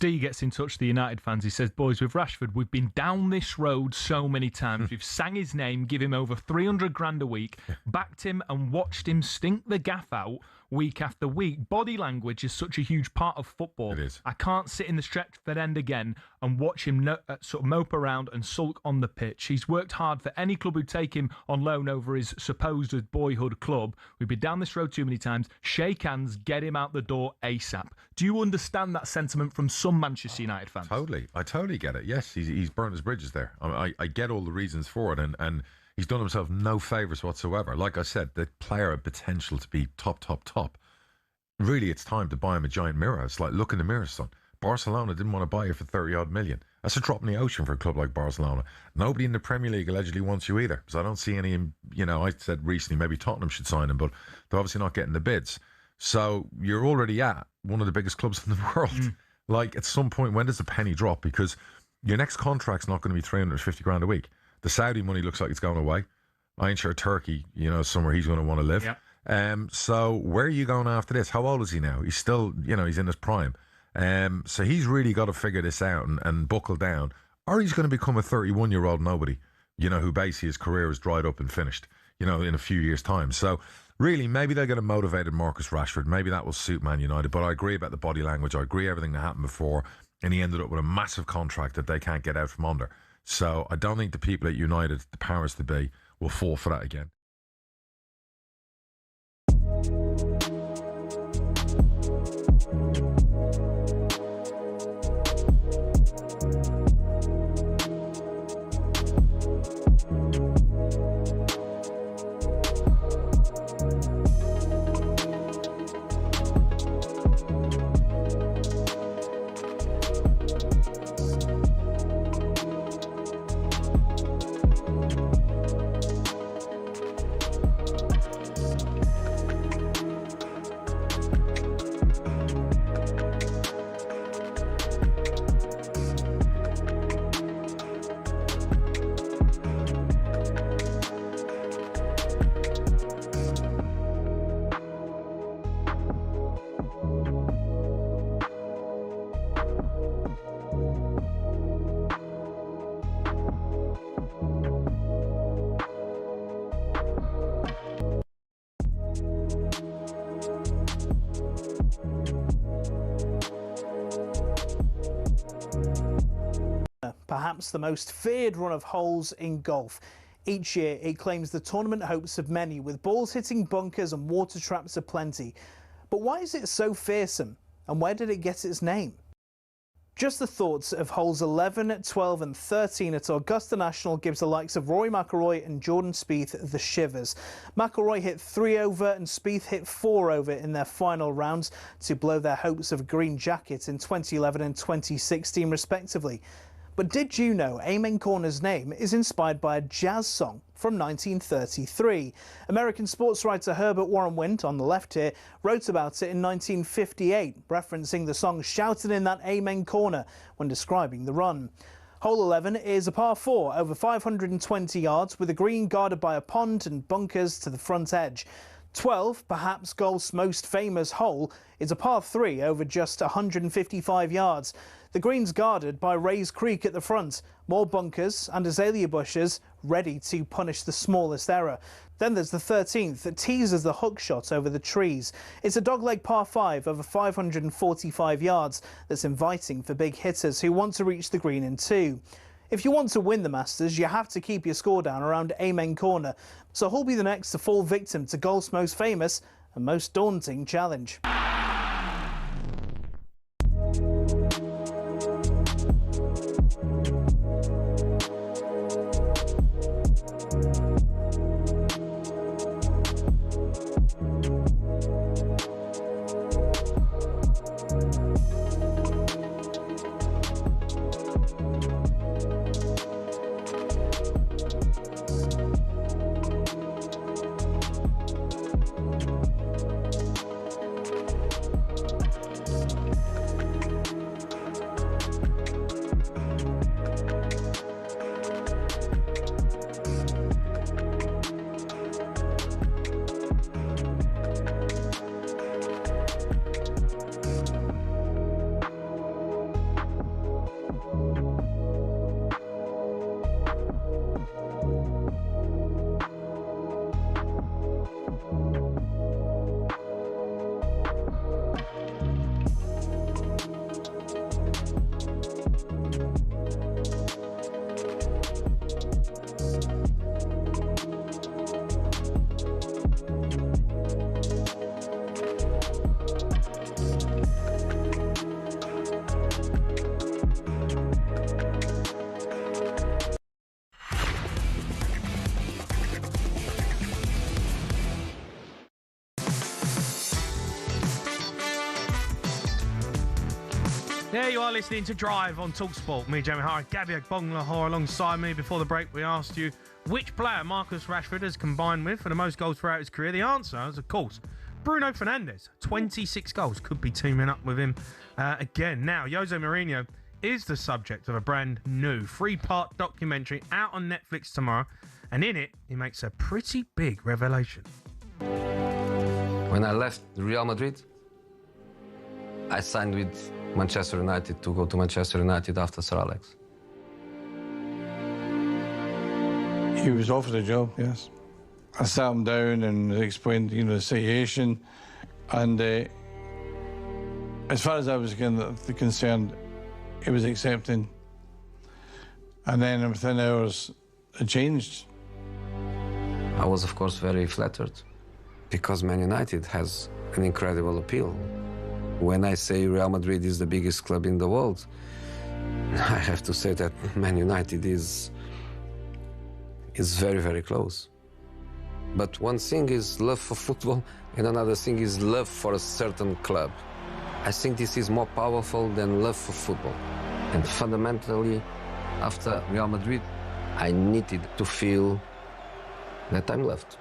Speaker 7: Steve gets in touch with the United fans. He says, boys, with Rashford, we've been down this road so many times. We've sang his name, give him over 300 grand a week, backed him and watched him stink the gaff out week after week. Body language is such a huge part of football.
Speaker 10: It is.
Speaker 7: I can't sit in the Stretford end again and watch him sort of mope around and sulk on the pitch. He's worked hard for any club who'd take him on loan over his supposed boyhood club. We've been down this road too many times. Shake hands, get him out the door ASAP. Do you understand that sentiment from some Manchester United fans?
Speaker 10: Totally. I totally get it. Yes, he's burnt his bridges there. I get all the reasons for it, and he's done himself no favours whatsoever. Like I said, the player had potential to be top. Really, it's time to buy him a giant mirror. It's like, look in the mirror, son. Barcelona didn't want to buy you for 30-odd million. That's a drop in the ocean for a club like Barcelona. Nobody in the Premier League allegedly wants you either. So I don't see any, I said recently maybe Tottenham should sign him, but they're obviously not getting the bids. So you're already at one of the biggest clubs in the world. Like, at some point, when does the penny drop? Because your next contract's not going to be 350 grand a week. The Saudi money looks like it's going away. I ain't sure Turkey, somewhere he's going to want to live.
Speaker 2: Yep.
Speaker 10: So where are you going after this? How old is he now? He's still, he's in his prime. So he's really got to figure this out and buckle down, or he's going to become a 31-year-old nobody, who basically his career is dried up and finished, in a few years' time. So really, maybe they're going to motivate Marcus Rashford. Maybe that will suit Man United. But I agree about the body language. I agree everything that happened before, and he ended up with a massive contract that they can't get out from under. So I don't think the people at United, the powers to be, will fall for that again.
Speaker 8: perhaps the most feared run of holes in golf. Each year, it claims the tournament hopes of many, with balls hitting bunkers and water traps aplenty. But why is it so fearsome, and where did it get its name? Just the thoughts of holes 11, 12 and 13 at Augusta National gives the likes of Rory McIlroy and Jordan Spieth the shivers. McIlroy hit 3 over and Spieth hit 4 over in their final rounds to blow their hopes of a green jacket in 2011 and 2016 respectively. But did you know Amen Corner's name is inspired by a jazz song from 1933? American sports writer Herbert Warren Wind, on the left here, wrote about it in 1958, referencing the song shouted in that Amen Corner when describing the run. Hole 11 is a par 4 over 520 yards with a green guarded by a pond and bunkers to the front edge. 12, perhaps golf's most famous hole, is a par 3 over just 155 yards. The green's guarded by Rays Creek at the front, more bunkers and azalea bushes ready to punish the smallest error. Then there's the 13th that teases the hook shot over the trees. It's a dogleg par 5 over 545 yards that's inviting for big hitters who want to reach the green in 2. If you want to win the Masters, you have to keep your score down around Amen Corner. So who'll be the next to fall victim to golf's most famous and most daunting challenge?
Speaker 2: There you are, listening to Drive on talkSPORT. Me, Jamie Hart, Gabby Agbonlahor alongside me. Before the break, we asked you which player Marcus Rashford has combined with for the most goals throughout his career. The answer is, of course, Bruno Fernandes. 26 goals. Could be teaming up with him again. Now, Jose Mourinho is the subject of a brand new 3-part documentary out on Netflix tomorrow. And in it, he makes a pretty big revelation.
Speaker 9: When I left Real Madrid, I signed with Manchester United to go to Manchester United after Sir Alex.
Speaker 13: He was offered a job, yes. I sat him down and explained, the situation. And as far as I was concerned, he was accepting. And then within hours, it changed.
Speaker 9: I was, of course, very flattered because Man United has an incredible appeal. When I say Real Madrid is the biggest club in the world, I have to say that Man United is very, very close. But one thing is love for football, and another thing is love for a certain club. I think this is more powerful than love for football. And fundamentally, after Real Madrid, I needed to feel that I'm loved.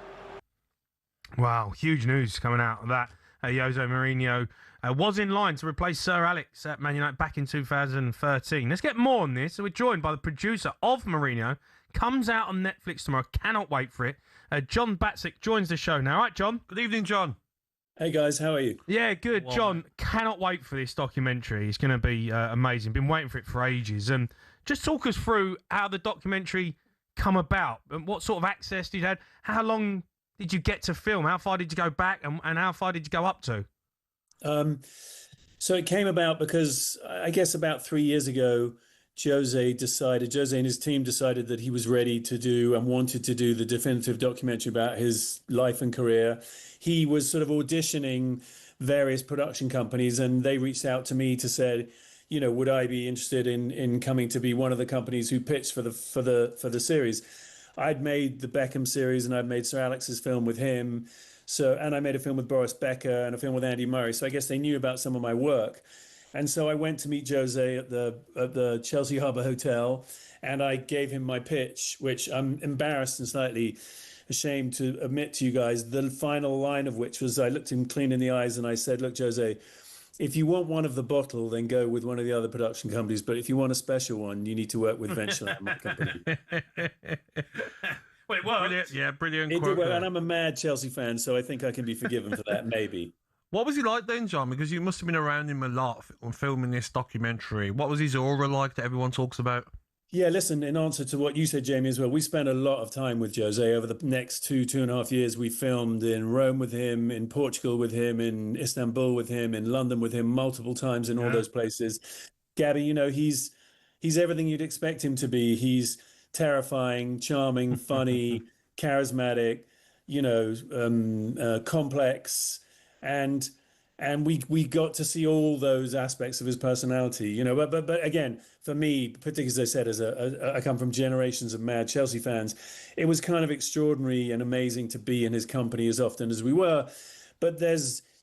Speaker 2: Wow, huge news coming out of that. Jose Mourinho was in line to replace Sir Alex at Man United back in 2013. Let's get more on this. So we're joined by the producer of Mourinho. Comes out on Netflix tomorrow. Cannot wait for it. John Batzik joins the show now. All right, John?
Speaker 6: Good evening, John.
Speaker 14: Hey, guys. How are you?
Speaker 2: Yeah, good. John, cannot wait for this documentary. It's going to be amazing. Been waiting for it for ages. And just talk us through how the documentary come about and what sort of access did you have. How long did you get to film? How far did you go back and how far did you go up to?
Speaker 14: So it came about because I guess about 3 years ago,
Speaker 12: Jose and his team decided that he was ready to do and wanted to do the definitive documentary about his life and career. He was sort of auditioning various production companies, and they reached out to me to say, you know, would I be interested in coming to be one of the companies who pitched for the series? I'd made the Beckham series, and I'd made Sir Alex's film with him. So, and I made a film with Boris Becker and a film with Andy Murray. So I guess they knew about some of my work. And so I went to meet Jose at the Chelsea Harbour Hotel, and I gave him my pitch, which I'm embarrassed and slightly ashamed to admit to you guys. The final line of which was, I looked him clean in the eyes and I said, look, Jose, if you want one of the bottle, then go with one of the other production companies. But if you want a special one, you need to work with Venture, my company.
Speaker 2: Well, it worked. Brilliant. Yeah, brilliant.
Speaker 12: It did well, and I'm a mad Chelsea fan, so I think I can be forgiven for that, maybe.
Speaker 6: What was he like then, John? Because you must have been around him a lot on filming this documentary. What was his aura like that everyone talks about?
Speaker 12: Yeah, listen, in answer to what you said, Jamie, as well, we spent a lot of time with Jose over the next 2.5 years. We filmed in Rome with him, in Portugal with him, in Istanbul with him, in London with him, multiple times in all those places. Gabby, you know, he's everything you'd expect him to be. He's terrifying, charming, funny, charismatic, you know, complex, and we got to see all those aspects of his personality, you know. But again, for me, particularly as I said, I come from generations of mad Chelsea fans, it was kind of extraordinary and amazing to be in his company as often as we were. But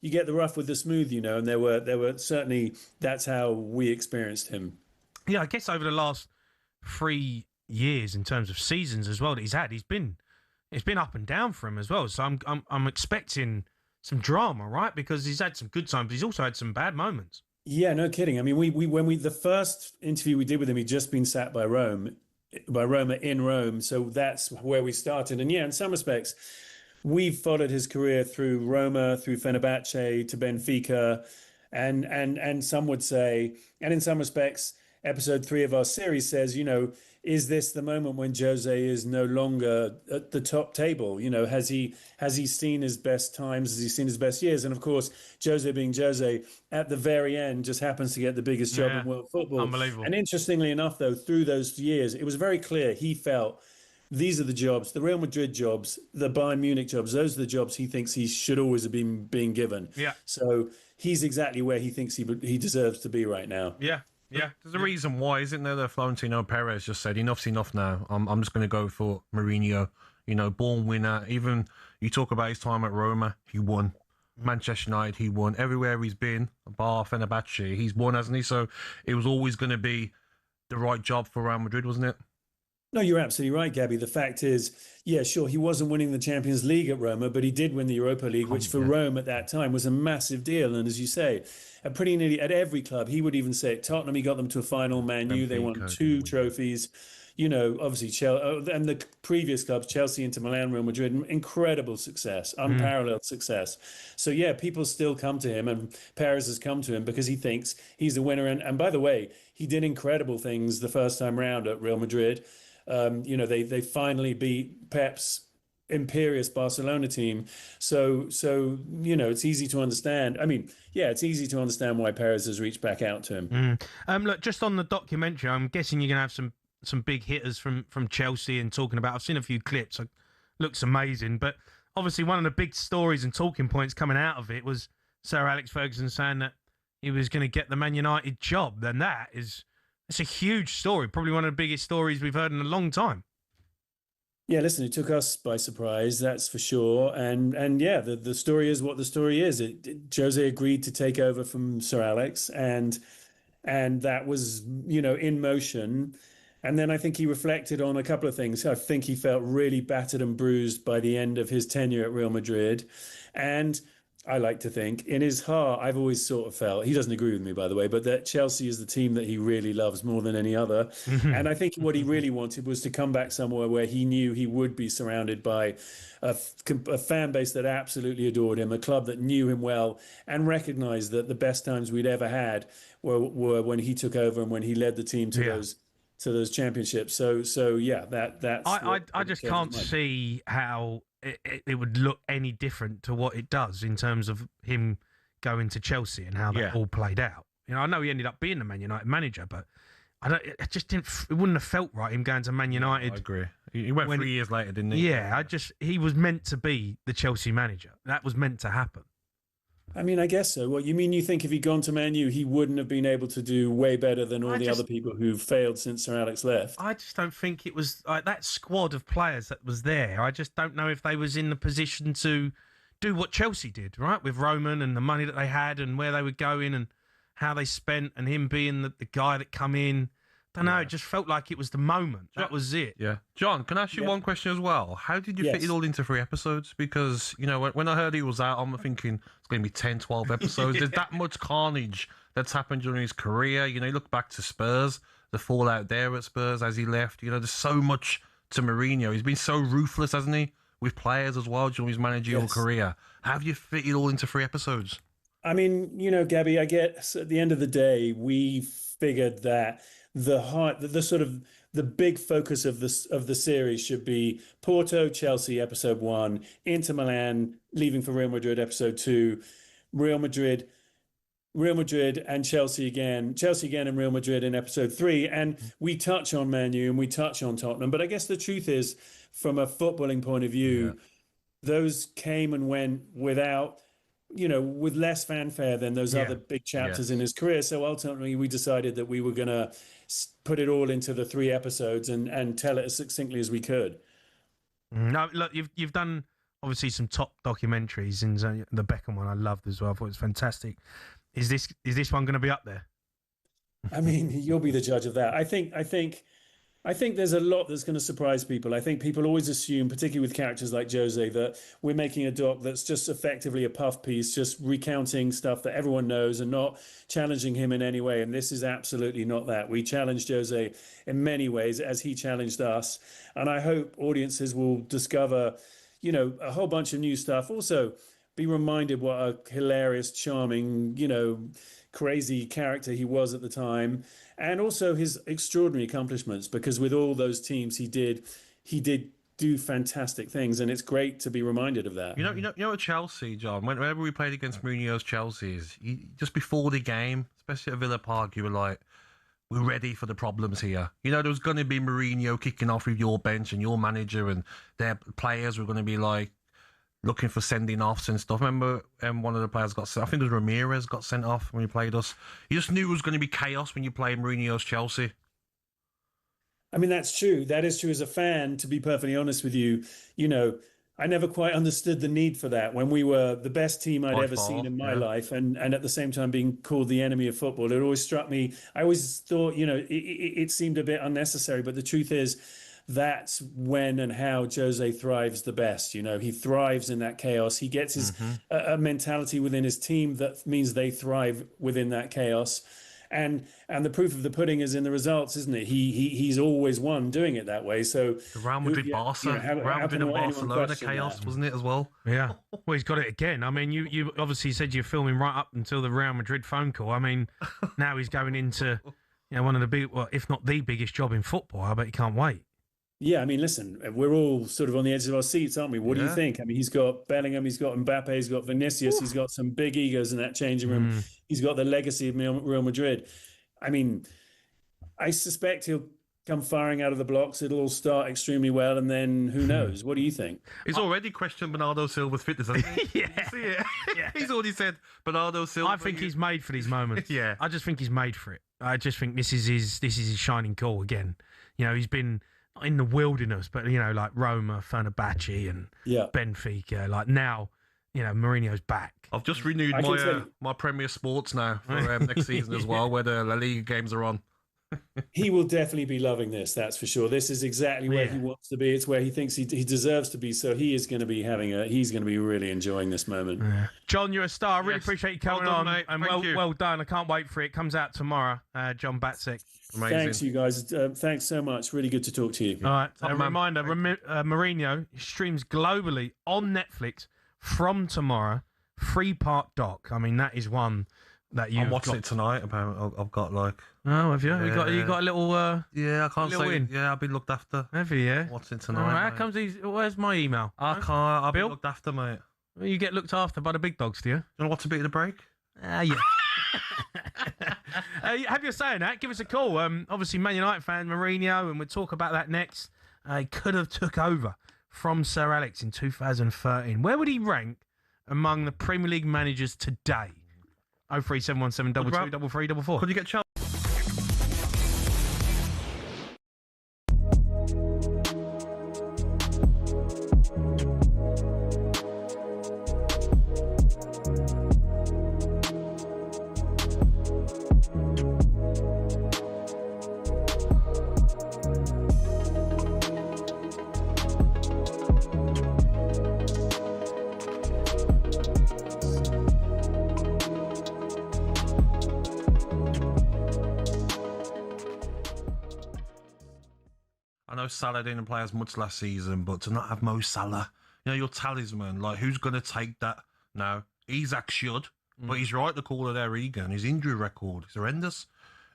Speaker 12: you get the rough with the smooth, you know, and there were certainly, that's how we experienced him.
Speaker 2: Yeah, I guess over the last 3 years, in terms of seasons as well that he's had, it's been up and down for him as well. So I'm expecting some drama, right? Because he's had some good times, but he's also had some bad moments.
Speaker 12: Yeah, no kidding. I mean, the first interview we did with him, he'd just been sacked by Roma in Rome. So that's where we started. And yeah, in some respects, we've followed his career through Roma, through Fenerbahce to Benfica, and some would say, and in some respects, episode 3 of our series says, you know, is this the moment when Jose is no longer at the top table? You know, has he seen his best times? Has he seen his best years? And of course, Jose being Jose, at the very end, just happens to get the biggest job in world football.
Speaker 2: Unbelievable.
Speaker 12: And interestingly enough, though, through those years, it was very clear he felt these are the jobs, the Real Madrid jobs, the Bayern Munich jobs, those are the jobs he thinks he should always have been being given.
Speaker 2: Yeah.
Speaker 12: So he's exactly where he thinks he deserves to be right now.
Speaker 2: Yeah.
Speaker 6: Yeah, there's a reason why, isn't there? That Florentino Perez just said, enough's enough now. I'm just going to go for Mourinho. You know, born winner. Even you talk about his time at Roma, he won. Manchester United, he won. Everywhere he's been, bar Fenerbahce, he's won, hasn't he? So it was always going to be the right job for Real Madrid, wasn't it?
Speaker 12: No, you're absolutely right, Gabby. The fact is, yeah, sure, he wasn't winning the Champions League at Roma, but he did win the Europa League, which for Rome at that time was a massive deal. And as you say, at pretty nearly at every club, he would even say at Tottenham, he got them to a final. Man U, they won 2 trophies. You know, obviously, Chelsea and the previous clubs, Chelsea, Inter Milan, Real Madrid, incredible success, unparalleled success. So, yeah, people still come to him, and Perez has come to him because he thinks he's the winner. And by the way, he did incredible things the first time round at Real Madrid. You know, they finally beat Pep's imperious Barcelona team. So you know, it's easy to understand. I mean, yeah, it's easy to understand why Perez has reached back out to him.
Speaker 2: Look, just on the documentary, I'm guessing you're going to have some big hitters from Chelsea and talking about. I've seen a few clips. It looks amazing. But obviously one of the big stories and talking points coming out of it was Sir Alex Ferguson saying that he was going to get the Man United job. Then it's a huge story, probably one of the biggest stories we've heard in a long time.
Speaker 12: Yeah, listen, it took us by surprise, that's for sure. And yeah, the story is what the story is. Jose agreed to take over from Sir Alex, and that was, you know, in motion. And then I think he reflected on a couple of things. I think he felt really battered and bruised by the end of his tenure at Real Madrid. And I like to think, in his heart, I've always sort of felt, he doesn't agree with me, by the way, but that Chelsea is the team that he really loves more than any other. And I think what he really wanted was to come back somewhere where he knew he would be surrounded by a fan base that absolutely adored him, a club that knew him well and recognized that the best times we'd ever had were when he took over and when he led the team to those championships. So yeah, that's.
Speaker 2: I just can't see how it would look any different to what it does in terms of him going to Chelsea and how that all played out. You know, I know he ended up being the Man United manager, but It just didn't. It wouldn't have felt right him going to Man United.
Speaker 6: I agree. He went 3 years later, didn't he?
Speaker 2: Yeah, he was meant to be the Chelsea manager. That was meant to happen.
Speaker 12: I mean, I guess so. What you mean? You think if he'd gone to Man U, he wouldn't have been able to do way better than all the other people who've failed since Sir Alex left?
Speaker 2: I just don't think it was like that squad of players that was there. I just don't know if they was in the position to do what Chelsea did, right? With Roman and the money that they had and where they were going and how they spent and him being the guy that come in. I don't know. It just felt like it was the moment. That was it.
Speaker 6: Yeah. John, can I ask you one question as well? How did you fit it all into 3 episodes? Because, when I heard he was out, I'm thinking it's going to be 10, 12 episodes. There's that much carnage that's happened during his career. You look back to Spurs, the fallout there at Spurs as he left. There's so much to Mourinho. He's been so ruthless, hasn't he? With players as well during his managerial career. How have you fit it all into 3 episodes?
Speaker 12: I mean, Gabby, I guess at the end of the day, we figured that the big focus of the series should be Porto, Chelsea, episode 1, Inter Milan, leaving for Real Madrid, episode 2, Real Madrid and Chelsea again and Real Madrid in episode 3. And we touch on Man U and we touch on Tottenham. But I guess the truth is, from a footballing point of view, those came and went without, with less fanfare than those other big chapters in his career. So ultimately, we decided that we were going to put it all into the 3 episodes and tell it as succinctly as we could.
Speaker 2: No, look, you've done obviously some top documentaries, and the Beckham one I loved as well. I thought it was fantastic. Is this one going to be up there?
Speaker 12: I mean, you'll be the judge of that. I think there's a lot that's going to surprise people. I think people always assume, particularly with characters like Jose, that we're making a doc that's just effectively a puff piece, just recounting stuff that everyone knows and not challenging him in any way. And this is absolutely not that. We challenged Jose in many ways as he challenged us. And I hope audiences will discover, a whole bunch of new stuff. Also, be reminded what a hilarious, charming, crazy character he was at the time. And also his extraordinary accomplishments, because with all those teams he did do fantastic things, and it's great to be reminded of that.
Speaker 6: You know at Chelsea, John, whenever we played against Mourinho's Chelsea's, just before the game, especially at Villa Park, you were like, we're ready for the problems here. There was going to be Mourinho kicking off with your bench and your manager, and their players were going to be like looking for sending offs and stuff. Remember, one of the players got sent. I think it was Ramirez got sent off when he played us. You just knew it was going to be chaos when you played Mourinho's Chelsea.
Speaker 12: I mean, that's true. That is true. As a fan, to be perfectly honest with you, I never quite understood the need for that when we were the best team I'd ever seen in my life, and at the same time being called the enemy of football. It always struck me. I always thought, it seemed a bit unnecessary, but the truth is, that's when and how Jose thrives the best. He thrives in that chaos. He gets his a mentality within his team that means they thrive within that chaos. And the proof of the pudding is in the results, isn't it? He's always won doing it that way. So
Speaker 6: the Real Madrid Barcelona chaos, wasn't it as well?
Speaker 2: Yeah. Well, he's got it again. I mean, you obviously said you're filming right up until the Real Madrid phone call. I mean, now he's going into one of the big, well, if not the biggest job in football. I bet he can't wait.
Speaker 12: Yeah, I mean, listen, we're all sort of on the edges of our seats, aren't we? What do you think? I mean, he's got Bellingham, he's got Mbappe, he's got Vinicius, he's got some big egos in that changing room. He's got the legacy of Real Madrid. I mean, I suspect he'll come firing out of the blocks. It'll all start extremely well, and then who knows? What do you think?
Speaker 6: He's already questioned Bernardo Silva's fitness, hasn't he?
Speaker 2: Yeah.
Speaker 6: See it? Yeah. He's already said Bernardo Silva.
Speaker 2: I think he's made for these moments.
Speaker 6: Yeah.
Speaker 2: I just think he's made for it. I just think this is his shining call again. He's been in the wilderness, but like Roma, Fenerbahce, and Benfica. Like now, Mourinho's back.
Speaker 6: I've just renewed my Premier Sports now for next season as well, where the La Liga games are on.
Speaker 12: He will definitely be loving this, that's for sure. This is exactly where he wants to be. It's where he thinks he deserves to be. So he is going to be he's going to be really enjoying this moment.
Speaker 2: Yeah. John, you're a star. I really appreciate you coming on,
Speaker 6: mate.
Speaker 2: and well done. I can't wait for it. It comes out tomorrow. John Batsek.
Speaker 6: Amazing.
Speaker 12: Thanks, you guys. Thanks so much. Really good to talk to you.
Speaker 2: All right. A reminder: Mourinho streams globally on Netflix from tomorrow. 3-part doc. I mean, that is one that you.
Speaker 6: I'm watching it tonight. Apparently, I've got like.
Speaker 2: Oh, have you? Yeah. You got a little.
Speaker 6: Yeah, I can't say.
Speaker 2: Win.
Speaker 6: Yeah, I've been looked after.
Speaker 2: Have you? Yeah.
Speaker 6: Watching it tonight.
Speaker 2: How comes where's my email?
Speaker 6: I can't. I've been looked after, mate.
Speaker 2: Well, you get looked after by the big dogs, do you?
Speaker 6: Do you want to watch a bit of the break?
Speaker 2: Yeah. Have your say in that. Give us a call. Obviously, Man United fan Mourinho, and we'll talk about that next. He could have took over from Sir Alex in 2013. Where would he rank among the Premier League managers today? 03717 22 3344.
Speaker 6: Could you get Chelsea? I know Salah didn't play as much last season, but to not have Mo Salah, you know, your talisman, like, who's going to take that now? Isak should, but he's right to call it there, Egan. His injury record is horrendous.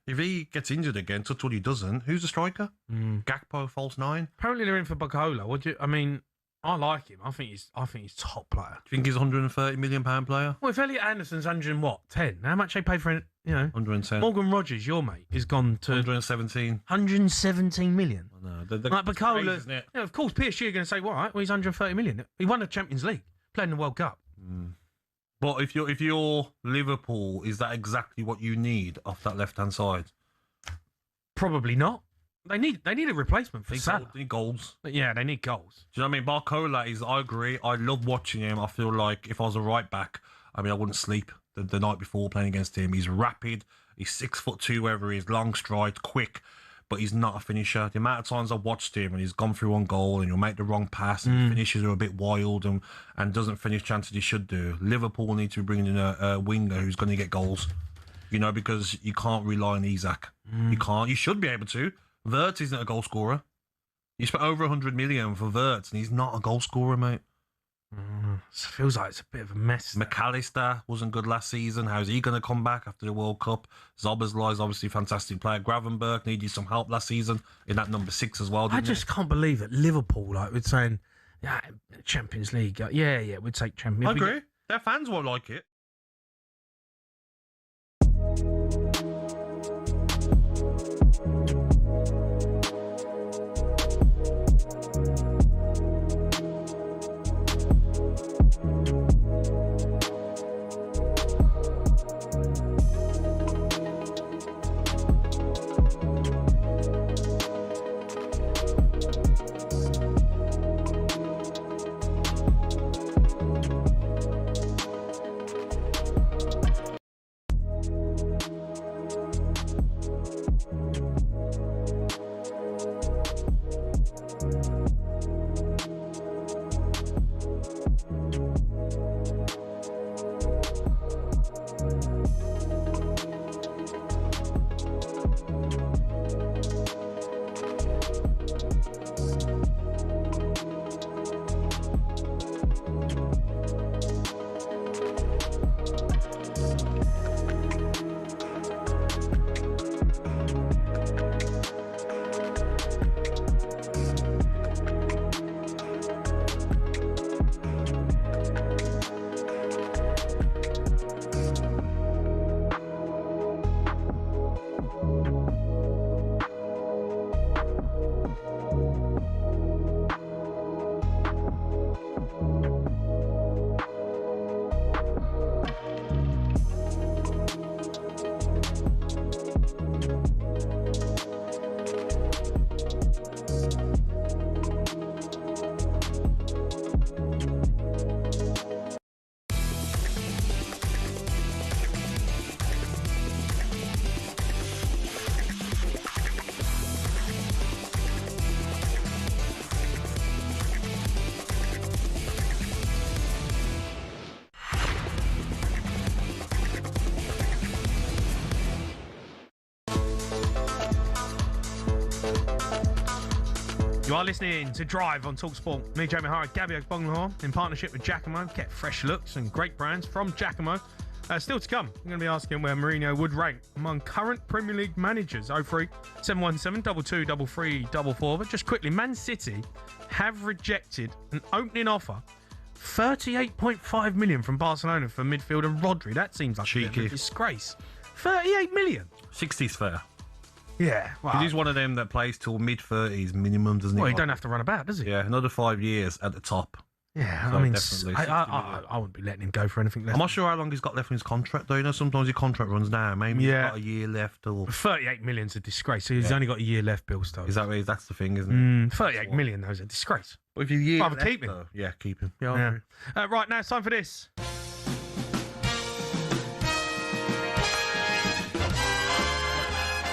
Speaker 6: If he gets injured again, touch what he doesn't, who's the striker? Gakpo, false nine?
Speaker 2: Apparently they're in for Bukola. I like him. I think he's top player.
Speaker 6: Do you think he's a £130 million player?
Speaker 2: Well, if Elliot Anderson's 110, how much they pay for it?
Speaker 6: 110.
Speaker 2: Morgan Rogers, your mate, has gone to
Speaker 6: 117.
Speaker 2: 117 million.
Speaker 6: No,
Speaker 2: like Bukola,
Speaker 6: crazy, isn't it?
Speaker 2: Of course, PSG are going to say, well, all right, well, he's 130 million. He won the Champions League, played in the World Cup.
Speaker 6: But if you're Liverpool, is that exactly what you need off that left-hand side?
Speaker 2: Probably not. They need a replacement for Salah.
Speaker 6: They need goals.
Speaker 2: Yeah, they need goals.
Speaker 6: Do you know what I mean? Barcola I agree. I love watching him. I feel like if I was a right back, I wouldn't sleep the night before playing against him. He's rapid. He's 6'2", wherever he is, long stride, quick, but he's not a finisher. The amount of times I've watched him and he's gone through one goal and he'll make the wrong pass and finishes are a bit wild and doesn't finish chances he should do. Liverpool need to be bringing in a winger who's going to get goals, because you can't rely on Isak. You can't. You should be able to. Wirtz isn't a goal scorer. You spent over 100 million for Wirtz, and he's not a goal scorer, mate.
Speaker 2: Feels like it's a bit of a mess.
Speaker 6: McAllister wasn't good last season. How's he going to come back after the World Cup? Zoboszlai is obviously a fantastic player. Gravenberg needed some help last season in that number 6 as well.
Speaker 2: I just can't believe it. Liverpool, we're saying, Champions League. Yeah, we'd take Champions League.
Speaker 6: I agree. Their fans won't like it.
Speaker 2: You are listening to Drive on talkSPORT. Me, Jamie Hart, Gabby Agbonlahor, in partnership with Giacomo. Get fresh looks and great brands from Giacomo. Still to come, I'm going to be asking where Mourinho would rank among current Premier League managers. 03717 223344. But just quickly, Man City have rejected an opening offer, 38.5 million from Barcelona for midfielder Rodri. That seems like a bit of a disgrace. 38 million?
Speaker 6: 60's fair.
Speaker 2: Yeah.
Speaker 6: Because he's one of them that plays till mid-30s minimum, doesn't he?
Speaker 2: Well, he don't have to run about, does he?
Speaker 6: Yeah, another 5 years at the top.
Speaker 2: Yeah,
Speaker 6: So
Speaker 2: I mean,
Speaker 6: definitely
Speaker 2: I wouldn't be letting him go for anything less.
Speaker 6: I'm not sure how long he's got left in his contract, though. You know, sometimes your contract runs down. Maybe he's got a year left. Or
Speaker 2: 38 million's a disgrace. So he's only got a year left, Bill Stokes.
Speaker 6: That's the thing, isn't it?
Speaker 2: 38 million, though, is a disgrace.
Speaker 6: But if you
Speaker 2: rather keep him.
Speaker 6: Though, yeah, keep him.
Speaker 2: Yeah. Right, now it's time for this.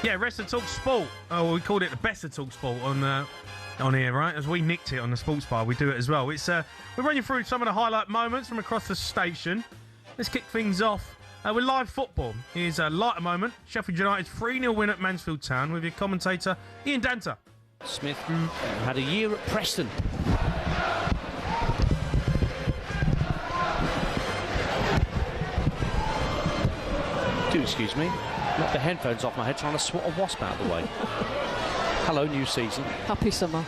Speaker 2: Yeah, rest of Talk Sport. Oh, we called it the best of Talk Sport on here, right? As we nicked it on the Sports Bar, we do it as well. It's we're running through some of the highlight moments from across the station. Let's kick things off with live football. Here's a lighter moment. Sheffield United's 3-0 win at Mansfield Town with your commentator, Ian Danter.
Speaker 11: Smith had a year at Preston. Do excuse me. Knocked the headphones off my head trying to swat a wasp out of the way. Hello, new season.
Speaker 14: Happy summer.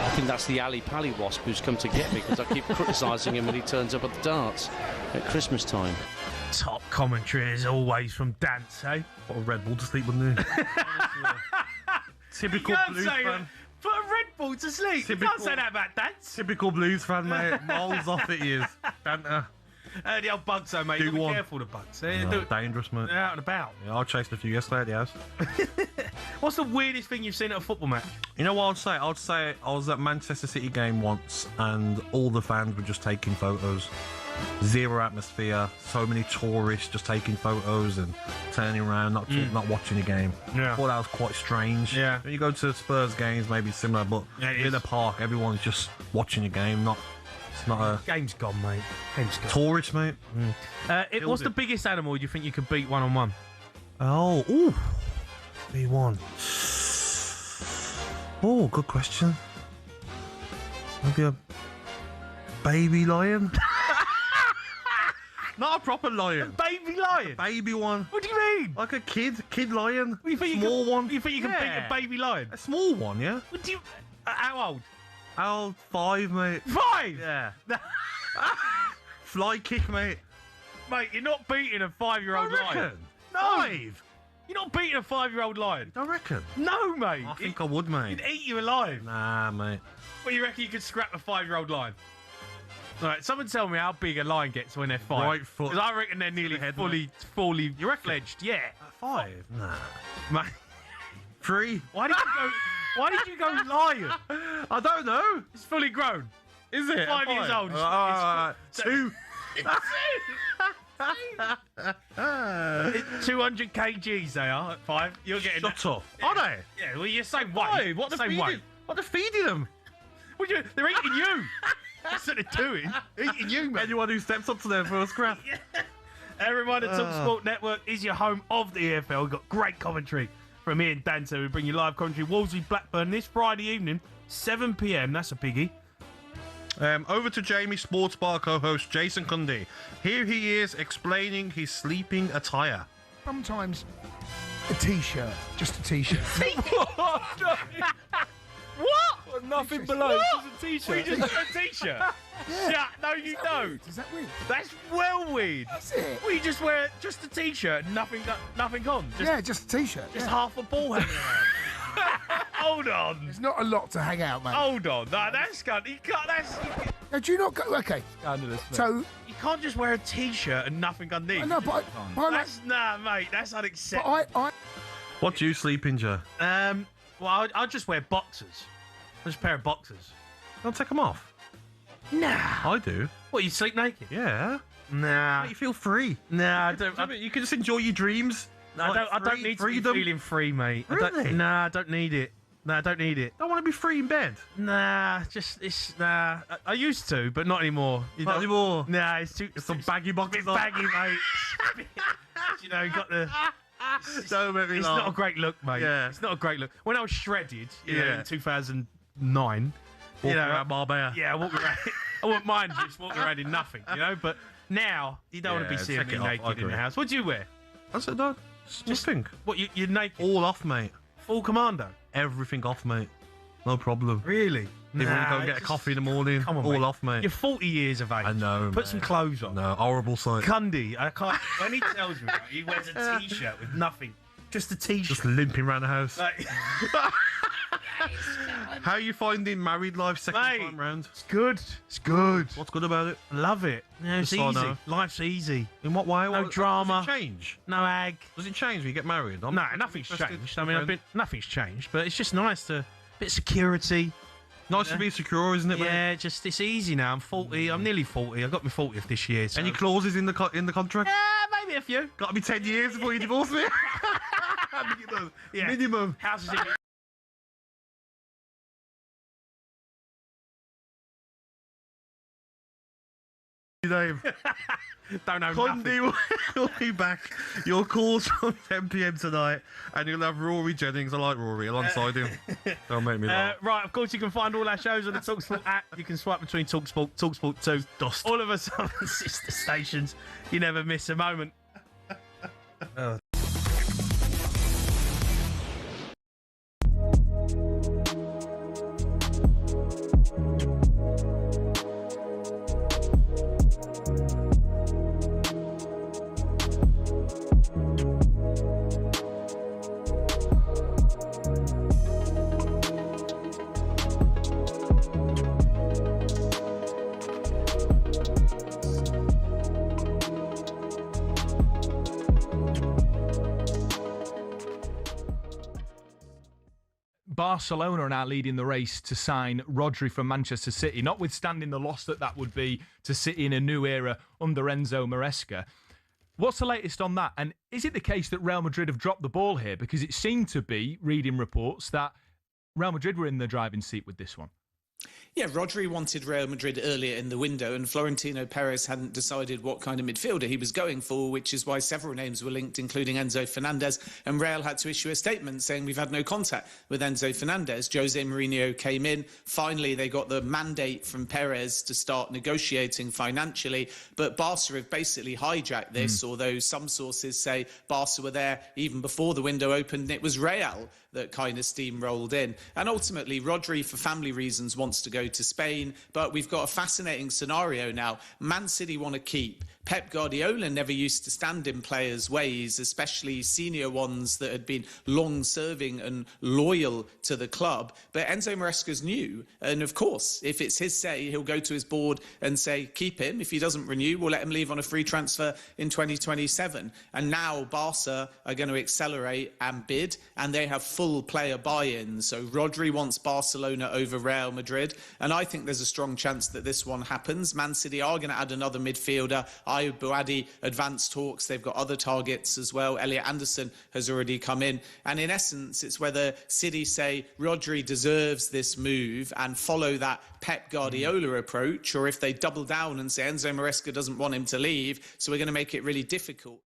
Speaker 11: I think that's the Ali Pally wasp who's come to get me because I keep criticising him when he turns up at the darts at Christmas time.
Speaker 2: Top commentary as always from Dance, eh?
Speaker 6: What a Red Bull to sleep with me. Typical Blues fan.
Speaker 2: Put a Red Bull to sleep. You can't say that about Dance.
Speaker 6: Typical Blues fan, mate. Miles off it is. Danter.
Speaker 2: The old bugs, though, mate. Be careful of the bugs.
Speaker 6: Dangerous, mate.
Speaker 2: They're out and about.
Speaker 6: Yeah, I chased a few yesterday at the house.
Speaker 2: What's the weirdest thing you've seen at a football match?
Speaker 6: You know what I'd say? I'd say I was at Manchester City game once and all the fans were just taking photos. Zero atmosphere. So many tourists just taking photos and turning around, not watching the game.
Speaker 2: Yeah.
Speaker 6: I thought that was quite strange.
Speaker 2: Yeah.
Speaker 6: When you go to Spurs games, maybe similar, but in the park, everyone's just watching the game, It's not a...
Speaker 2: Game's gone, mate. Game's gone.
Speaker 6: Tourist, mate.
Speaker 2: What's the biggest animal you think you could beat one-on-one?
Speaker 6: Oh, ooh. B1. Oh, good question. Maybe a baby lion? Not a proper lion.
Speaker 2: A baby lion?
Speaker 6: Baby one.
Speaker 2: What do you mean?
Speaker 6: Like a kid lion.
Speaker 2: You think
Speaker 6: small one.
Speaker 2: You think you can beat a baby lion?
Speaker 6: A small one, yeah.
Speaker 2: What do you... how old?
Speaker 6: How old? 5, mate.
Speaker 2: 5?
Speaker 6: Yeah. Fly kick, mate.
Speaker 2: Mate, you're not beating a 5-year-old lion.
Speaker 6: No.
Speaker 2: 5? You're not beating a 5-year-old lion.
Speaker 6: I reckon.
Speaker 2: No, mate.
Speaker 6: I think I would, mate.
Speaker 2: He'd eat you alive.
Speaker 6: Nah, mate.
Speaker 2: Well, you reckon you could scrap a 5-year-old lion? All right, someone tell me how big a lion gets when they're 5.
Speaker 6: Right foot.
Speaker 2: Because I reckon they're nearly fully fledged. Yeah.
Speaker 6: 5? Nah.
Speaker 2: Mate.
Speaker 6: 3?
Speaker 2: Why did you go lion?
Speaker 6: I don't know.
Speaker 2: It's fully grown.
Speaker 6: Is it?
Speaker 2: 5 years old.
Speaker 6: 2.
Speaker 2: 200 kgs they are at 5. You're getting...
Speaker 6: Shut up. Are they?
Speaker 2: Yeah, well, you're same weight.
Speaker 6: What
Speaker 2: same weight.
Speaker 6: What are feeding them?
Speaker 2: They're eating you. That's what they're doing. Eating you, mate.
Speaker 6: Anyone who steps up to them for a scrap.
Speaker 2: A reminder, talkSPORT Network is your home of the EFL. We've got great commentary from Ian Danter. We bring you live commentary. Wolseley Blackburn this Friday evening, 7 p.m. That's a biggie.
Speaker 6: Over to Jamie Sports Bar co-host Jason Cundy. Here he is explaining his sleeping attire.
Speaker 15: Sometimes a t-shirt, just a t-shirt.
Speaker 2: What?
Speaker 15: Nothing below,
Speaker 2: What?
Speaker 15: just a t-shirt.
Speaker 2: We just got a t-shirt.
Speaker 15: Yeah.
Speaker 2: No, you don't.
Speaker 15: Weird? Is that weird?
Speaker 2: That's well weird.
Speaker 15: Is it?
Speaker 2: Well, you just wear just a t-shirt, nothing on.
Speaker 15: Just a t-shirt.
Speaker 2: Just half a ball hanging around. Hold on.
Speaker 15: There's not a lot to hang out, mate.
Speaker 2: Hold on. No, that's got. You can't.
Speaker 15: Now, do you not go? Okay.
Speaker 2: Scandalous.
Speaker 15: So
Speaker 2: you can't just wear a t-shirt and nothing underneath.
Speaker 15: No, but
Speaker 2: nah, mate. That's unacceptable.
Speaker 15: But
Speaker 6: What do you sleep in, Joe?
Speaker 2: Well, I'll just wear boxers. Just a pair of boxers.
Speaker 6: Don't take them off.
Speaker 2: Nah.
Speaker 6: I do.
Speaker 2: What, you sleep naked?
Speaker 6: Yeah.
Speaker 2: Nah.
Speaker 6: You feel free.
Speaker 2: Nah, I don't.
Speaker 6: You can just enjoy your dreams.
Speaker 2: No, I don't need to be feeling free, mate.
Speaker 6: Really?
Speaker 2: Nah, I don't need it. Nah, I don't need it.
Speaker 6: Don't want to be free in bed.
Speaker 2: Nah, nah. I used to, but not anymore.
Speaker 6: Not anymore.
Speaker 2: Nah, it's too.
Speaker 6: It's some baggy boxes.
Speaker 2: Bit baggy, mate. You know, you got the.
Speaker 6: Don't make me
Speaker 2: It's
Speaker 6: laugh.
Speaker 2: not a great look, mate.
Speaker 6: Yeah.
Speaker 2: It's not a great look. When I was shredded, you know, in 2009,
Speaker 6: Walking around Marbella.
Speaker 2: Yeah, I wouldn't mind just walking around in nothing, you know. But now you don't want to be seeing
Speaker 6: take
Speaker 2: me
Speaker 6: it off, I
Speaker 2: naked in
Speaker 6: agree.
Speaker 2: the house. What do you wear?
Speaker 6: I said no. Just think.
Speaker 2: What you're naked?
Speaker 6: All off, mate.
Speaker 2: Full commando.
Speaker 6: Everything off, mate. No problem.
Speaker 2: Really?
Speaker 6: Even when you go and get a coffee in the morning,
Speaker 2: Come on,
Speaker 6: all
Speaker 2: mate.
Speaker 6: off, mate.
Speaker 2: You're 40 years of age.
Speaker 6: I know,
Speaker 2: Put some clothes on.
Speaker 6: No, horrible sight.
Speaker 2: Cundy, I can't. When he tells me, right, he wears a t-shirt with nothing, just a t-shirt.
Speaker 6: Just limping around the house.
Speaker 2: Like,
Speaker 6: How are you finding married life second time round?
Speaker 2: It's good. It's good.
Speaker 6: What's good about it?
Speaker 2: I love it. Yeah, it's
Speaker 6: Just so I
Speaker 2: easy.
Speaker 6: know.
Speaker 2: Life's easy.
Speaker 6: In what way?
Speaker 2: No drama.
Speaker 6: Does it change?
Speaker 2: No ag.
Speaker 6: Does it change when you get married?
Speaker 2: No, nothing's changed. I mean, nothing's changed, but it's just nice to bit of security.
Speaker 6: Nice to be secure, isn't it, mate?
Speaker 2: Yeah, just it's easy now. I'm 40. I'm nearly 40. I got my 40th this year. So.
Speaker 6: Any clauses in the contract?
Speaker 2: Yeah, maybe a few.
Speaker 6: Got to be 10 years before you divorce me.
Speaker 2: Yeah.
Speaker 6: Minimum.
Speaker 2: Houses in.
Speaker 6: Dave.
Speaker 2: Don't know
Speaker 6: Condi
Speaker 2: nothing.
Speaker 6: will be back. Your calls from 10 p.m. tonight, and you'll have Rory Jennings. I like Rory alongside him. Don't make me laugh.
Speaker 2: Right, of course, you can find all our shows on the TalkSport app. You can swipe between TalkSport, TalkSport 2,
Speaker 6: Dust.
Speaker 2: all of us on sister stations. You never miss a moment.
Speaker 7: Barcelona are now leading the race to sign Rodri from Manchester City, notwithstanding the loss that would be to City in a new era under Enzo Maresca. What's the latest on that? And is it the case that Real Madrid have dropped the ball here? Because it seemed to be, reading reports, that Real Madrid were in the driving seat with this one.
Speaker 14: Yeah, Rodri wanted Real Madrid earlier in the window, and Florentino Perez hadn't decided what kind of midfielder he was going for, which is why several names were linked, including Enzo Fernandez, and Real had to issue a statement saying we've had no contact with Enzo Fernandez. Jose Mourinho came in. Finally, they got the mandate from Perez to start negotiating financially, but Barca have basically hijacked this, although some sources say Barca were there even before the window opened, and it was Real that kind of steamrolled in. And ultimately, Rodri, for family reasons, wants to go to Spain, but we've got a fascinating scenario now. Man City want to keep. Pep Guardiola never used to stand in players' ways, especially senior ones that had been long-serving and loyal to the club. But Enzo Maresca's new, and of course, if it's his say, he'll go to his board and say, keep him. If he doesn't renew, we'll let him leave on a free transfer in 2027. And now Barca are going to accelerate and bid, and they have full player buy-in. So Rodri wants Barcelona over Real Madrid, and I think there's a strong chance that this one happens. Man City are going to add another midfielder. Ayoub Boadi advanced talks. They've got other targets as well. Elliot Anderson has already come in. And in essence, it's whether City say Rodri deserves this move and follow that Pep Guardiola approach, or if they double down and say Enzo Maresca doesn't want him to leave, so we're going to make it really difficult.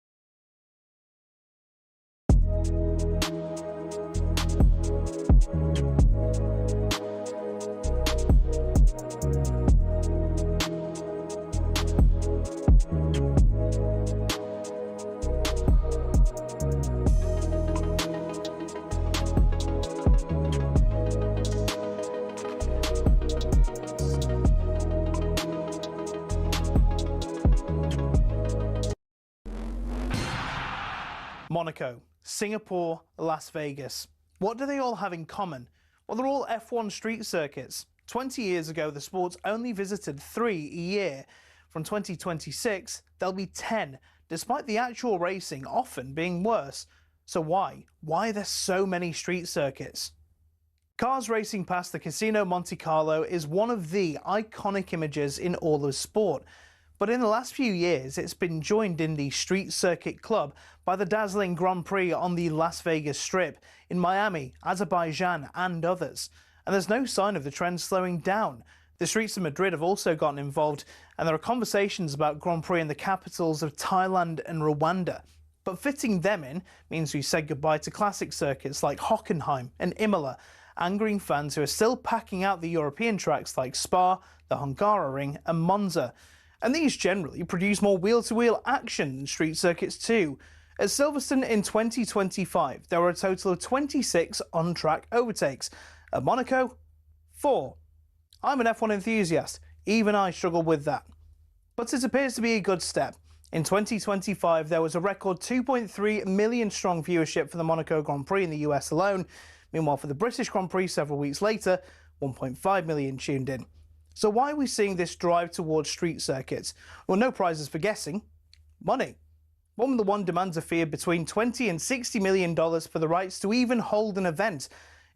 Speaker 8: Monaco, Singapore, Las Vegas. What do they all have in common? Well, they're all F1 street circuits. 20 years ago, the sports only visited 3 a year. From 2026, there'll be 10, despite the actual racing often being worse. So why? Why are there so many street circuits? Cars racing past the Casino Monte Carlo is one of the iconic images in all of sport. But in the last few years, it's been joined in the Street Circuit Club by the dazzling Grand Prix on the Las Vegas Strip, in Miami, Azerbaijan and others. And there's no sign of the trend slowing down. The streets of Madrid have also gotten involved, and there are conversations about Grand Prix in the capitals of Thailand and Rwanda. But fitting them in means we said goodbye to classic circuits like Hockenheim and Imola, angering fans who are still packing out the European tracks like Spa, the Hungaroring and Monza. And these generally produce more wheel-to-wheel action than street circuits too. At Silverstone in 2025, there were a total of 26 on-track overtakes. At Monaco, 4. I'm an F1 enthusiast. Even I struggle with that. But it appears to be a good step. In 2025, there was a record 2.3 million strong viewership for the Monaco Grand Prix in the US alone. Meanwhile, for the British Grand Prix several weeks later, 1.5 million tuned in. So why are we seeing this drive towards street circuits? Well, no prizes for guessing. Money. Formula One demands a fee of between $20 and $60 million for the rights to even hold an event.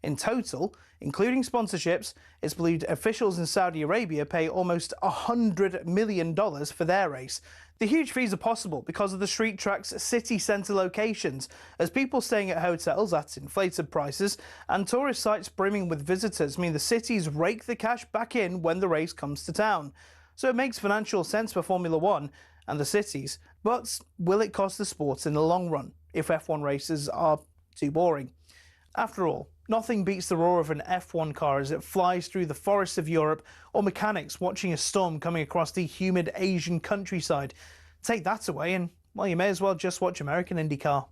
Speaker 8: In total, including sponsorships, it's believed officials in Saudi Arabia pay almost $100 million for their race. The huge fees are possible because of the street track's city centre locations, as people staying at hotels at inflated prices and tourist sites brimming with visitors mean the cities rake the cash back in when the race comes to town. So it makes financial sense for Formula One and the cities, but will it cost the sport in the long run if F1 races are too boring? After all, nothing beats the roar of an F1 car as it flies through the forests of Europe, or mechanics watching a storm coming across the humid Asian countryside. Take that away and, well, you may as well just watch American IndyCar.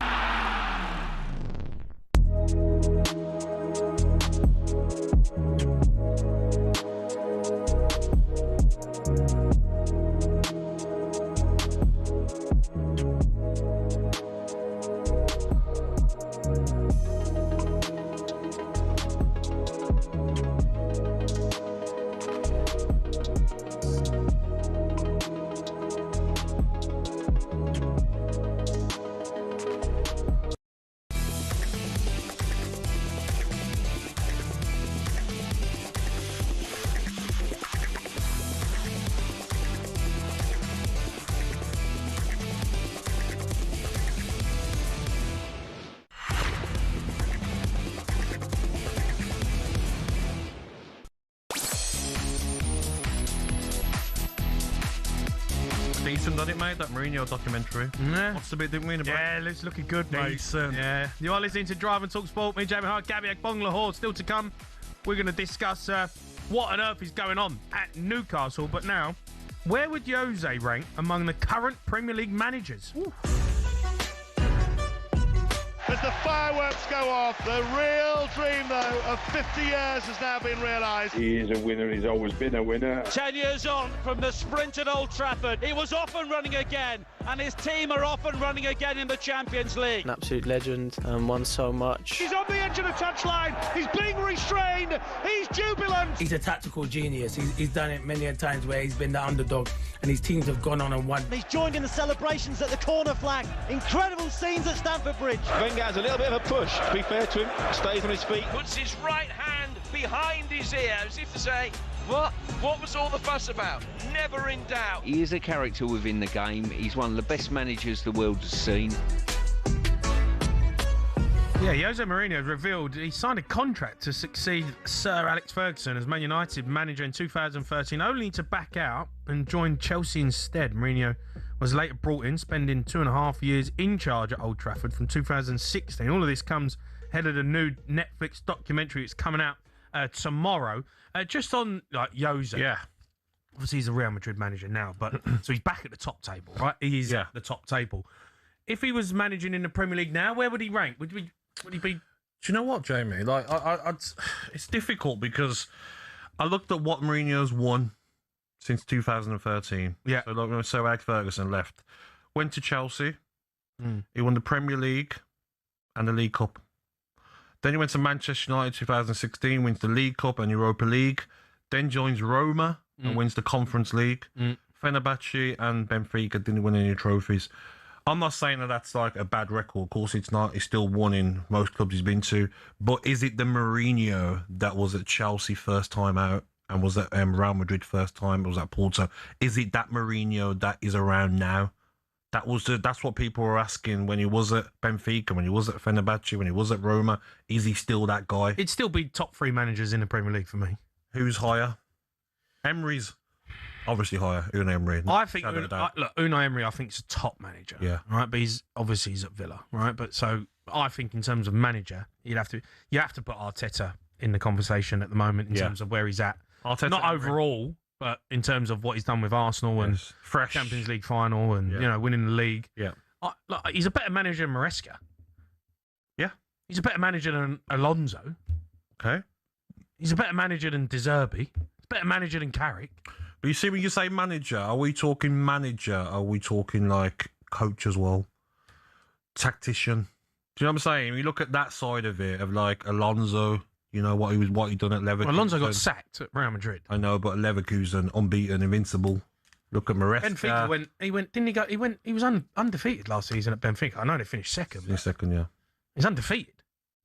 Speaker 6: Decent, done it, mate? That Mourinho documentary.
Speaker 2: Yeah.
Speaker 6: What's the bit didn't win about?
Speaker 2: Yeah, it's looking good, mate.
Speaker 6: Decent.
Speaker 2: Yeah. You are listening to Drive and Talk Sport. Me, Jamie Hart, Gabby Agbonlahor. Still to come. We're going to discuss what on earth is going on at Newcastle. But now, where would Jose rank among the current Premier League managers? Ooh.
Speaker 16: As the fireworks go off, the real dream, though, of 50 years has now been realised.
Speaker 17: He is a winner. He's always been a winner.
Speaker 18: 10 years on from the sprint at Old Trafford, he was off and running again, and his team are off and running again in the Champions League.
Speaker 19: An absolute legend, won so much.
Speaker 18: He's on the edge of the touchline. He's being restrained. He's jubilant.
Speaker 20: He's a tactical genius. He's done it many a times where he's been the underdog, and his teams have gone on and won.
Speaker 18: He's joined in the celebrations at the corner flag. Incredible scenes at Stamford Bridge.
Speaker 26: Wenger has a little bit of a push, to be fair to him, stays on his feet.
Speaker 27: Puts his right hand behind his ear as if to say, what was all the fuss about? Never in doubt.
Speaker 28: He is a character within the game. He's one of the best managers the world has seen.
Speaker 2: Yeah, Jose Mourinho revealed he signed a contract to succeed Sir Alex Ferguson as Man United manager in 2013, only to back out and join Chelsea instead. Mourinho was later brought in, spending 2.5 years in charge at Old Trafford from 2016. All of this comes ahead of the new Netflix documentary that's coming out tomorrow. Just on Jose.
Speaker 6: Yeah.
Speaker 2: Obviously, he's a Real Madrid manager now, but so he's back at the top table, right? He is at the top table. If he was managing in the Premier League now, where would he rank? Would he be?
Speaker 6: Do you know what, Jamie? Like, it's difficult because I looked at what Mourinho's won since 2013.
Speaker 2: Yeah.
Speaker 6: So, like, Sir Alex Ferguson left, went to Chelsea. He won the Premier League and the League Cup. Then he went to Manchester United 2016, wins the League Cup and Europa League. Then joins Roma and wins the Conference League. Fenerbahce and Benfica didn't win any trophies. I'm not saying that that's like a bad record. Of course, it's not. He's still won in most clubs he's been to. But is it the Mourinho that was at Chelsea first time out and was at Real Madrid first time? Was at Porto? Is it that Mourinho that is around now? That's what people were asking when he was at Benfica, when he was at Fenerbahce, when he was at Roma. Is he still that guy?
Speaker 2: It'd still be top 3 managers in the Premier League for me.
Speaker 6: Who's higher? Emery's obviously higher. Unai Emery.
Speaker 2: I think Unai Emery, I think, is a top manager.
Speaker 6: Yeah.
Speaker 2: Right, but he's at Villa, right? But so I think in terms of manager, you have to put Arteta in the conversation at the moment in terms of where he's at.
Speaker 6: Arteta,
Speaker 2: not overall, but in terms of what he's done with Arsenal and
Speaker 6: fresh
Speaker 2: Champions League final and winning the league.
Speaker 6: Yeah.
Speaker 2: He's a better manager than Maresca.
Speaker 6: Yeah.
Speaker 2: He's a better manager than Alonso.
Speaker 6: Okay.
Speaker 2: He's a better manager than De Zerbi. He's a better manager than Carrick.
Speaker 6: But you see, when you say manager, are we talking manager? Are we talking like coach as well? Tactician? Do you know what I'm saying? When you look at that side of it, of like Alonso, you know what he done at Leverkusen.
Speaker 2: Well, Alonso got sacked at Real Madrid.
Speaker 6: I know, but Leverkusen, unbeaten, invincible. Look at Maresca.
Speaker 2: Benfica he was undefeated last season at Benfica. I know they finished second.
Speaker 6: Yeah.
Speaker 2: He's undefeated.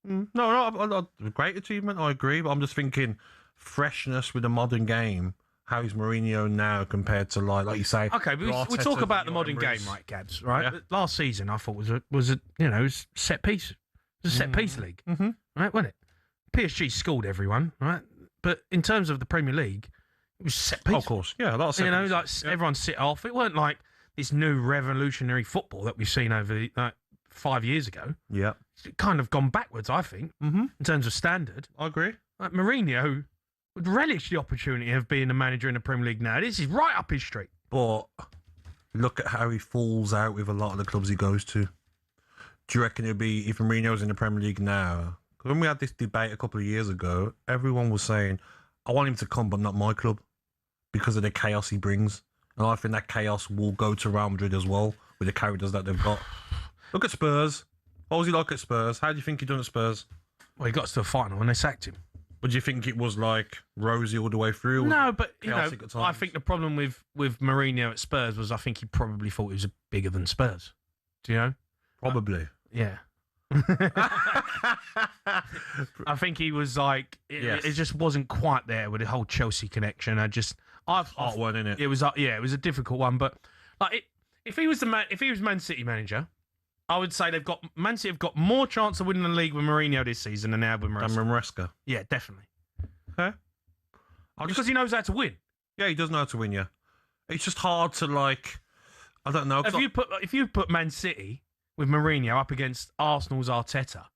Speaker 6: No, great achievement, I agree, but I'm just thinking freshness with the modern game. How is Mourinho now compared to like you say?
Speaker 2: Okay, but we talk about the modern game, right, Gabs? Right.
Speaker 6: Yeah.
Speaker 2: Last season, I thought was a set piece. It was a set piece league, right? Wasn't it? PSG scored everyone, right? But in terms of the Premier League, it was set piece.
Speaker 6: Of course, yeah, a lot of set pieces.
Speaker 2: Everyone sit off. It weren't like this new revolutionary football that we've seen over 5 years ago.
Speaker 6: Yeah,
Speaker 2: it's kind of gone backwards, I think, in terms of standard.
Speaker 6: I agree.
Speaker 2: Like Mourinho would relish the opportunity of being a manager in the Premier League now. This is right up his street.
Speaker 6: But look at how he falls out with a lot of the clubs he goes to. Do you reckon it'd be if Mourinho's in the Premier League now? Because when we had this debate a couple of years ago, everyone was saying, I want him to come, but not my club, because of the chaos he brings. And I think that chaos will go to Real Madrid as well, with the characters that they've got. Look at Spurs. What was he like at Spurs? How do you think he done at Spurs?
Speaker 2: Well, he got to the final and they sacked him.
Speaker 6: But do you think it was like rosy all the way through?
Speaker 2: No, but I think the problem with Mourinho at Spurs was I think he probably thought he was bigger than Spurs. Do you know?
Speaker 6: Probably.
Speaker 2: Yeah. I think he was like it just wasn't quite there with the whole Chelsea connection.
Speaker 6: Hard one, innit?
Speaker 2: It was it was a difficult one, but like if he was Man City manager, I would say Man City have got more chance of winning the league with Mourinho this season than they have with
Speaker 6: Maresca.
Speaker 2: Yeah, definitely.
Speaker 6: Okay.
Speaker 2: Because he knows how to win.
Speaker 6: Yeah, he does know how to win. Yeah, it's just hard to like. I don't know.
Speaker 2: If you put Man City with Mourinho up against Arsenal's Arteta,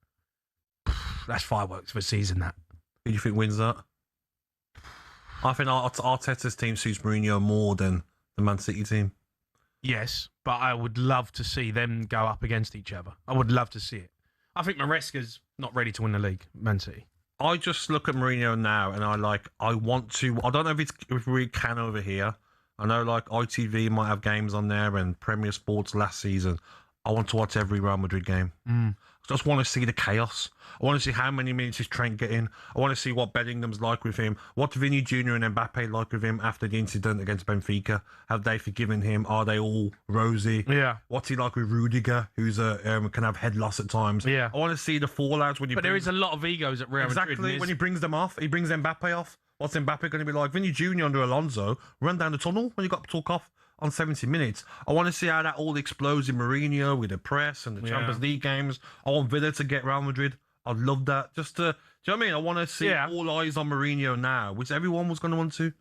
Speaker 2: that's fireworks for a season. That.
Speaker 6: Who do you think wins that? I think Arteta's team suits Mourinho more than the Man City team.
Speaker 2: Yes, but I would love to see them go up against each other. I would love to see it. I think Maresca's not ready to win the league, Man City.
Speaker 6: I just look at Mourinho now and I want to. I don't know if we can over here. I know like ITV might have games on there and Premier Sports last season. I want to watch every Real Madrid game. I just want to see the chaos. I want to see how many minutes is Trent getting. I want to see what Bellingham's like with him. What Vinny Jr. and Mbappe like with him after the incident against Benfica. Have they forgiven him? Are they all rosy?
Speaker 2: Yeah.
Speaker 6: What's he like with Rudiger, who's can have head loss at times?
Speaker 2: Yeah.
Speaker 6: I want to see the fallouts when
Speaker 2: there is a lot of egos at Real Madrid.
Speaker 6: Exactly. When he brings them off, he brings Mbappe off. What's Mbappe going to be like? Vinny Jr. under Alonso, run down the tunnel when you got to talk off on 70 minutes. I want to see how that all explodes in Mourinho with the press and the Champions League games. I want Villa to get Real Madrid. I'd love that. Just to, do you know what I mean? I want to see all eyes on Mourinho now, which everyone was going to want to.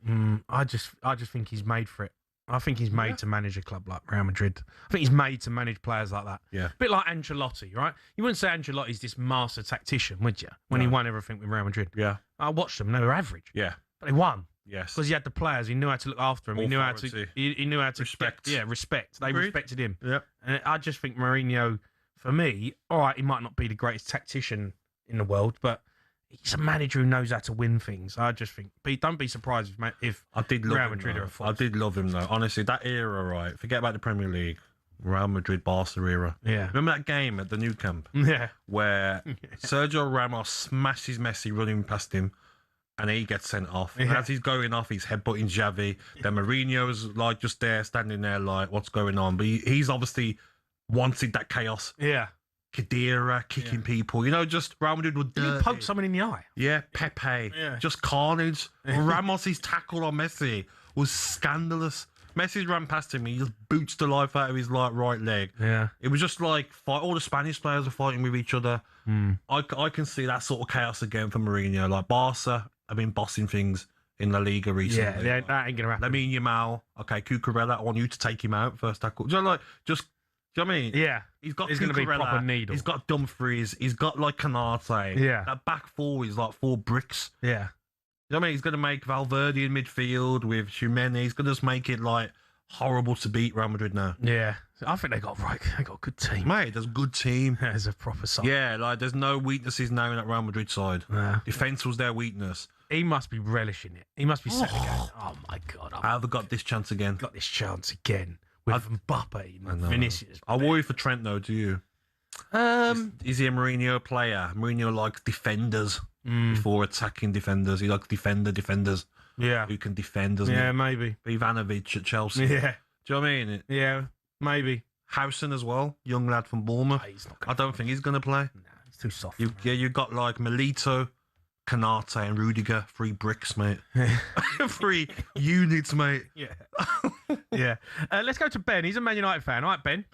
Speaker 2: I just think he's made for it. I think he's made to manage a club like Real Madrid. I think he's made to manage players like that.
Speaker 6: Yeah.
Speaker 2: A bit like Ancelotti, right? You wouldn't say Ancelotti's this master tactician, would you? When he won everything with Real Madrid.
Speaker 6: Yeah.
Speaker 2: I watched them. They were average.
Speaker 6: Yeah.
Speaker 2: But they won.
Speaker 6: Yes.
Speaker 2: Because he had the players. He knew how to look after them. He knew how to
Speaker 6: respect.
Speaker 2: Respect. They respected him.
Speaker 6: Yep.
Speaker 2: And I just think Mourinho, for me, all right, he might not be the greatest tactician in the world, but he's a manager who knows how to win things. I just think, don't be surprised if
Speaker 6: I did love
Speaker 2: Real
Speaker 6: him,
Speaker 2: Madrid
Speaker 6: though.
Speaker 2: are a force.
Speaker 6: I did love him though. Honestly, that era, right? Forget about the Premier League. Real Madrid, Barca era.
Speaker 2: Yeah.
Speaker 6: Remember that game at the Nou Camp?
Speaker 2: Yeah.
Speaker 6: Where Sergio Ramos smashes Messi running past him, and he gets sent off. And as he's going off, he's headbutting Xavi. Then Mourinho's like just there, standing there, like, what's going on? But he's obviously wanted that chaos.
Speaker 2: Yeah.
Speaker 6: Khedira kicking people, just Real Madrid would
Speaker 2: Did he poke someone in the eye?
Speaker 6: Yeah, Pepe. Yeah. Just carnage. Ramos's tackle on Messi was scandalous. Messi ran past him, he just boots the life out of his right leg.
Speaker 2: Yeah.
Speaker 6: It was just like all the Spanish players are fighting with each other. I can see that sort of chaos again for Mourinho. Like Barca have been bossing things in La Liga recently.
Speaker 2: Yeah, that ain't gonna happen.
Speaker 6: Lamine Yamal, okay, Cucurella, I want you to take him out first tackle. Do you know what I mean?
Speaker 2: Yeah.
Speaker 6: He's got
Speaker 2: He's going to be proper needle.
Speaker 6: He's got Dumfries. He's got like Canate.
Speaker 2: Yeah.
Speaker 6: That back four is like 4 bricks.
Speaker 2: Yeah.
Speaker 6: You know what I mean? He's going to make Valverde in midfield with Jimenez. He's going to just make it like horrible to beat Real Madrid now.
Speaker 2: Yeah, I think they got a good team.
Speaker 6: Mate, there's a good team.
Speaker 2: There's a proper side.
Speaker 6: Yeah, like there's no weaknesses now in that Real Madrid side. Defense was their weakness.
Speaker 2: He must be relishing it. He must be sitting going, oh my God.
Speaker 6: I've got this chance again.
Speaker 2: Got this chance again with Mbappe and Vinicius.
Speaker 6: I worry for Trent though, do you? Is he a Mourinho player? Mourinho likes defenders before attacking defenders. He likes defenders.
Speaker 2: Yeah.
Speaker 6: Who can defend, doesn't he?
Speaker 2: Yeah, maybe.
Speaker 6: Ivanovic at Chelsea.
Speaker 2: Yeah.
Speaker 6: Do you know what I mean?
Speaker 2: Yeah, maybe.
Speaker 6: Howson as well, young lad from Bournemouth. I don't think he's going to play.
Speaker 2: No, he's too soft.
Speaker 6: You've got like Milito, Canate and Rudiger, 3 bricks, mate. 3 units, mate.
Speaker 2: Yeah. Yeah. Let's go to Ben. He's a Man United fan. All right, Ben.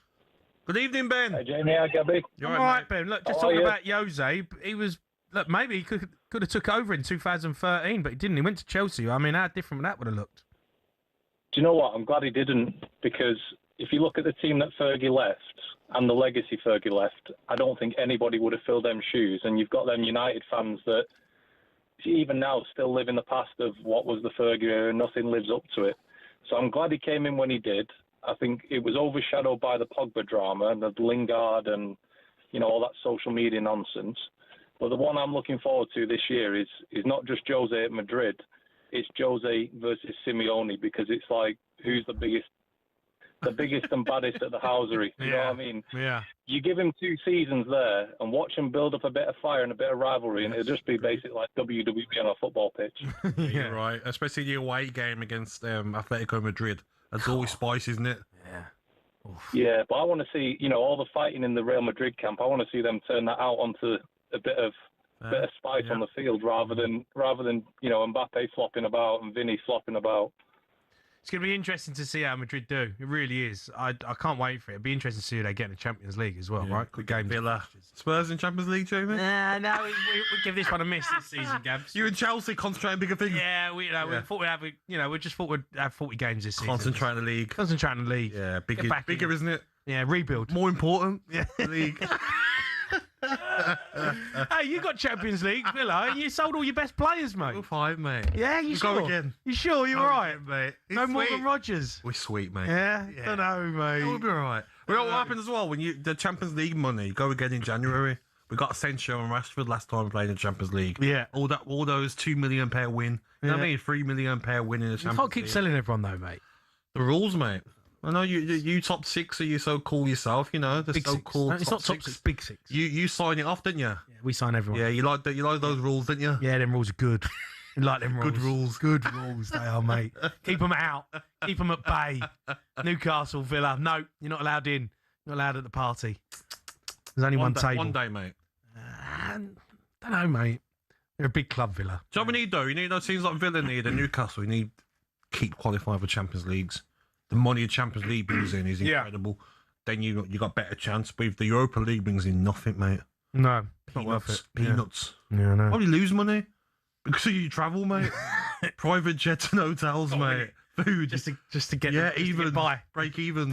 Speaker 6: Good evening, Ben.
Speaker 17: Hey, Jamie. Hi, Gabby.
Speaker 2: You're all right, Ben. Look, just talking about Jose. He was... Look, maybe he could have took over in 2013, but he didn't. He went to Chelsea. I mean, how different that would have looked.
Speaker 17: Do you know what? I'm glad he didn't, because if you look at the team that Fergie left and the legacy Fergie left, I don't think anybody would have filled them shoes. And you've got them United fans that even now still live in the past of what was the Fergie era, and nothing lives up to it. So I'm glad he came in when he did. I think it was overshadowed by the Pogba drama and the Lingard and, all that social media nonsense. But the one I'm looking forward to this year is not just Jose at Madrid. It's Jose versus Simeone, because it's like, who's the biggest and baddest at the housery. You know what I mean?
Speaker 2: Yeah.
Speaker 17: You give him 2 seasons there and watch him build up a bit of fire and a bit of rivalry, and it'll just be basically like WWE on a football pitch.
Speaker 6: You're right. Especially the away game against Atletico Madrid. That's always spice, isn't it?
Speaker 2: Yeah.
Speaker 17: Yeah, but I want to see, all the fighting in the Real Madrid camp. I want to see them turn that out onto a bit of spice on the field, rather than Mbappe flopping about and Vinny flopping about.
Speaker 2: It's going to be interesting to see how Madrid do. It really is. I can't wait for it. It'll be interesting to see who they get in the Champions League as well, right? Good games.
Speaker 6: Villa. Spurs in Champions League, Jamie?
Speaker 2: No, we give this one a miss this season, Gabs.
Speaker 6: You and Chelsea concentrate on bigger things.
Speaker 2: Yeah, we thought we'd have, we just thought we'd have 40 games this season.
Speaker 6: Concentrate on the league.
Speaker 2: Concentrate on the league.
Speaker 6: Yeah, bigger, isn't it?
Speaker 2: Yeah, rebuild.
Speaker 6: More important.
Speaker 2: Yeah,
Speaker 6: league.
Speaker 2: Hey, you got Champions League, Villa, and you sold all your best players, mate.
Speaker 6: We're fine, mate.
Speaker 2: Yeah, you sure?
Speaker 6: Go again.
Speaker 2: You sure? You're right,
Speaker 6: mate.
Speaker 2: No more than Rodgers.
Speaker 6: We're sweet, mate.
Speaker 2: Yeah? Don't know, mate.
Speaker 6: We'll be all right. What happens as well when the Champions League money go again in January? We got Asensio and Rashford last time we played in the Champions League.
Speaker 2: Yeah.
Speaker 6: All those $2 million per win. You know what I mean? $3 million per win in the Champions League.
Speaker 2: You can't keep selling everyone though, mate.
Speaker 6: The rules, mate. I know you top 6 are you so cool yourself, The
Speaker 2: big
Speaker 6: so
Speaker 2: six.
Speaker 6: cool.
Speaker 2: No, it's not top 6, big 6.
Speaker 6: You sign it off, didn't you?
Speaker 2: Yeah, we sign everyone.
Speaker 6: Yeah, you like those rules, didn't you?
Speaker 2: Yeah, them rules are good. You like them rules.
Speaker 6: Good rules.
Speaker 2: Good rules they are, mate. Keep them out. Keep them at bay. Newcastle, Villa. No, you're not allowed in. You're not allowed at the party. There's only one table.
Speaker 6: One day, mate.
Speaker 2: Don't know, mate. They're a big club, Villa.
Speaker 6: Do you know what we need, though? You need those teams like Villa need and Newcastle. You need keep qualifying for Champions Leagues. The money the Champions League brings in is incredible. Then you got better chance. But if the Europa League brings in nothing, mate.
Speaker 2: No, it's not worth it.
Speaker 6: Peanuts.
Speaker 2: Yeah, I know.
Speaker 6: Probably lose money because of you travel, mate. Private jets and hotels, mate. Food.
Speaker 2: Just to get
Speaker 6: even
Speaker 2: by.
Speaker 6: Break even.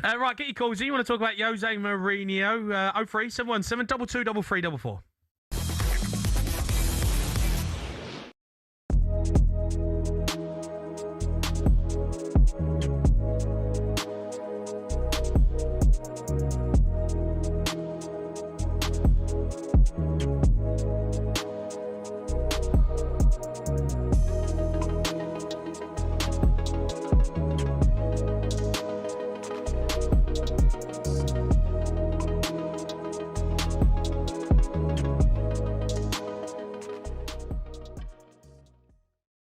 Speaker 2: Right, get your calls in. You want to talk about Jose Mourinho? 03717 223344.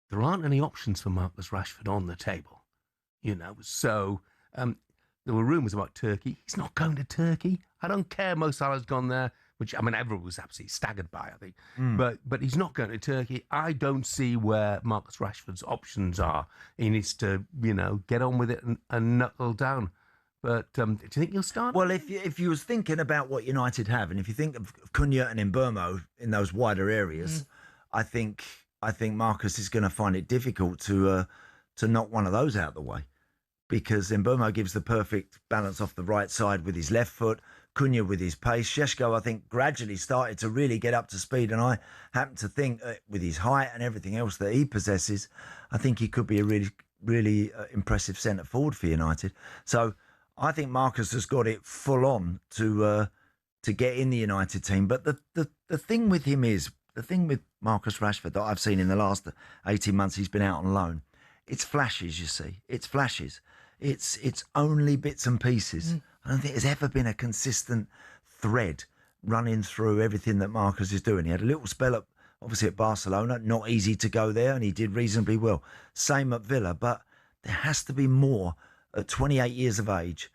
Speaker 1: There aren't any options for Marcus Rashford on the table, So there were rumours about Turkey. He's not going to Turkey. I don't care. Mo Salah's gone there, which everyone was absolutely staggered by, I think. But he's not going to Turkey. I don't see where Marcus Rashford's options are. He needs to, get on with it and knuckle down. But do you think he'll start?
Speaker 3: Well, if you was thinking about what United have, and if you think of Cunha and Mbeumo in those wider areas, I think Marcus is going to find it difficult to knock one of those out of the way, because Mbeumo gives the perfect balance off the right side with his left foot, Cunha with his pace. Šeško, I think, gradually started to really get up to speed, and I happen to think with his height and everything else that he possesses, I think he could be a really really impressive centre forward for United. So I think Marcus has got it full on to get in the United team. But the thing with him is, the thing with Marcus Rashford that I've seen in the last 18 months he's been out on loan, it's flashes, you see. It's flashes. It's only bits and pieces. I don't think there's ever been a consistent thread running through everything that Marcus is doing. He had a little spell obviously at Barcelona, not easy to go there, and he did reasonably well. Same at Villa, but there has to be more at 28 years of age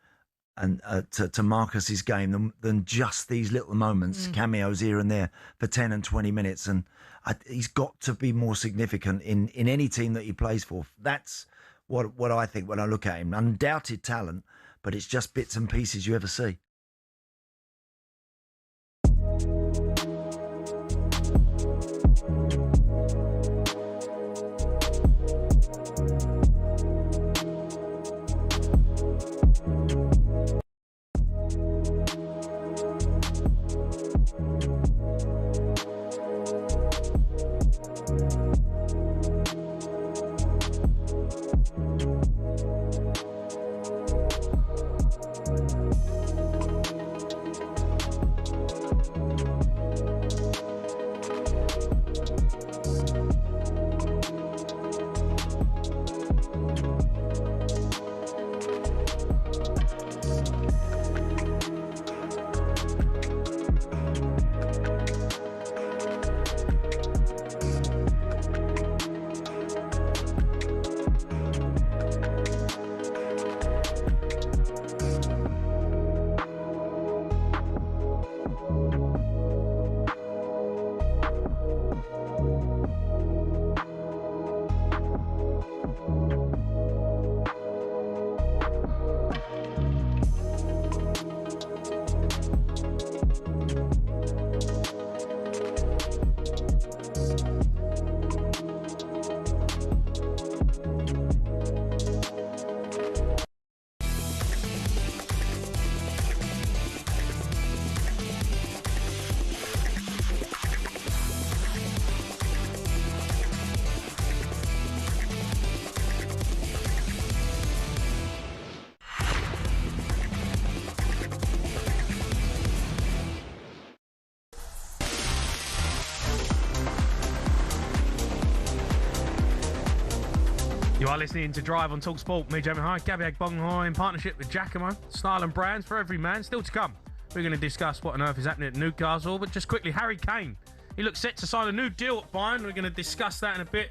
Speaker 3: and to Marcus's game than just these little moments, cameos here and there for 10 and 20 minutes. And he's got to be more significant in any team that he plays for. That's what I think when I look at him. Undoubted talent, but it's just bits and pieces you ever see.
Speaker 2: You are listening to Drive on talkSPORT. Me, Jamie High, Gabby Agbonlahor in partnership with Giacomo. Style and brands for every man. Still to come. We're going to discuss what on earth is happening at Newcastle. But just quickly, Harry Kane. He looks set to sign a new deal at Bayern. We're going to discuss that in a bit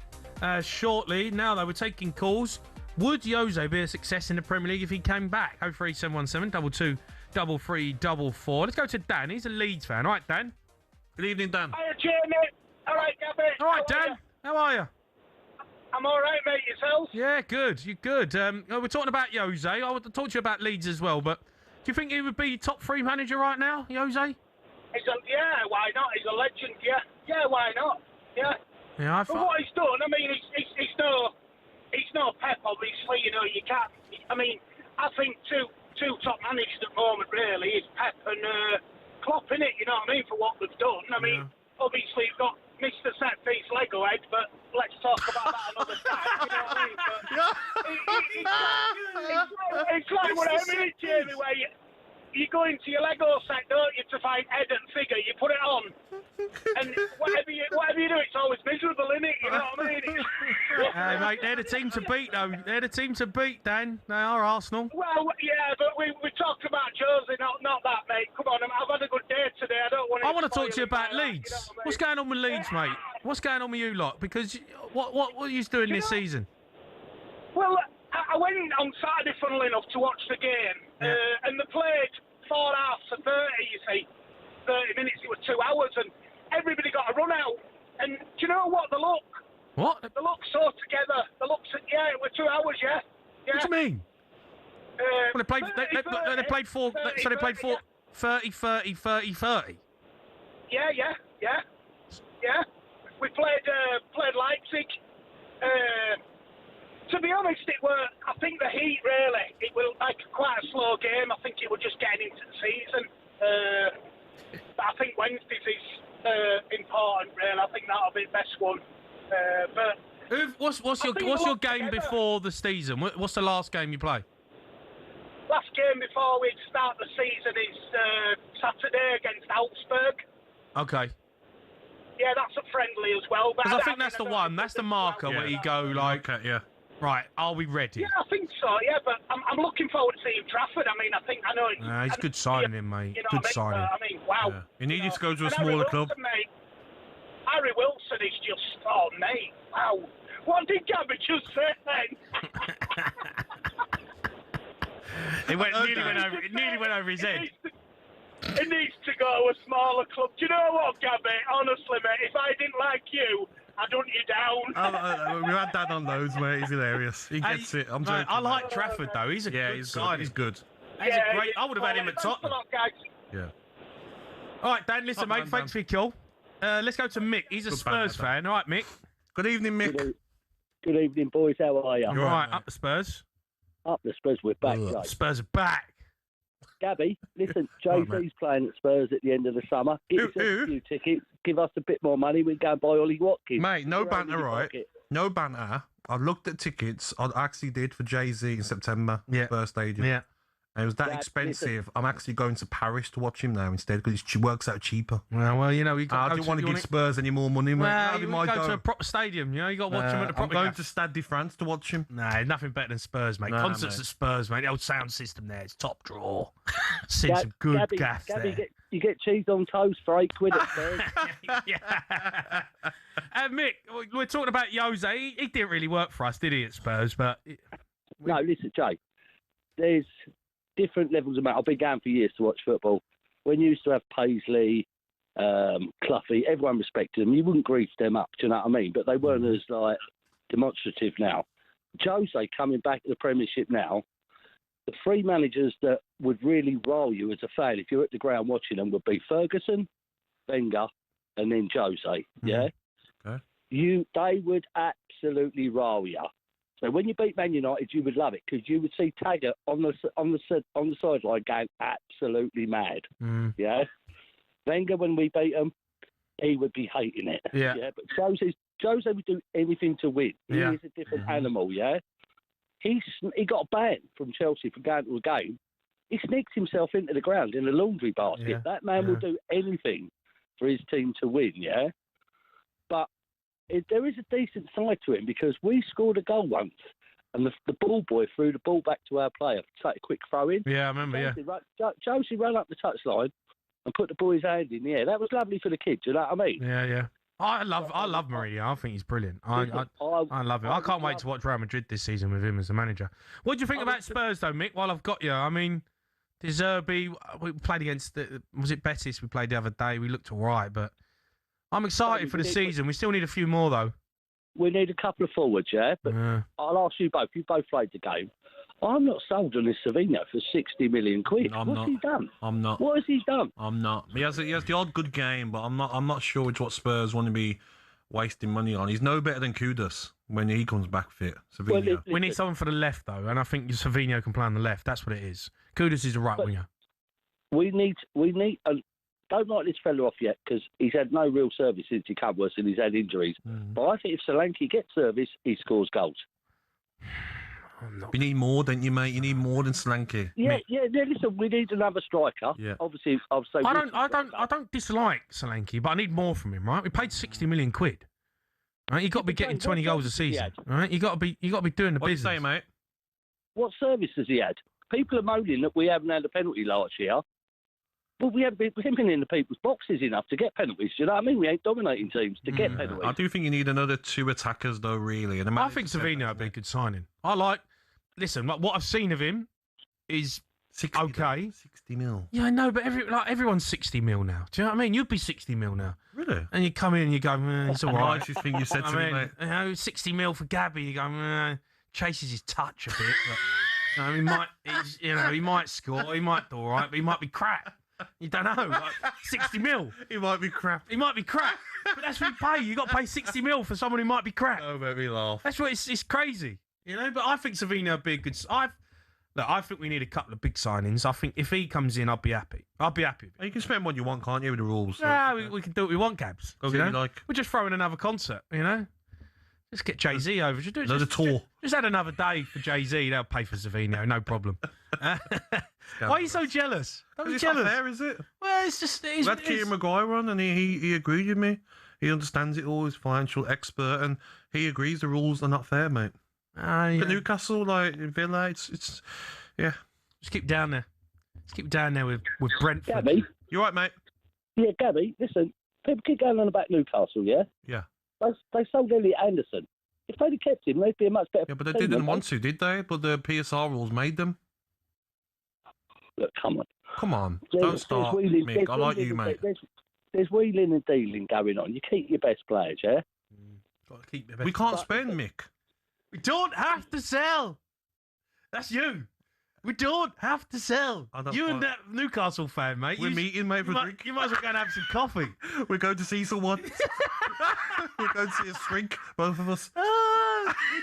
Speaker 2: shortly. Now, though, we're taking calls. Would Jose be a success in the Premier League if he came back? 03717 22 3344. Let's go to Dan. He's a Leeds fan. All right, Dan.
Speaker 6: Good evening, Dan.
Speaker 4: Hiya, Jamie. All right, Gabby.
Speaker 2: All right, Dan. How are you?
Speaker 4: I'm all right, mate. Yourself?
Speaker 2: Yeah, good. You're good. We're talking about Jose. I want to talk to you about Leeds as well, but do you think he would be top 3 manager right now, Jose?
Speaker 4: Yeah, why not? He's a legend, yeah. Yeah, why not? Yeah.
Speaker 2: Yeah,
Speaker 4: But what he's done, I mean, he's no Pep, obviously. You know, you can't. I mean, I think two top managers at the moment really is Pep and Klopp, innit? You know what I mean? For what they've done. I mean, obviously you've got Mr. Set Piece Lego Head, but let's talk about that another time. You know what I mean? But it's like whatever, innit, Jamie, where you go into your Lego set, don't you, to find head and figure. You put it on, and whatever you do, it's always miserable, innit? You know what I mean?
Speaker 2: Hey, mate, they're the team to beat, though. They're the team to beat, Dan. They are Arsenal.
Speaker 4: Well, yeah, but we talked about Jose, not that, mate. Come on, I've had a good day today. I want to
Speaker 2: talk to you about Leeds. You know What's going on with Leeds, mate? What's going on with you lot? Because what are you doing this season?
Speaker 4: Well, I went on Saturday, funnily enough, to watch the game, and they played 4 halves of 30, you see. 30 minutes, it was 2 hours, and everybody got a run out. And do you know what? They look.
Speaker 2: What?
Speaker 4: They look so together. They look, yeah, it was 2 hours, yeah.
Speaker 2: What do you mean? Well, they played 4, so they played 4, 30, 30, 30, 30.
Speaker 4: Yeah. We played Leipzig. To be honest, I think the heat really, it was like quite a slow game. I think it was just getting into the season. But I think Wednesdays is important, really. I think that'll be the best one. But
Speaker 2: what's your game before the season? What's the last game you play?
Speaker 4: Last game before we start the season is Saturday against Augsburg.
Speaker 2: Okay.
Speaker 4: Yeah, that's a friendly as well.
Speaker 2: Because I think that's the one. That's the marker where you go like, right, are we ready?
Speaker 4: Yeah, I think so. Yeah, but I'm looking forward to seeing Trafford. I mean, I know.
Speaker 2: He's good signing him, mate.
Speaker 4: You know
Speaker 2: Good
Speaker 4: what I mean?
Speaker 2: signing.
Speaker 4: I mean, wow.
Speaker 6: Yeah. You needed to go to a
Speaker 4: And
Speaker 6: smaller club.
Speaker 4: Wilson, mate, Harry Wilson is just, oh, mate, wow. What did Gabby just say then?
Speaker 2: It nearly went over his head.
Speaker 4: It needs to go to a smaller club. Do you know what, Gabby? Honestly, mate, if I didn't like you, I'd hunt you down.
Speaker 6: We've had Dad on loads, mate. He's hilarious. He gets it. I'm joking.
Speaker 2: I like Trafford, though. He's a good signing.
Speaker 6: He's good.
Speaker 2: He's a great. I would have had him at Tottenham.
Speaker 6: Yeah.
Speaker 2: All right, Dan, listen, mate, thanks for your call. Let's go to Mick. He's a Spurs fan. All right, Mick.
Speaker 6: Good evening, Mick.
Speaker 5: Good evening, boys. How are you?
Speaker 2: All right, up the Spurs.
Speaker 5: Up the Spurs, we're back, Jay.
Speaker 2: Spurs are back.
Speaker 5: Gabby, listen, Jay-Z's playing at Spurs at the end of the summer. Get yourself a few tickets. Give us a bit more money. We can go and buy Ollie Watkins.
Speaker 6: Mate, no banter, right? No banter. I looked at tickets. I actually did for Jay-Z in September.
Speaker 2: Yeah.
Speaker 6: Spurs Stadium.
Speaker 2: Yeah.
Speaker 6: And it was that expensive. I'm actually going to Paris to watch him now instead because it works out cheaper.
Speaker 2: Well, you know,
Speaker 6: I didn't want to give Spurs any more money.
Speaker 2: Well, you go to a proper stadium. You know, you got to watch him at the proper.
Speaker 6: I'm going to Stade de France to watch him.
Speaker 2: Nah, nothing better than Spurs, mate.
Speaker 6: Nah,
Speaker 2: Concerts
Speaker 6: mate.
Speaker 2: at Spurs, mate. The old sound system there, it's top draw. Seen some good gas
Speaker 5: Gabby,
Speaker 2: there.
Speaker 5: you get cheese on toast for £8 at Spurs.
Speaker 2: Mick, we're talking about Jose. He didn't really work for us, did he, at Spurs? But
Speaker 5: No, listen, Jay. There's different levels of. I've been going for years to watch football. When you used to have Paisley, Cloughy, everyone respected them. You wouldn't grease them up, do you know what I mean? But they weren't as like demonstrative now. Jose coming back to the Premiership now. The three managers that would really rile you as a fan if you're at the ground watching them would be Ferguson, Wenger, and then Jose. Yeah,
Speaker 6: okay.
Speaker 5: They would absolutely rile you. So when you beat Man United, you would love it because you would see Taggart on the sideline going absolutely mad. Yeah, Wenger when we beat him, he would be hating it.
Speaker 2: Yeah.
Speaker 5: But Jose would do anything to win. He is a different animal. Yeah. He got banned from Chelsea for going to a game. He sneaked himself into the ground in a laundry basket.
Speaker 2: Yeah.
Speaker 5: That man will do anything for his team to win. Yeah. But there is a decent side to him because we scored a goal once and the ball boy threw the ball back to our player to take a quick throw in.
Speaker 2: Yeah, I remember,
Speaker 5: Josie ran up the touchline and put the boy's hand in the air. That was lovely for the kids, you know what I mean?
Speaker 2: Yeah. I love Mourinho. I think he's brilliant. I love him. I can't wait to watch Real Madrid this season with him as the manager. What do you think about Spurs, though, Mick, while I've got you? I mean, De Zerbi, we played against, was it Betis we played the other day? We looked all right, but I'm excited for the season. We still need a few more, though.
Speaker 5: We need a couple of forwards, yeah? But I'll ask you both. You both played the game. I'm not sold on this Savinho for 60 million quid. What's he done?
Speaker 6: I'm not.
Speaker 5: What has he done?
Speaker 6: I'm not. He has the odd good game, but I'm not sure it's what Spurs want to be wasting money on. He's no better than Kudus when he comes back fit. Savinho.
Speaker 2: We need someone for the left, though, and I think Savinho can play on the left. That's what it is. Kudus is a right winger.
Speaker 5: We need. Don't like this fella off yet because he's had no real service since he came to us and he's had injuries. But I think if Solanke gets service, he scores goals.
Speaker 6: You need more, don't you, mate? You need more than Solanke.
Speaker 5: Yeah. Listen, we need another striker.
Speaker 6: Yeah.
Speaker 5: Obviously, I'll say.
Speaker 2: I don't dislike Solanke, but I need more from him. Right? We paid 60 million quid. Right? You got to be getting 20 goals a season. Right? You got to be doing the business.
Speaker 6: What do you say, mate?
Speaker 5: What service has he had? People are moaning that we haven't had a penalty last year. Well, we haven't been in the people's boxes enough to get penalties. Do you know what I mean? We ain't dominating teams to get penalties.
Speaker 6: I do think you need another two attackers, though, really. And
Speaker 2: I think Savinho would be a good signing. Listen, what I've seen of him is
Speaker 6: 60,
Speaker 2: okay.
Speaker 6: 60 mil.
Speaker 2: Yeah, I know, but everyone's 60 mil now. Do you know what I mean? You'd be 60 mil now.
Speaker 6: Really?
Speaker 2: And you come in and you go, it's all right.
Speaker 6: Nicest thing you said to me, mate.
Speaker 2: You know, 60 mil for Gabby. You go, chases his touch a bit. But, he might score. He might do all right, but he might be crap. You don't know. Like 60 mil.
Speaker 6: He might be crap.
Speaker 2: But that's what you pay. You got to pay 60 mil for someone who might be crap.
Speaker 6: Oh, make me laugh.
Speaker 2: That's what it's crazy. You know, but I think Savinho would be a good. I think we need a couple of big signings. I think if he comes in, I'll be happy. With it.
Speaker 6: You can spend what you want, can't you, with the rules?
Speaker 2: Yeah, we can do what we want, Gabs.
Speaker 6: We just
Speaker 2: We're just throwing another concert, you know? Let's get Jay-Z over.
Speaker 6: Another tour.
Speaker 2: Just add another day for Jay-Z. They'll pay for Savino, no problem. Why are you so jealous? Don't be
Speaker 6: It's
Speaker 2: jealous.
Speaker 6: not fair, is it?
Speaker 2: Well, it's just...
Speaker 6: We had Kieran Maguire on, and he agreed with me. He understands it all. He's a financial expert, and he agrees the rules are not fair, mate.
Speaker 2: Yeah.
Speaker 6: But Newcastle, like Villa, it's yeah.
Speaker 2: Just keep down there. Just keep down there with Brentford.
Speaker 5: Gabby?
Speaker 6: You right, mate?
Speaker 5: Yeah, Gabby, listen, people keep going on about Newcastle, yeah?
Speaker 6: Yeah.
Speaker 5: They sold Elliot Anderson. If they'd have kept him, they'd be a much better
Speaker 6: Yeah, but they
Speaker 5: team,
Speaker 6: didn't
Speaker 5: wouldn't
Speaker 6: want to, did they? But the PSR rules made them.
Speaker 5: Look, come on.
Speaker 6: Come on.
Speaker 5: There's-
Speaker 6: Don't start,
Speaker 5: there's wheeling-
Speaker 6: Mick.
Speaker 5: there's
Speaker 6: I like
Speaker 5: wheeling
Speaker 6: you,
Speaker 5: and-
Speaker 6: mate.
Speaker 5: There's wheeling and dealing going on. You keep your best players, yeah?
Speaker 6: We can't spend, Mick.
Speaker 2: We don't have to sell. That's you. We don't have to sell. You and that Newcastle fan, mate.
Speaker 6: We're meeting, mate, for a drink.
Speaker 2: You might as well go and have some coffee.
Speaker 6: We're going to see someone. We're going to see a shrink, both of us.
Speaker 2: We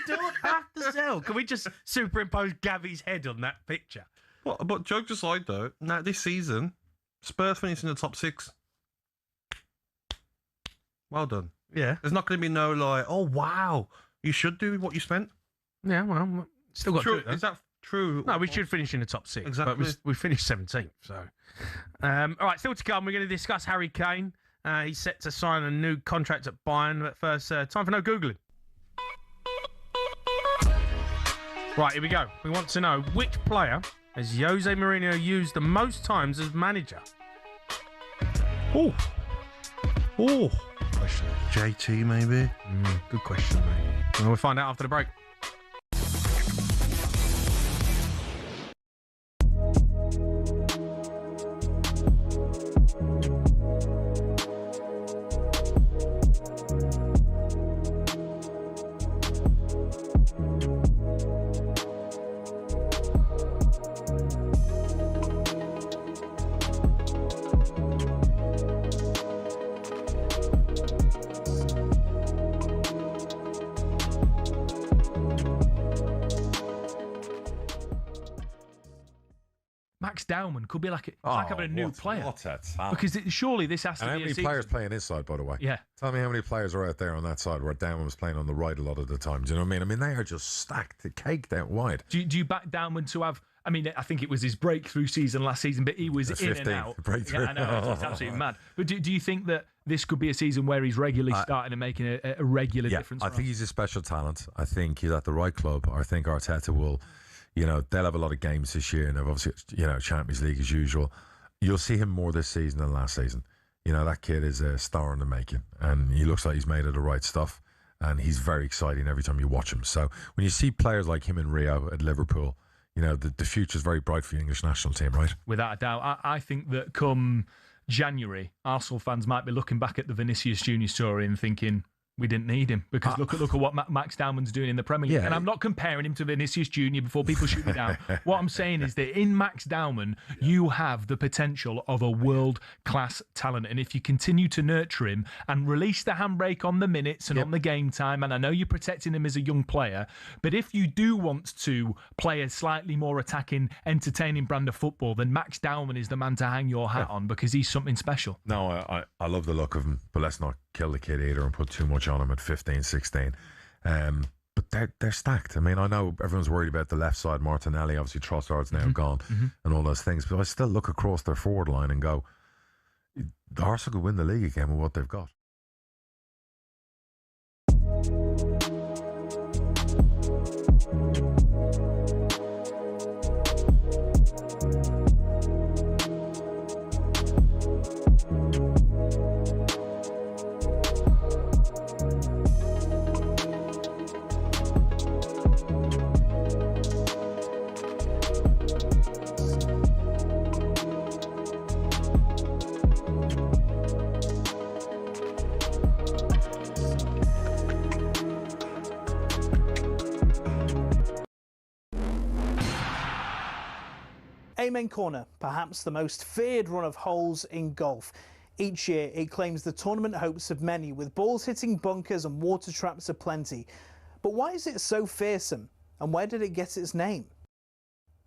Speaker 2: don't have to sell. Can we just superimpose Gabby's head on that picture?
Speaker 6: But jokes aside, though, now this season, Spurs finished in the top 6. Well done.
Speaker 2: Yeah.
Speaker 6: There's not going to be no like, oh wow, you should do what you spent.
Speaker 2: Yeah, well, still got
Speaker 6: True.
Speaker 2: to do it, though.
Speaker 6: Is that true?
Speaker 2: No, we should finish in the top 6.
Speaker 6: Exactly.
Speaker 2: But we finished 17th. So, all right, still to come. We're going to discuss Harry Kane. He's set to sign a new contract at Bayern. But first, time for no Googling. Right, here we go. We want to know which player has Jose Mourinho used the most times as manager?
Speaker 6: Oh. Question. JT, maybe?
Speaker 2: Good question, mate. And we'll find out after the break. Max Dowman could be like, it's like having a new player.
Speaker 9: What's that?
Speaker 2: Because surely this has to
Speaker 9: And
Speaker 2: be
Speaker 9: how
Speaker 2: a
Speaker 9: many
Speaker 2: season.
Speaker 9: players playing this side, by the way?
Speaker 2: Yeah.
Speaker 9: Tell me how many players are out there on that side where Downman was playing on the right a lot of the time. Do you know what I mean? I mean, they are just stacked, caked out wide.
Speaker 2: Do you back Downman to have... I mean, I think it was his breakthrough season last season, but he was
Speaker 9: The
Speaker 2: in
Speaker 9: 15th
Speaker 2: and out.
Speaker 9: breakthrough.
Speaker 2: Yeah, I know, it's absolutely mad. But do you think that this could be a season where he's regularly starting and making a regular difference?
Speaker 9: I think he's a special talent. I think he's at the right club. I think Arteta will... You know, they'll have a lot of games this year, and obviously, you know, Champions League as usual. You'll see him more this season than last season. You know, that kid is a star in the making, and he looks like he's made of the right stuff, and he's very exciting every time you watch him. So when you see players like him in Rio at Liverpool, you know, the future's very bright for the English national team, right?
Speaker 7: Without a doubt. I think that come January, Arsenal fans might be looking back at the Vinicius Junior story and thinking, we didn't need him, because look at what Max Dowman's doing in the Premier League.
Speaker 9: Yeah.
Speaker 7: And I'm not comparing him to Vinicius Junior before people shoot me down. What I'm saying is that in Max Dowman, you have the potential of a world-class talent. And if you continue to nurture him and release the handbrake on the minutes and on the game time, and I know you're protecting him as a young player, but if you do want to play a slightly more attacking, entertaining brand of football, then Max Dowman is the man to hang your hat on, because he's something special.
Speaker 9: No, I love the look of him, but let's not kill the kid either and put too much on him at 15, 16. But they're stacked. I mean, I know everyone's worried about the left side, Martinelli, obviously Trossard's now gone and all those things, but I still look across their forward line and go, Arsenal could win the league again with what they've got.
Speaker 8: Amen Corner, perhaps the most feared run of holes in golf. Each year it claims the tournament hopes of many, with balls hitting bunkers and water traps aplenty. But why is it so fearsome, and where did it get its name?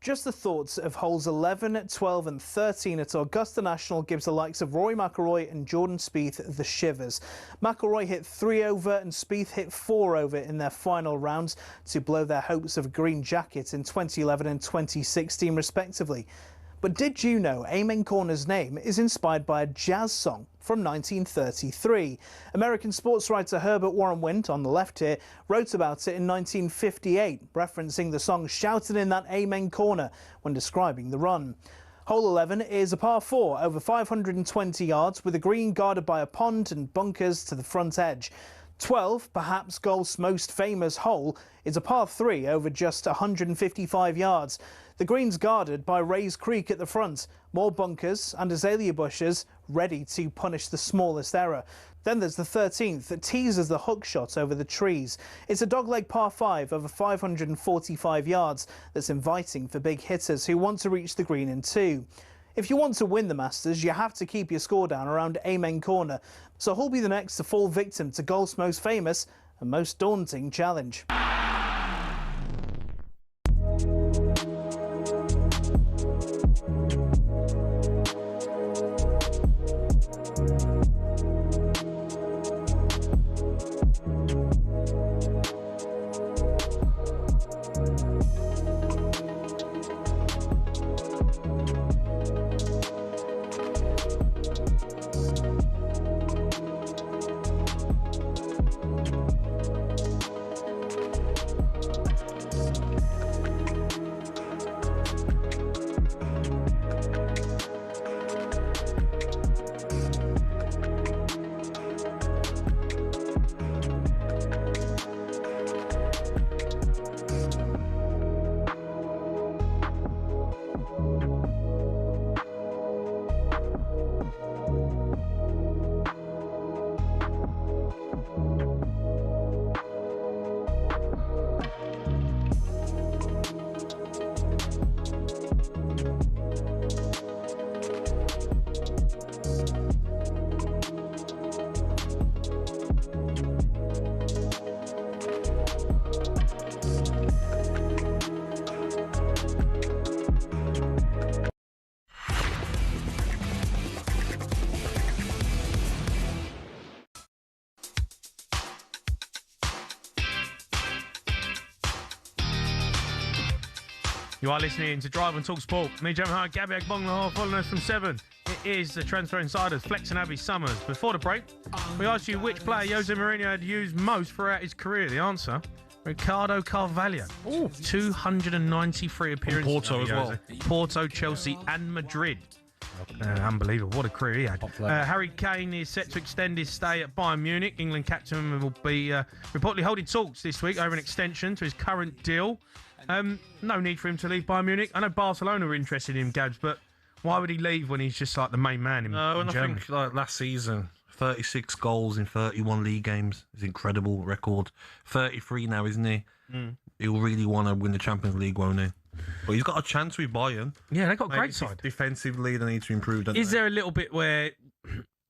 Speaker 8: Just the thoughts of holes 11, 12 and 13 at Augusta National gives the likes of Rory McIlroy and Jordan Spieth the shivers. McIlroy hit 3 over and Spieth hit 4 over in their final rounds to blow their hopes of a green jacket in 2011 and 2016 respectively. But did you know Amen Corner's name is inspired by a jazz song from 1933? American sports writer Herbert Warren Wint, on the left here, wrote about it in 1958, referencing the song shouted in that Amen Corner when describing the run. Hole 11 is a par 4 over 520 yards with a green guarded by a pond and bunkers to the front edge. 12, perhaps golf's most famous hole, is a par 3 over just 155 yards. The green's guarded by Rays Creek at the front, more bunkers and azalea bushes ready to punish the smallest error. Then there's the 13th that teases the hook shot over the trees. It's a dogleg par 5 over 545 yards that's inviting for big hitters who want to reach the green in 2. If you want to win the Masters, you have to keep your score down around Amen Corner. So who'll be the next to fall victim to golf's most famous and most daunting challenge?
Speaker 2: You are listening to Drive and Talk Sport. Me, Jamie Hart, Gabby Agbonlahor, following us from 7. It is the Transfer Insiders, Flex and Abby Summers. Before the break, we asked you which player Jose Mourinho had used most throughout his career. The answer, Ricardo Carvalho. 293 appearances.
Speaker 6: Porto as well.
Speaker 2: Porto, Chelsea and Madrid. Unbelievable. What a career he had. Harry Kane is set to extend his stay at Bayern Munich. England captain will be reportedly holding talks this week over an extension to his current deal. No need for him to leave Bayern Munich. I know Barcelona were interested in him, Gabs, but why would he leave when he's just like the main man in Germany?
Speaker 6: I think like last season, 36 goals in 31 league games is an incredible record. 33 now, isn't he? He'll really want to win the Champions League, won't he? But he's got a chance with Bayern.
Speaker 2: Yeah, they've got a great side.
Speaker 6: Defensively, they need to improve.
Speaker 2: Is there a little bit where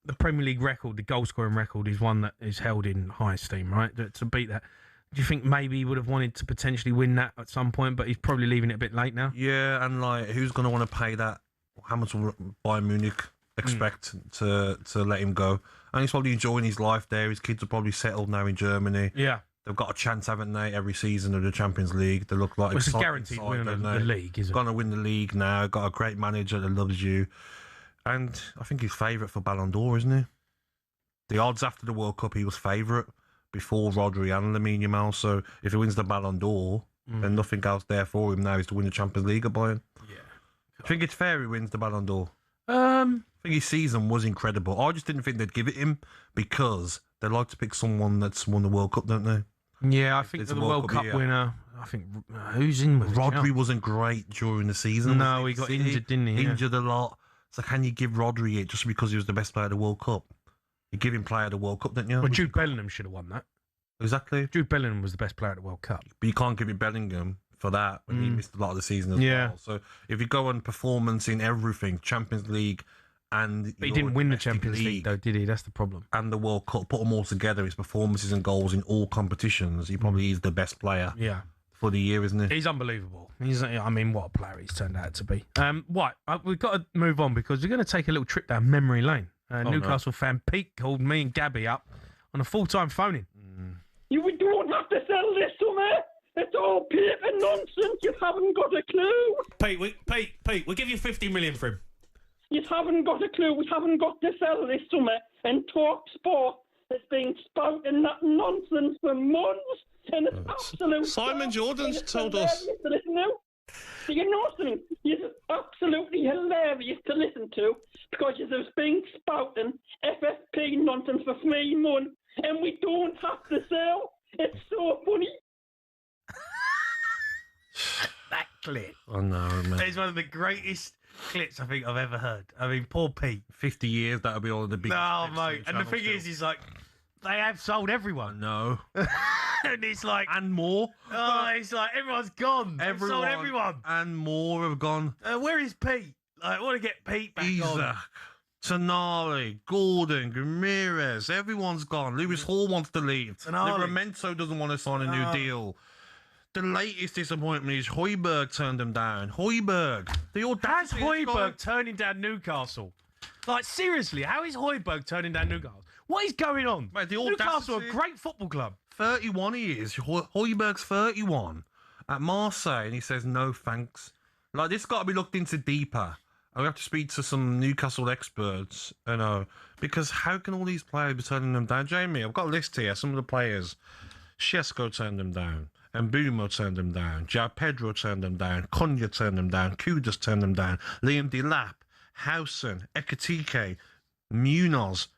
Speaker 2: the Premier League record, the goal scoring record, is one that is held in high esteem, right? To beat that. Do you think maybe he would have wanted to potentially win that at some point, but he's probably leaving it a bit late now?
Speaker 6: Yeah, and like, who's going to want to pay that? How much will Bayern Munich expect to let him go? And he's probably enjoying his life there. His kids are probably settled now in Germany.
Speaker 2: Yeah.
Speaker 6: They've got a chance, haven't they, every season of the Champions League? They look like
Speaker 2: it's a guaranteed win of the league, isn't it?
Speaker 6: Going to win the league now. Got a great manager that loves you. And I think he's favourite for Ballon d'Or, isn't he? The odds after the World Cup, he was favourite before Rodri and Lamine Yamal. So if he wins the Ballon d'Or, then nothing else there for him now is to win the Champions League at Bayern.
Speaker 2: Yeah.
Speaker 6: I think it's fair he wins the Ballon d'Or.
Speaker 2: I
Speaker 6: think his season was incredible. I just didn't think they'd give it him because they like to pick someone that's won the World Cup, don't they?
Speaker 2: Yeah, I think the World Cup winner, I think, who's in with it?
Speaker 6: Rodri wasn't great during the season.
Speaker 2: No, he got injured, didn't he?
Speaker 6: Injured a lot. So can you give Rodri it just because he was the best player of the World Cup? You give him player of the World Cup, didn't you?
Speaker 2: Well, Jude Bellingham should have won that.
Speaker 6: Exactly.
Speaker 2: Jude Bellingham was the best player at the World Cup.
Speaker 6: But you can't give it Bellingham for that when he missed a lot of the season as well. So if you go on performance in everything, Champions League and...
Speaker 2: But he didn't win the Champions League, though, did he? That's the problem.
Speaker 6: And the World Cup, put them all together, his performances and goals in all competitions, he probably is the best player for the year, isn't he?
Speaker 2: He's unbelievable. I mean, what a player he's turned out to be. We've got to move on because we're going to take a little trip down memory lane. Newcastle fan Pete called me and Gabby up on a full-time phoning.
Speaker 10: You don't have to sell this to me. It's all paper nonsense. You haven't got a clue.
Speaker 2: Pete, we'll give you 50 million for him.
Speaker 10: You haven't got a clue. We haven't got to sell this to me. And talkSPORT has been spouting that nonsense for months. And it's absolute...
Speaker 6: Simon Jordan's told us.
Speaker 10: To listen to. Do you know something? It's absolutely hilarious to listen to because you've been spouting FFP nonsense for 3 months and we don't have to sell. It's so funny.
Speaker 2: That clip.
Speaker 6: Oh, no, man.
Speaker 2: It's one of the greatest clips I think I've ever heard. I mean, poor Pete.
Speaker 6: 50 years, that'll be all of the biggest.
Speaker 2: No, mate. And the thing is, he's like, they have sold everyone.
Speaker 6: No.
Speaker 2: And it's like...
Speaker 6: And more.
Speaker 2: Oh, it's like, everyone's gone. They've sold everyone.
Speaker 6: And more have gone.
Speaker 2: Where is Pete? I want to get Pete back on.
Speaker 6: Tonali, Gordon, Ramirez, everyone's gone. Lewis Hall wants to leave. Livramento doesn't want to sign a new deal. The latest disappointment is Højbjerg turned them down. Højbjerg.
Speaker 2: How's Højbjerg turning down Newcastle? Like, seriously, how is Højbjerg turning down Newcastle? What is going on?
Speaker 6: Mate,
Speaker 2: Newcastle are a great football club.
Speaker 6: 31 he is. Højbjerg's 31 at Marseille, and he says, no thanks. Like, this got to be looked into deeper. I have to speak to some Newcastle experts, because how can all these players be turning them down? Jamie, I've got a list here. Some of the players. Shesko turned them down. Mbumo turned them down. João Pedro turned them down. Cunha turned them down. Kudus turned them down. Liam Delap, Howson, Ekatike, Munoz,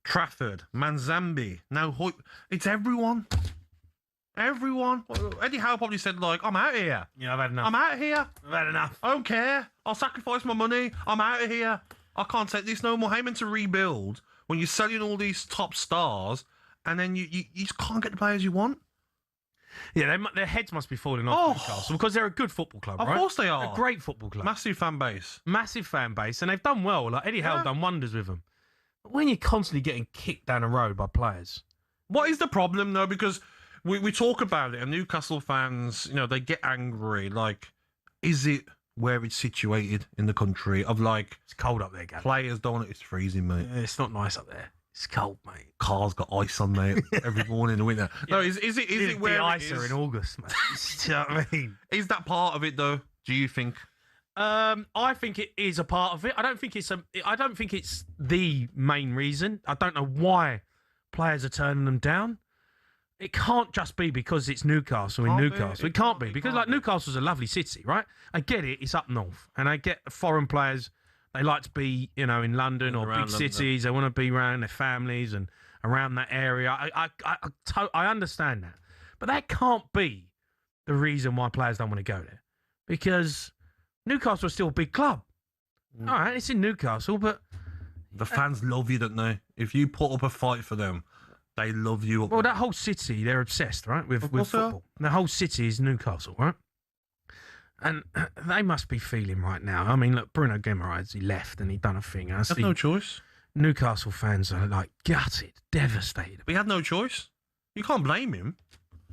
Speaker 6: Trafford, Manzambi. Now, it's everyone. Everyone. Eddie Howe probably said, like, I'm out of here.
Speaker 2: Yeah, I've had enough.
Speaker 6: I'm out of here.
Speaker 2: I've had enough.
Speaker 6: I don't care. I'll sacrifice my money. I'm out of here. I can't take this no more. How meant to rebuild when you're selling all these top stars and then you just can't get the players you want?
Speaker 2: Yeah, their heads must be falling off Newcastle because they're a good football club, right?
Speaker 6: Of course they are.
Speaker 2: They're a great football club.
Speaker 6: Massive fan base.
Speaker 2: Massive fan base, and they've done well. Like, Eddie Howe done wonders with them. But when you're constantly getting kicked down the road by players...
Speaker 6: What is the problem, though? Because we talk about it, and Newcastle fans, they get angry. Like, is it where it's situated in the country? Of, like...
Speaker 2: It's cold up there, Gabby.
Speaker 6: Players don't... It's freezing, mate.
Speaker 2: Yeah, it's not nice up there. It's cold, mate.
Speaker 6: Cars got ice on, mate, every morning in the winter. No, is it where it is?
Speaker 2: In August, mate. Do you know what I mean?
Speaker 6: Is that part of it, though? Do you think?
Speaker 2: I think it is a part of it. I don't think it's the main reason. I don't know why players are turning them down. It can't just be because it's Newcastle in Newcastle. It can't be because Newcastle's a lovely city, right? I get it. It's up north, and I get foreign players. They like to be, in London or big cities. They want to be around their families and around that area. I understand that. But that can't be the reason why players don't want to go there. Because Newcastle is still a big club. All right, it's in Newcastle, but...
Speaker 6: The fans love you, don't they? If you put up a fight for them, they love you.
Speaker 2: Well, that whole city, they're obsessed, right, with football. The whole city is Newcastle, right? And they must be feeling right now. I mean, look, Bruno Guimaraes, he left and he done a thing.
Speaker 6: That's no choice.
Speaker 2: Newcastle fans are like gutted, devastated.
Speaker 6: But he had no choice. You can't blame him.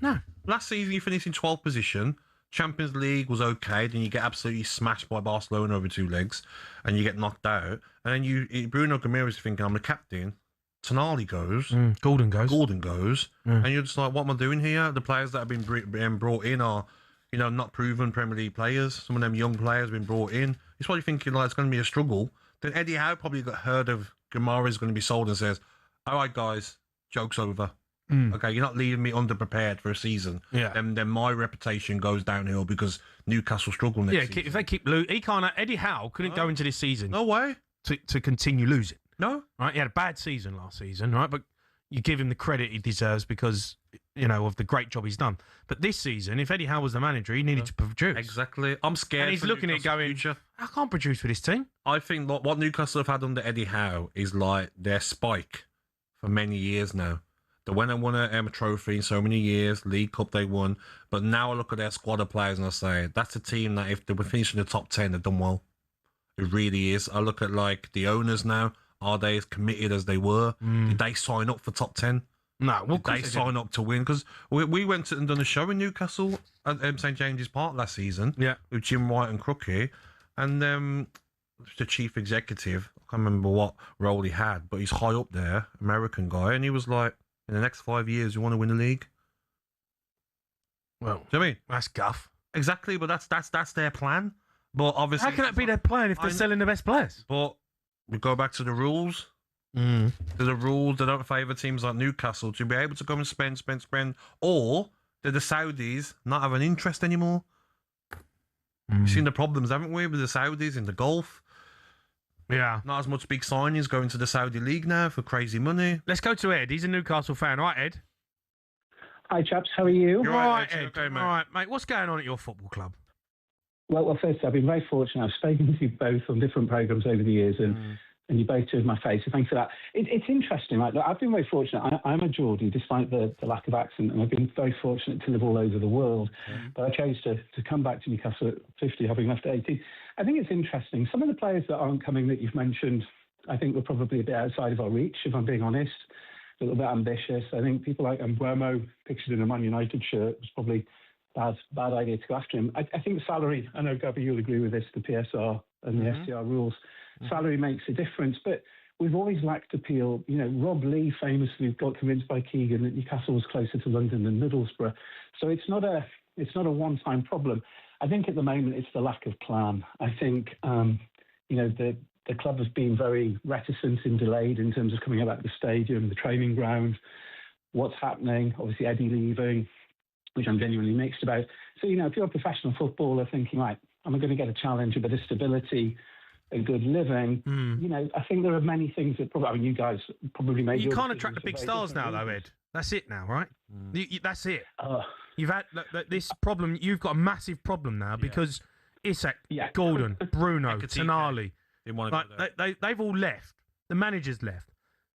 Speaker 2: No.
Speaker 6: Last season, you finished in 12th position. Champions League was okay. Then you get absolutely smashed by Barcelona over 2 legs and you get knocked out. And then Bruno Guimaraes is thinking, I'm the captain. Tonali goes.
Speaker 2: Gordon goes.
Speaker 6: And you're just like, what am I doing here? The players that have been brought in are... not proven Premier League players. Some of them young players have been brought in. It's probably thinking like it's going to be a struggle. Then Eddie Howe probably got heard of Guimaraes is going to be sold and says, all right, guys, joke's over. Okay, you're not leaving me underprepared for a season.
Speaker 2: Yeah.
Speaker 6: Then my reputation goes downhill because Newcastle struggle next season.
Speaker 2: If they keep losing, Eddie Howe couldn't go into this season.
Speaker 6: No way.
Speaker 2: To continue losing.
Speaker 6: No.
Speaker 2: Right, he had a bad season last season, right? But you give him the credit he deserves because... of the great job he's done. But this season, if Eddie Howe was the manager, he needed to produce.
Speaker 6: Exactly. I'm scared.
Speaker 2: And he's looking at it going, I can't produce for this team.
Speaker 6: I think what Newcastle have had under Eddie Howe is like their spike for many years now. They went and won a trophy in so many years, League Cup they won. But now I look at their squad of players and I say, that's a team that if they were finishing the top 10, they've done well. It really is. I look at like the owners now. Are they as committed as they were? Did they sign up for top 10?
Speaker 2: No, well,
Speaker 6: they sign up to win because we went and done a show in Newcastle at St James's Park last season.
Speaker 2: Yeah,
Speaker 6: with Jim White and Crookie, and the chief executive. I can't remember what role he had, but he's high up there, American guy, and he was like, "In the next 5 years, you want to win the league."
Speaker 2: Well,
Speaker 6: do you know what I mean?
Speaker 2: That's guff.
Speaker 6: Exactly, but that's their plan. But obviously,
Speaker 2: how can that be their plan if they're selling the best players?
Speaker 6: But we go back to the rules.
Speaker 2: Mm.
Speaker 6: The rules that don't favour teams like Newcastle to be able to come and spend, or do the Saudis not have an interest anymore? We've seen the problems, haven't we, with the Saudis in the Gulf?
Speaker 2: Yeah.
Speaker 6: Not as much big signings going to the Saudi League now for crazy money.
Speaker 2: Let's go to Ed. He's a Newcastle fan. All right, Ed?
Speaker 11: Hi, chaps. How are you?
Speaker 2: You're all right, Ed. Okay, mate. All right, mate. What's going on at your football club?
Speaker 11: Well, first, I've been very fortunate. I've spoken with you both on different programmes over the years, and you both to my face, so thanks for that. It's interesting, right? Look, I've been very fortunate. I'm a Geordie, despite the lack of accent, and I've been very fortunate to live all over the world. But I chose to come back to Newcastle at 50, having left at 18. I think it's interesting. Some of the players that aren't coming that you've mentioned, I think were probably a bit outside of our reach, if I'm being honest. A little bit ambitious. I think people like Agbonlahor, pictured in a Man United shirt, was probably bad idea to go after him. I think salary, I know, Gabby, you'll agree with this, the PSR and the SCR rules. Salary makes a difference, but we've always lacked appeal. You know, Rob Lee famously got convinced by Keegan that Newcastle was closer to London than Middlesbrough. So it's not a one-time problem. I think at the moment it's the lack of plan. I think, the club has been very reticent and delayed in terms of coming about the stadium, the training ground, what's happening, obviously Eddie leaving, which I'm genuinely mixed about. So, if you're a professional footballer thinking, right, am I going to get a challenge, a bit of stability, a good living? I think there are many things that probably, you guys probably made.
Speaker 2: You can't attract the big stars now, though, Ed. That's it now, right? That's it. You've had this problem. You've got a massive problem now because Isak, Gordon, Bruno, Tonali, they've all left. The manager's left.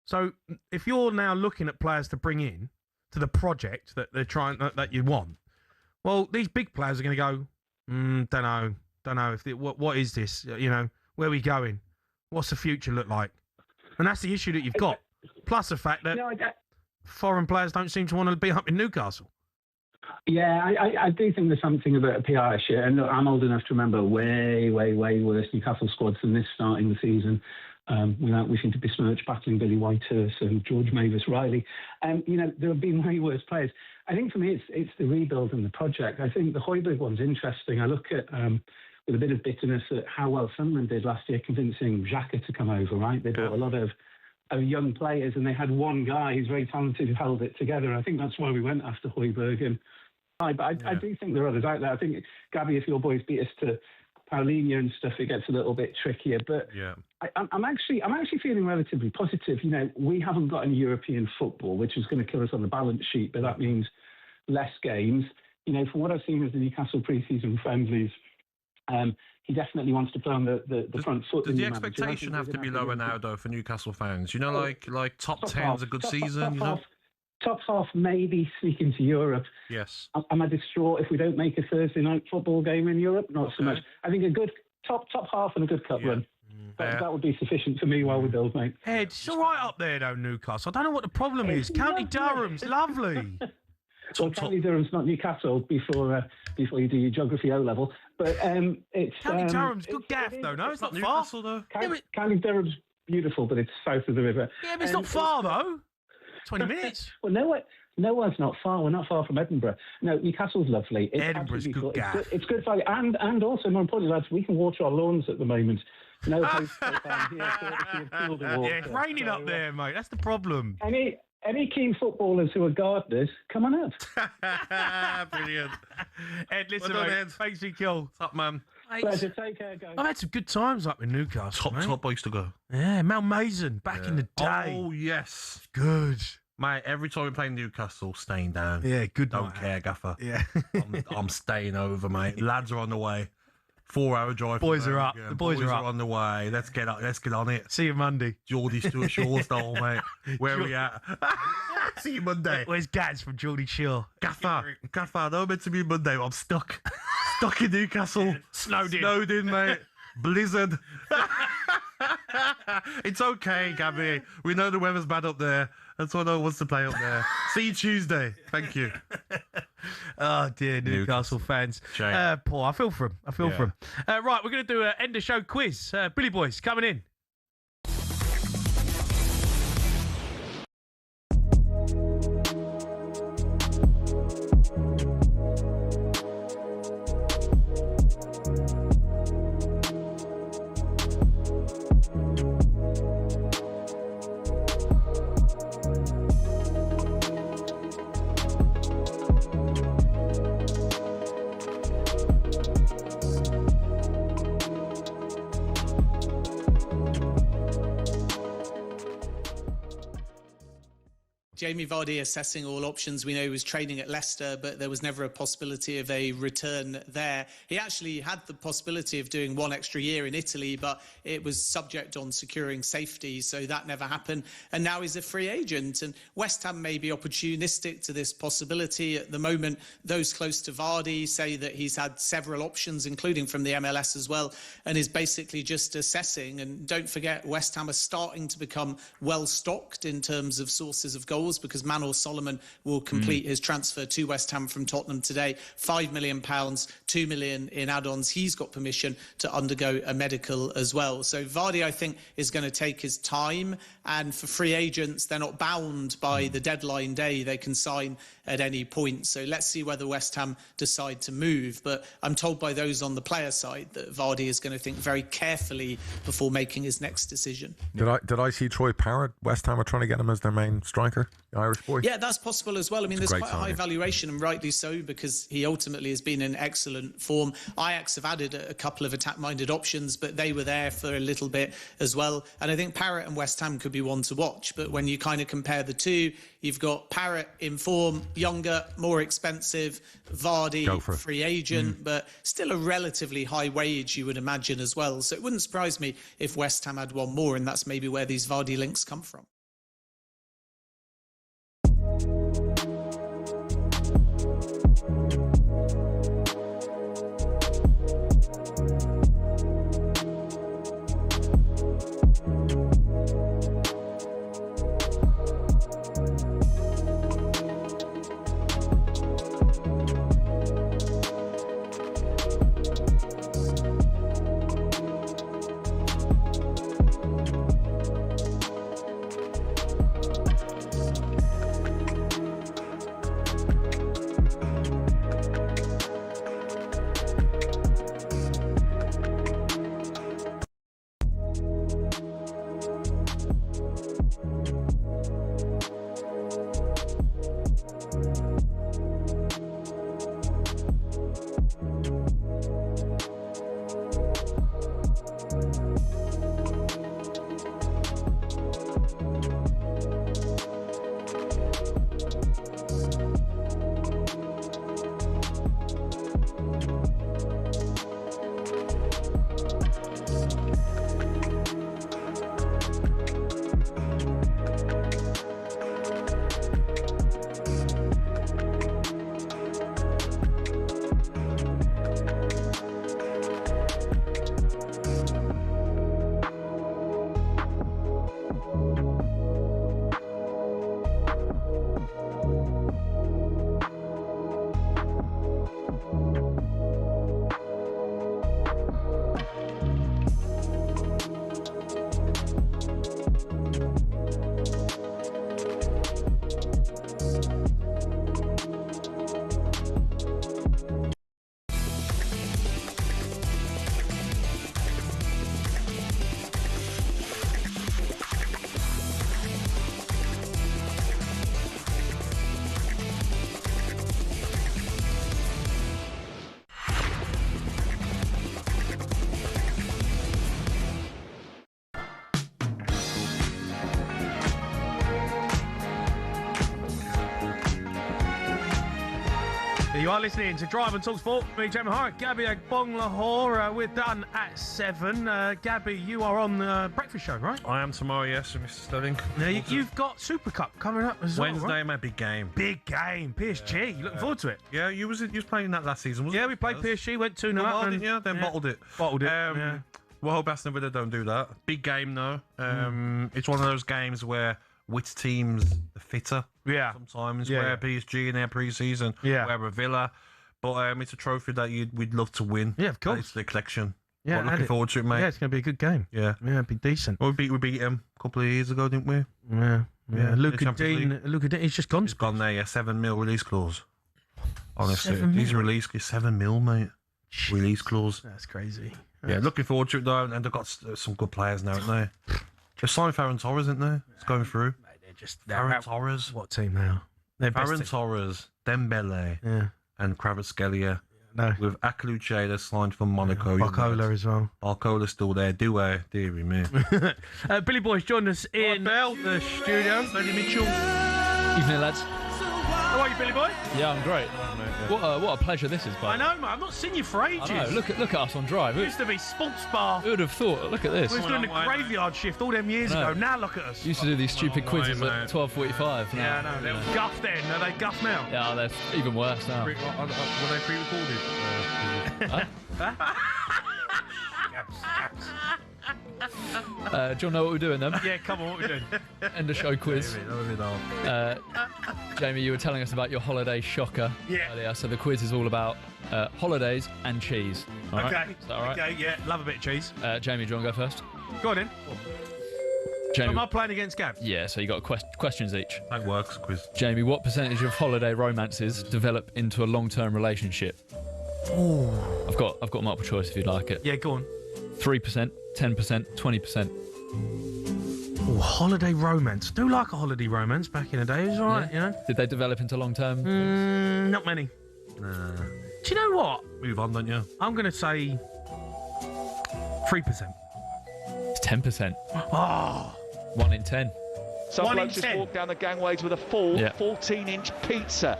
Speaker 2: So if you're now looking at players to bring in to the project that they're trying that you want, well, these big players are going to go. Don't know if what is this? Where are we going? What's the future look like? And that's the issue that you've got. Plus the fact that foreign players don't seem to want to be up in Newcastle.
Speaker 11: Yeah, I do think there's something about a PR issue. And look, I'm old enough to remember way, way, way worse Newcastle squads than this starting the season. Without wishing to besmirch battling Billy Whitehurst and George Mavis Riley. There have been way worse players. I think for me, it's the rebuild and the project. I think the Højbjerg one's interesting. I look at with a bit of bitterness at how well Sunderland did last year, convincing Xhaka to come over, right? They brought a lot of young players, and they had one guy who's very talented who held it together. I think that's why we went after Højbjerg. And I do think there are others out there. I think, Gabby, if your boys beat us to Paulinho and stuff, it gets a little bit trickier. But I'm actually feeling relatively positive. We haven't got any European football, which is going to kill us on the balance sheet, but that means less games. From what I've seen of the Newcastle pre-season friendlies, he definitely wants to play on the front foot.
Speaker 6: Does the expectation have to be lower now, though, for Newcastle fans? Like top 10's a good season.
Speaker 11: Top half, maybe sneak into Europe.
Speaker 6: Yes.
Speaker 11: Am I distraught if we don't make a Thursday night football game in Europe? Not so much. I think a good top half and a good cup run. That would be sufficient for me while we build, mate.
Speaker 2: Ed, it's all right up there, though, Newcastle. I don't know what the problem is. County Durham's lovely.
Speaker 11: Well, County Durham's not Newcastle before you do your geography O level, but it's
Speaker 2: County Durham's good gaff though. No, it's not
Speaker 6: Newcastle
Speaker 2: far.
Speaker 6: though.
Speaker 11: County Durham's beautiful, but it's south of the river.
Speaker 2: Yeah, but it's not far though. 20 minutes.
Speaker 11: Well, nowhere's not far. We're not far from Edinburgh. No, Newcastle's lovely.
Speaker 2: Edinburgh's good gaff.
Speaker 11: It's good value, and also more importantly, lads, we can water our lawns at the moment. No host down here,
Speaker 2: it's raining up there, mate. That's the problem.
Speaker 11: Any keen footballers who are gardeners, come on up.
Speaker 6: Brilliant.
Speaker 2: Ed, listen,
Speaker 6: Well done,
Speaker 2: mate.
Speaker 6: Ed.
Speaker 2: Thanks for your kill.
Speaker 6: What's up, man?
Speaker 11: Pleasure. Take care, guys.
Speaker 2: I've had some good times up in Newcastle.
Speaker 6: Top place to go.
Speaker 2: Yeah, Malmaison back in the day.
Speaker 6: Oh, yes.
Speaker 2: Good.
Speaker 6: Mate, every time we play Newcastle, staying down.
Speaker 2: Yeah, good.
Speaker 6: Don't care, gaffer.
Speaker 2: Yeah.
Speaker 6: I'm staying over, mate. Lads are on the way. 4-hour drive.
Speaker 2: Boys are up. The boys are up.
Speaker 6: on the way. Let's get on it.
Speaker 2: See you Monday.
Speaker 6: Geordie Stewart Shore style, mate. Where are we at? See you Monday.
Speaker 2: Where's Gaz from Geordie Shore?
Speaker 6: Gaffer, I know meant to be Monday, but I'm stuck. Stuck in Newcastle.
Speaker 2: Snowed
Speaker 6: in, mate. Blizzard. It's okay, Gabby. We know the weather's bad up there. That's all I know wants to play up there. See you Tuesday. Thank you.
Speaker 2: Oh dear, Newcastle fans.
Speaker 6: Shame.
Speaker 2: Paul, I feel for him. I feel for him. Right, we're going to do an end of show quiz. Billy Boys coming in.
Speaker 14: Jamie Vardy assessing all options. We know he was training at Leicester, but there was never a possibility of a return there. He actually had the possibility of doing one extra year in Italy, but it was subject on securing safety, so that never happened. And now he's a free agent. And West Ham may be opportunistic to this possibility. At the moment, those close to Vardy say that he's had several options, including from the MLS as well, and is basically just assessing. And don't forget, West Ham are starting to become well-stocked in terms of sources of goals, because Manor Solomon will complete his transfer to West Ham from Tottenham today. £5 million, £2 million in add-ons. He's got permission to undergo a medical as well. So Vardy, I think, is going to take his time. And for free agents, they're not bound by the deadline day. They can sign at any point. So let's see whether West Ham decide to move. But I'm told by those on the player side that Vardy is going to think very carefully before making his next decision.
Speaker 9: Did I see Troy Parrott? West Ham are trying to get him as their main striker, the Irish boy.
Speaker 14: Yeah, that's possible as well. I mean, there's quite a high
Speaker 9: signing.
Speaker 14: valuation, and rightly so, because he ultimately has been in excellent form. Ajax have added a couple of attack-minded options, but they were there for a little bit as well. And I think Parrott and West Ham could be one to watch. But when you kind of compare the two, you've got Parrott in form, younger, more expensive, Vardy, free agent, but still a relatively high wage, you would imagine, as well. So it wouldn't surprise me if West Ham had one more, and that's maybe where these Vardy links come from.
Speaker 2: You are listening to Drive and Talk Sport. Me, Jamie Hart, Gabby Agbonlahor. We're done at 7. Gabby, you are on the breakfast show, right?
Speaker 6: I am tomorrow, yes, Mr. Sterling.
Speaker 2: Now, you've got Super Cup coming up as well,
Speaker 6: Wednesday,
Speaker 2: right?
Speaker 6: my big game.
Speaker 2: Big game. PSG. You looking forward to it?
Speaker 6: Yeah, you was playing that last season, wasn't
Speaker 2: Yeah,
Speaker 6: it?
Speaker 2: we played PSG, went 2-0
Speaker 6: Well,
Speaker 2: up.
Speaker 6: didn't you? Then bottled it.
Speaker 2: Bottled it, yeah.
Speaker 6: Well, hope Aston Villa don't do that. Big game, though. It's one of those games where which teams are fitter.
Speaker 2: Yeah.
Speaker 6: Sometimes
Speaker 2: Yeah,
Speaker 6: where
Speaker 2: yeah.
Speaker 6: PSG in their pre-season, where a Villa. But it's a trophy that we'd love to win.
Speaker 2: Yeah, of course.
Speaker 6: It's the collection.
Speaker 2: Yeah,
Speaker 6: But looking forward to it, mate.
Speaker 2: Yeah, it's going to be a good game.
Speaker 6: Yeah.
Speaker 2: Yeah, it'd be decent.
Speaker 6: Well, we beat them a couple of years ago, didn't we?
Speaker 2: Yeah.
Speaker 6: Yeah,
Speaker 2: Luca
Speaker 6: Champions
Speaker 2: Dean, he's just gone.
Speaker 6: He's gone there, yeah. 7 mil release clause. Honestly,
Speaker 2: 7
Speaker 6: he's
Speaker 2: mil?
Speaker 6: released 7 mil, mate. Release clause.
Speaker 2: That's crazy.
Speaker 6: Yeah, looking forward to it though, and they've got some good players now, haven't they? They've signed Ferran Torres, isn't they? It's going through.
Speaker 2: They're just
Speaker 6: Ferran Torres.
Speaker 2: What team now? They're best
Speaker 6: Ferran
Speaker 2: team.
Speaker 6: Torres, Dembele,
Speaker 2: Yeah.
Speaker 6: and Kvaratskhelia.
Speaker 2: No.
Speaker 6: With Akaluche, they're signed from Monaco.
Speaker 2: Barcola as well.
Speaker 6: Barcola's still there. Dear me.
Speaker 2: Billy Boy's joined us in the studio. Lady Mitchell.
Speaker 12: Evening, lads.
Speaker 2: How are you, Billy Boy?
Speaker 12: Yeah, I'm great. What a pleasure this is,
Speaker 2: I
Speaker 12: bud.
Speaker 2: know, mate. I've not seen you for ages.
Speaker 12: I know. Look at us on Drive.
Speaker 2: It used to be sports bar.
Speaker 12: Who would have thought? Look at this.
Speaker 2: We was doing the graveyard shift all them years
Speaker 12: I know.
Speaker 2: ago. Now look at us.
Speaker 12: Used to do these stupid quizzes
Speaker 6: mate.
Speaker 12: at 12:45.
Speaker 2: Yeah, no, they were guff then. Are they guff now?
Speaker 12: Yeah, they're even worse now.
Speaker 6: Were they pre-recorded?
Speaker 12: Do you want to know what we're doing then?
Speaker 2: Yeah, come on, what are we doing?
Speaker 12: End of show quiz. Jamie, you were telling us about your holiday shocker earlier. So the quiz is all about holidays and cheese. All right?
Speaker 2: Okay.
Speaker 12: Is that all right?
Speaker 2: Okay, yeah. Love a bit of cheese.
Speaker 12: Jamie, do you want to go first?
Speaker 2: Go on then.
Speaker 12: Jamie.
Speaker 2: Am I playing against Gab?
Speaker 12: Yeah, so you got questions each.
Speaker 6: That works, quiz.
Speaker 12: Jamie, what percentage of holiday romances develop into a long-term relationship?
Speaker 2: Ooh.
Speaker 12: I've got multiple choice if you'd like it.
Speaker 2: Yeah, go on.
Speaker 12: 3%, 10%, 20%.
Speaker 2: Oh, holiday romance. Do like a holiday romance back in the day. It was all right, you know.
Speaker 12: Did they develop into long-term?
Speaker 2: Not many.
Speaker 6: Nah.
Speaker 2: Do you know what?
Speaker 6: Move on, don't you?
Speaker 2: I'm going to say 3%.
Speaker 12: It's 10%.
Speaker 2: Oh.
Speaker 12: 1 in 10.
Speaker 26: Some
Speaker 2: 1 in
Speaker 26: blokes just
Speaker 2: 10.
Speaker 26: walk down the gangways with a full
Speaker 12: Yeah.
Speaker 26: 14-inch pizza.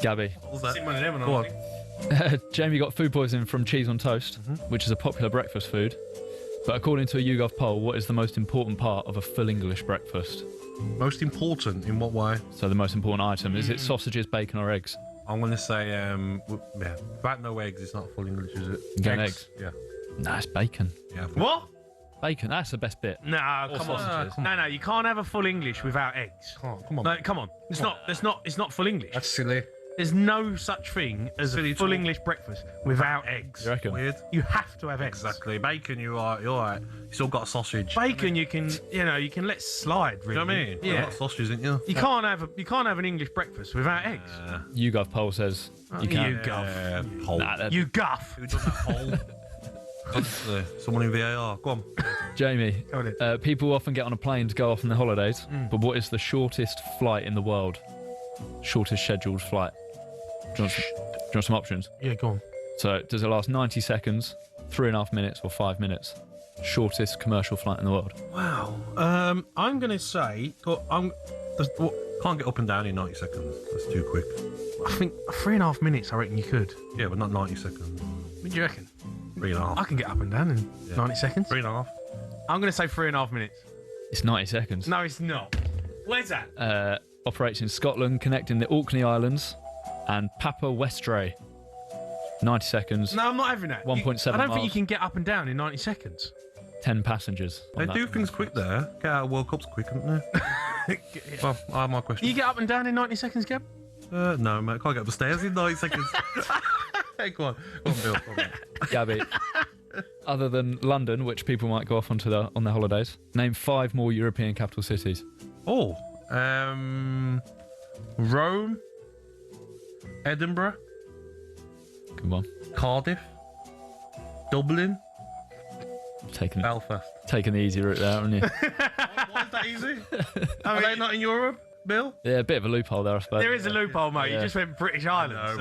Speaker 12: Gabby.
Speaker 6: What was that?
Speaker 2: Seen one of them when I
Speaker 6: Go
Speaker 2: was
Speaker 6: on.
Speaker 12: Jamie got food poisoning from cheese on toast, which is a popular breakfast food. But according to a YouGov poll, what is the most important part of a full English breakfast?
Speaker 6: Most important in what way?
Speaker 12: So the most important item, is it sausages, bacon or eggs?
Speaker 6: I'm going to say, without no eggs, it's not full English, is it?
Speaker 12: Going eggs?
Speaker 6: Yeah.
Speaker 12: Nah, it's bacon.
Speaker 6: Yeah.
Speaker 2: What?
Speaker 12: Bacon, that's the best bit.
Speaker 2: No,
Speaker 12: Or
Speaker 2: come on.
Speaker 12: sausages.
Speaker 2: No, you can't have a full English without eggs.
Speaker 6: Oh, come on.
Speaker 2: No, come on. It's not full English.
Speaker 6: That's silly.
Speaker 2: There's no such thing as a full English breakfast without eggs.
Speaker 12: You reckon?
Speaker 6: Weird.
Speaker 2: You have to have eggs.
Speaker 6: Exactly. Bacon, you're all right. You still got sausage.
Speaker 2: Bacon, you can let slide. Really.
Speaker 6: Do you know what I mean?
Speaker 2: Yeah.
Speaker 6: You got sausages, didn't you?
Speaker 2: You can't have an English breakfast without eggs.
Speaker 12: YouGov poll says you can.
Speaker 2: You guff.
Speaker 6: Poll.
Speaker 12: Nah,
Speaker 2: You guff.
Speaker 6: Who done that poll? Honestly, someone in VAR. Go on.
Speaker 12: Jamie,
Speaker 2: Go on then.
Speaker 12: people often get on a plane to go off on their holidays, but what is the shortest flight in the world? Shortest scheduled flight? Do you want some options?
Speaker 2: Yeah, go on.
Speaker 12: So, does it last 90 seconds, 3.5 minutes, or 5 minutes? Shortest commercial flight in the world.
Speaker 2: Wow. I'm gonna say.
Speaker 6: Can't get up and down in 90 seconds. That's too quick.
Speaker 2: I think 3.5 minutes. I reckon you could.
Speaker 6: Yeah, but not 90 seconds.
Speaker 2: What do you reckon?
Speaker 6: 3.5.
Speaker 2: I can get up and down in 90 seconds.
Speaker 6: 3.5.
Speaker 2: I'm gonna say 3.5 minutes.
Speaker 12: It's 90 seconds.
Speaker 2: No, it's not. Where's that?
Speaker 12: Operates in Scotland, connecting the Orkney Islands and Papa Westray. 90 seconds.
Speaker 2: No, I'm not having that.
Speaker 12: 1.7
Speaker 2: I don't think
Speaker 12: miles.
Speaker 2: you can get up and down in 90 seconds.
Speaker 12: 10 passengers.
Speaker 6: They
Speaker 12: on that.
Speaker 6: do things quick there. Get out of World Cups quick, don't they? Well, I have my question.
Speaker 2: You get up and down in 90 seconds, Gab?
Speaker 6: No, mate. Can't get up the stairs in 90 seconds. Hey, go on. Go on, Bill. Go on, mate.
Speaker 12: Gabby, other than London, which people might go off on their holidays, name 5 more European capital cities.
Speaker 6: Oh, Rome, Edinburgh,
Speaker 12: Come on.
Speaker 6: Cardiff, Dublin,
Speaker 12: Belfast. Taking the easy route there, haven't you?
Speaker 6: Why is that easy? Are they not in Europe, Bill?
Speaker 12: Yeah, a bit of a loophole there, I suppose.
Speaker 2: There is a loophole, mate.
Speaker 12: Yeah.
Speaker 2: You just went British Islands.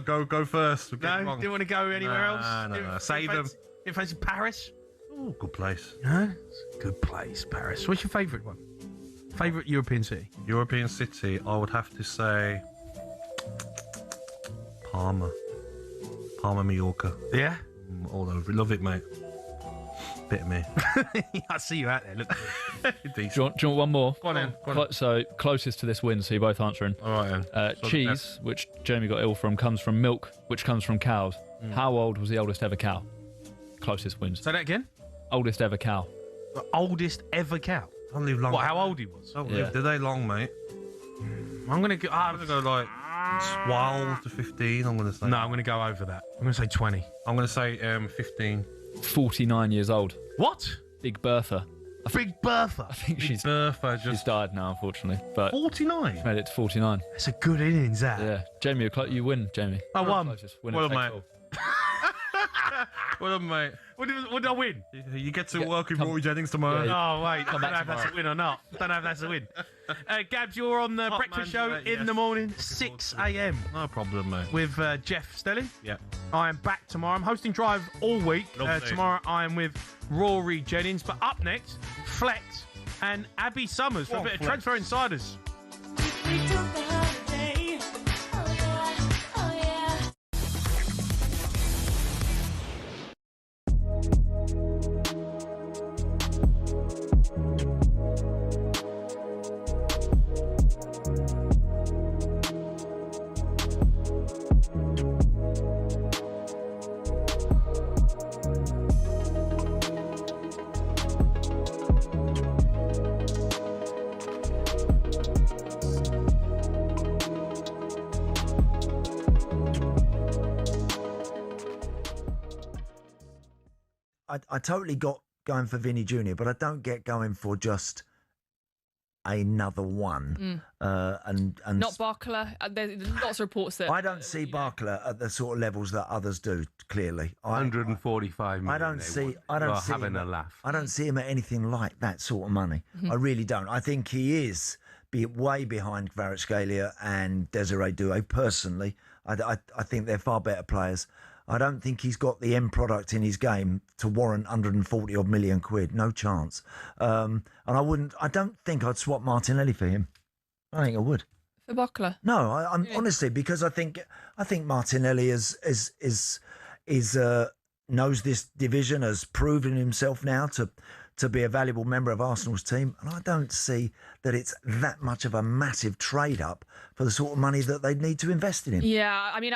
Speaker 6: Go first. We're getting
Speaker 2: No,
Speaker 6: wrong.
Speaker 2: do you want to go anywhere else?
Speaker 6: No. Save them.
Speaker 2: You fancy Paris?
Speaker 6: Oh, good place.
Speaker 2: No, it's a good place, Paris. What's your favourite one? Favourite European city?
Speaker 6: European city, I would have to say Palma, Mallorca.
Speaker 2: Yeah?
Speaker 6: All over. Love it, mate. Bit of me.
Speaker 2: I see you out there. Look.
Speaker 12: Do you want one more?
Speaker 6: Go on then. Go on.
Speaker 12: So, closest to this win, so you're both answering.
Speaker 6: All right, then. So
Speaker 12: Cheese, which Jamie got ill from, comes from milk, which comes from cows. How old was the oldest ever cow? Closest wins.
Speaker 2: Say that again?
Speaker 12: Oldest ever cow.
Speaker 2: The oldest ever cow?
Speaker 6: Don't live long.
Speaker 2: What? How old he was?
Speaker 6: Don't live. Did they long, mate?
Speaker 2: I'm gonna go.
Speaker 6: Like 12 to 15. I'm gonna say.
Speaker 2: No, I'm gonna go over that. I'm gonna say 20.
Speaker 6: I'm gonna say 15.
Speaker 12: 49 years old.
Speaker 2: What?
Speaker 12: Big Bertha.
Speaker 2: Big Bertha.
Speaker 12: I think she's died now, unfortunately. But
Speaker 6: 49.
Speaker 12: Made it to 49.
Speaker 2: That's a good innings, that.
Speaker 12: Yeah, Jamie, you win, Jamie.
Speaker 2: I won.
Speaker 12: Well
Speaker 6: done, mate. Well done, mate.
Speaker 2: What did I win?
Speaker 6: You get to work with Rory Jennings tomorrow.
Speaker 2: Oh, wait. I don't know if that's a win or not. Don't know if that's a win. Gabs, you're on the breakfast show in the morning, 6 a.m.
Speaker 6: No problem, mate.
Speaker 2: With Jeff Stelling.
Speaker 6: Yeah.
Speaker 2: I am back tomorrow. I'm hosting Drive all week.
Speaker 6: Lovely.
Speaker 2: Tomorrow I am with Rory Jennings. But up next, Flex and Abby Summers for a bit of Transfer Insiders.
Speaker 3: I totally got going for Vinny Jr., but I don't get going for just another one. And
Speaker 13: not Barkler. There's lots of reports that
Speaker 3: I don't see Barkler at the sort of levels that others do. Clearly,
Speaker 1: 145 million.
Speaker 3: I don't see
Speaker 1: having
Speaker 3: him
Speaker 1: a laugh.
Speaker 3: I don't see him at anything like that sort of money. I really don't. I think he is way behind Kvaratskhelia and Desiree Doué. Personally, I think they're far better players. I don't think he's got the end product in his game to warrant 140 odd million quid. No chance. And I don't think I'd swap Martinelli for him. I think I would.
Speaker 13: For Barkler?
Speaker 3: No, I'm honestly, because I think Martinelli knows this division, has proven himself now to be a valuable member of Arsenal's team, and I don't see that it's that much of a massive trade up for the sort of money that they need to invest in him.
Speaker 13: Yeah, I mean,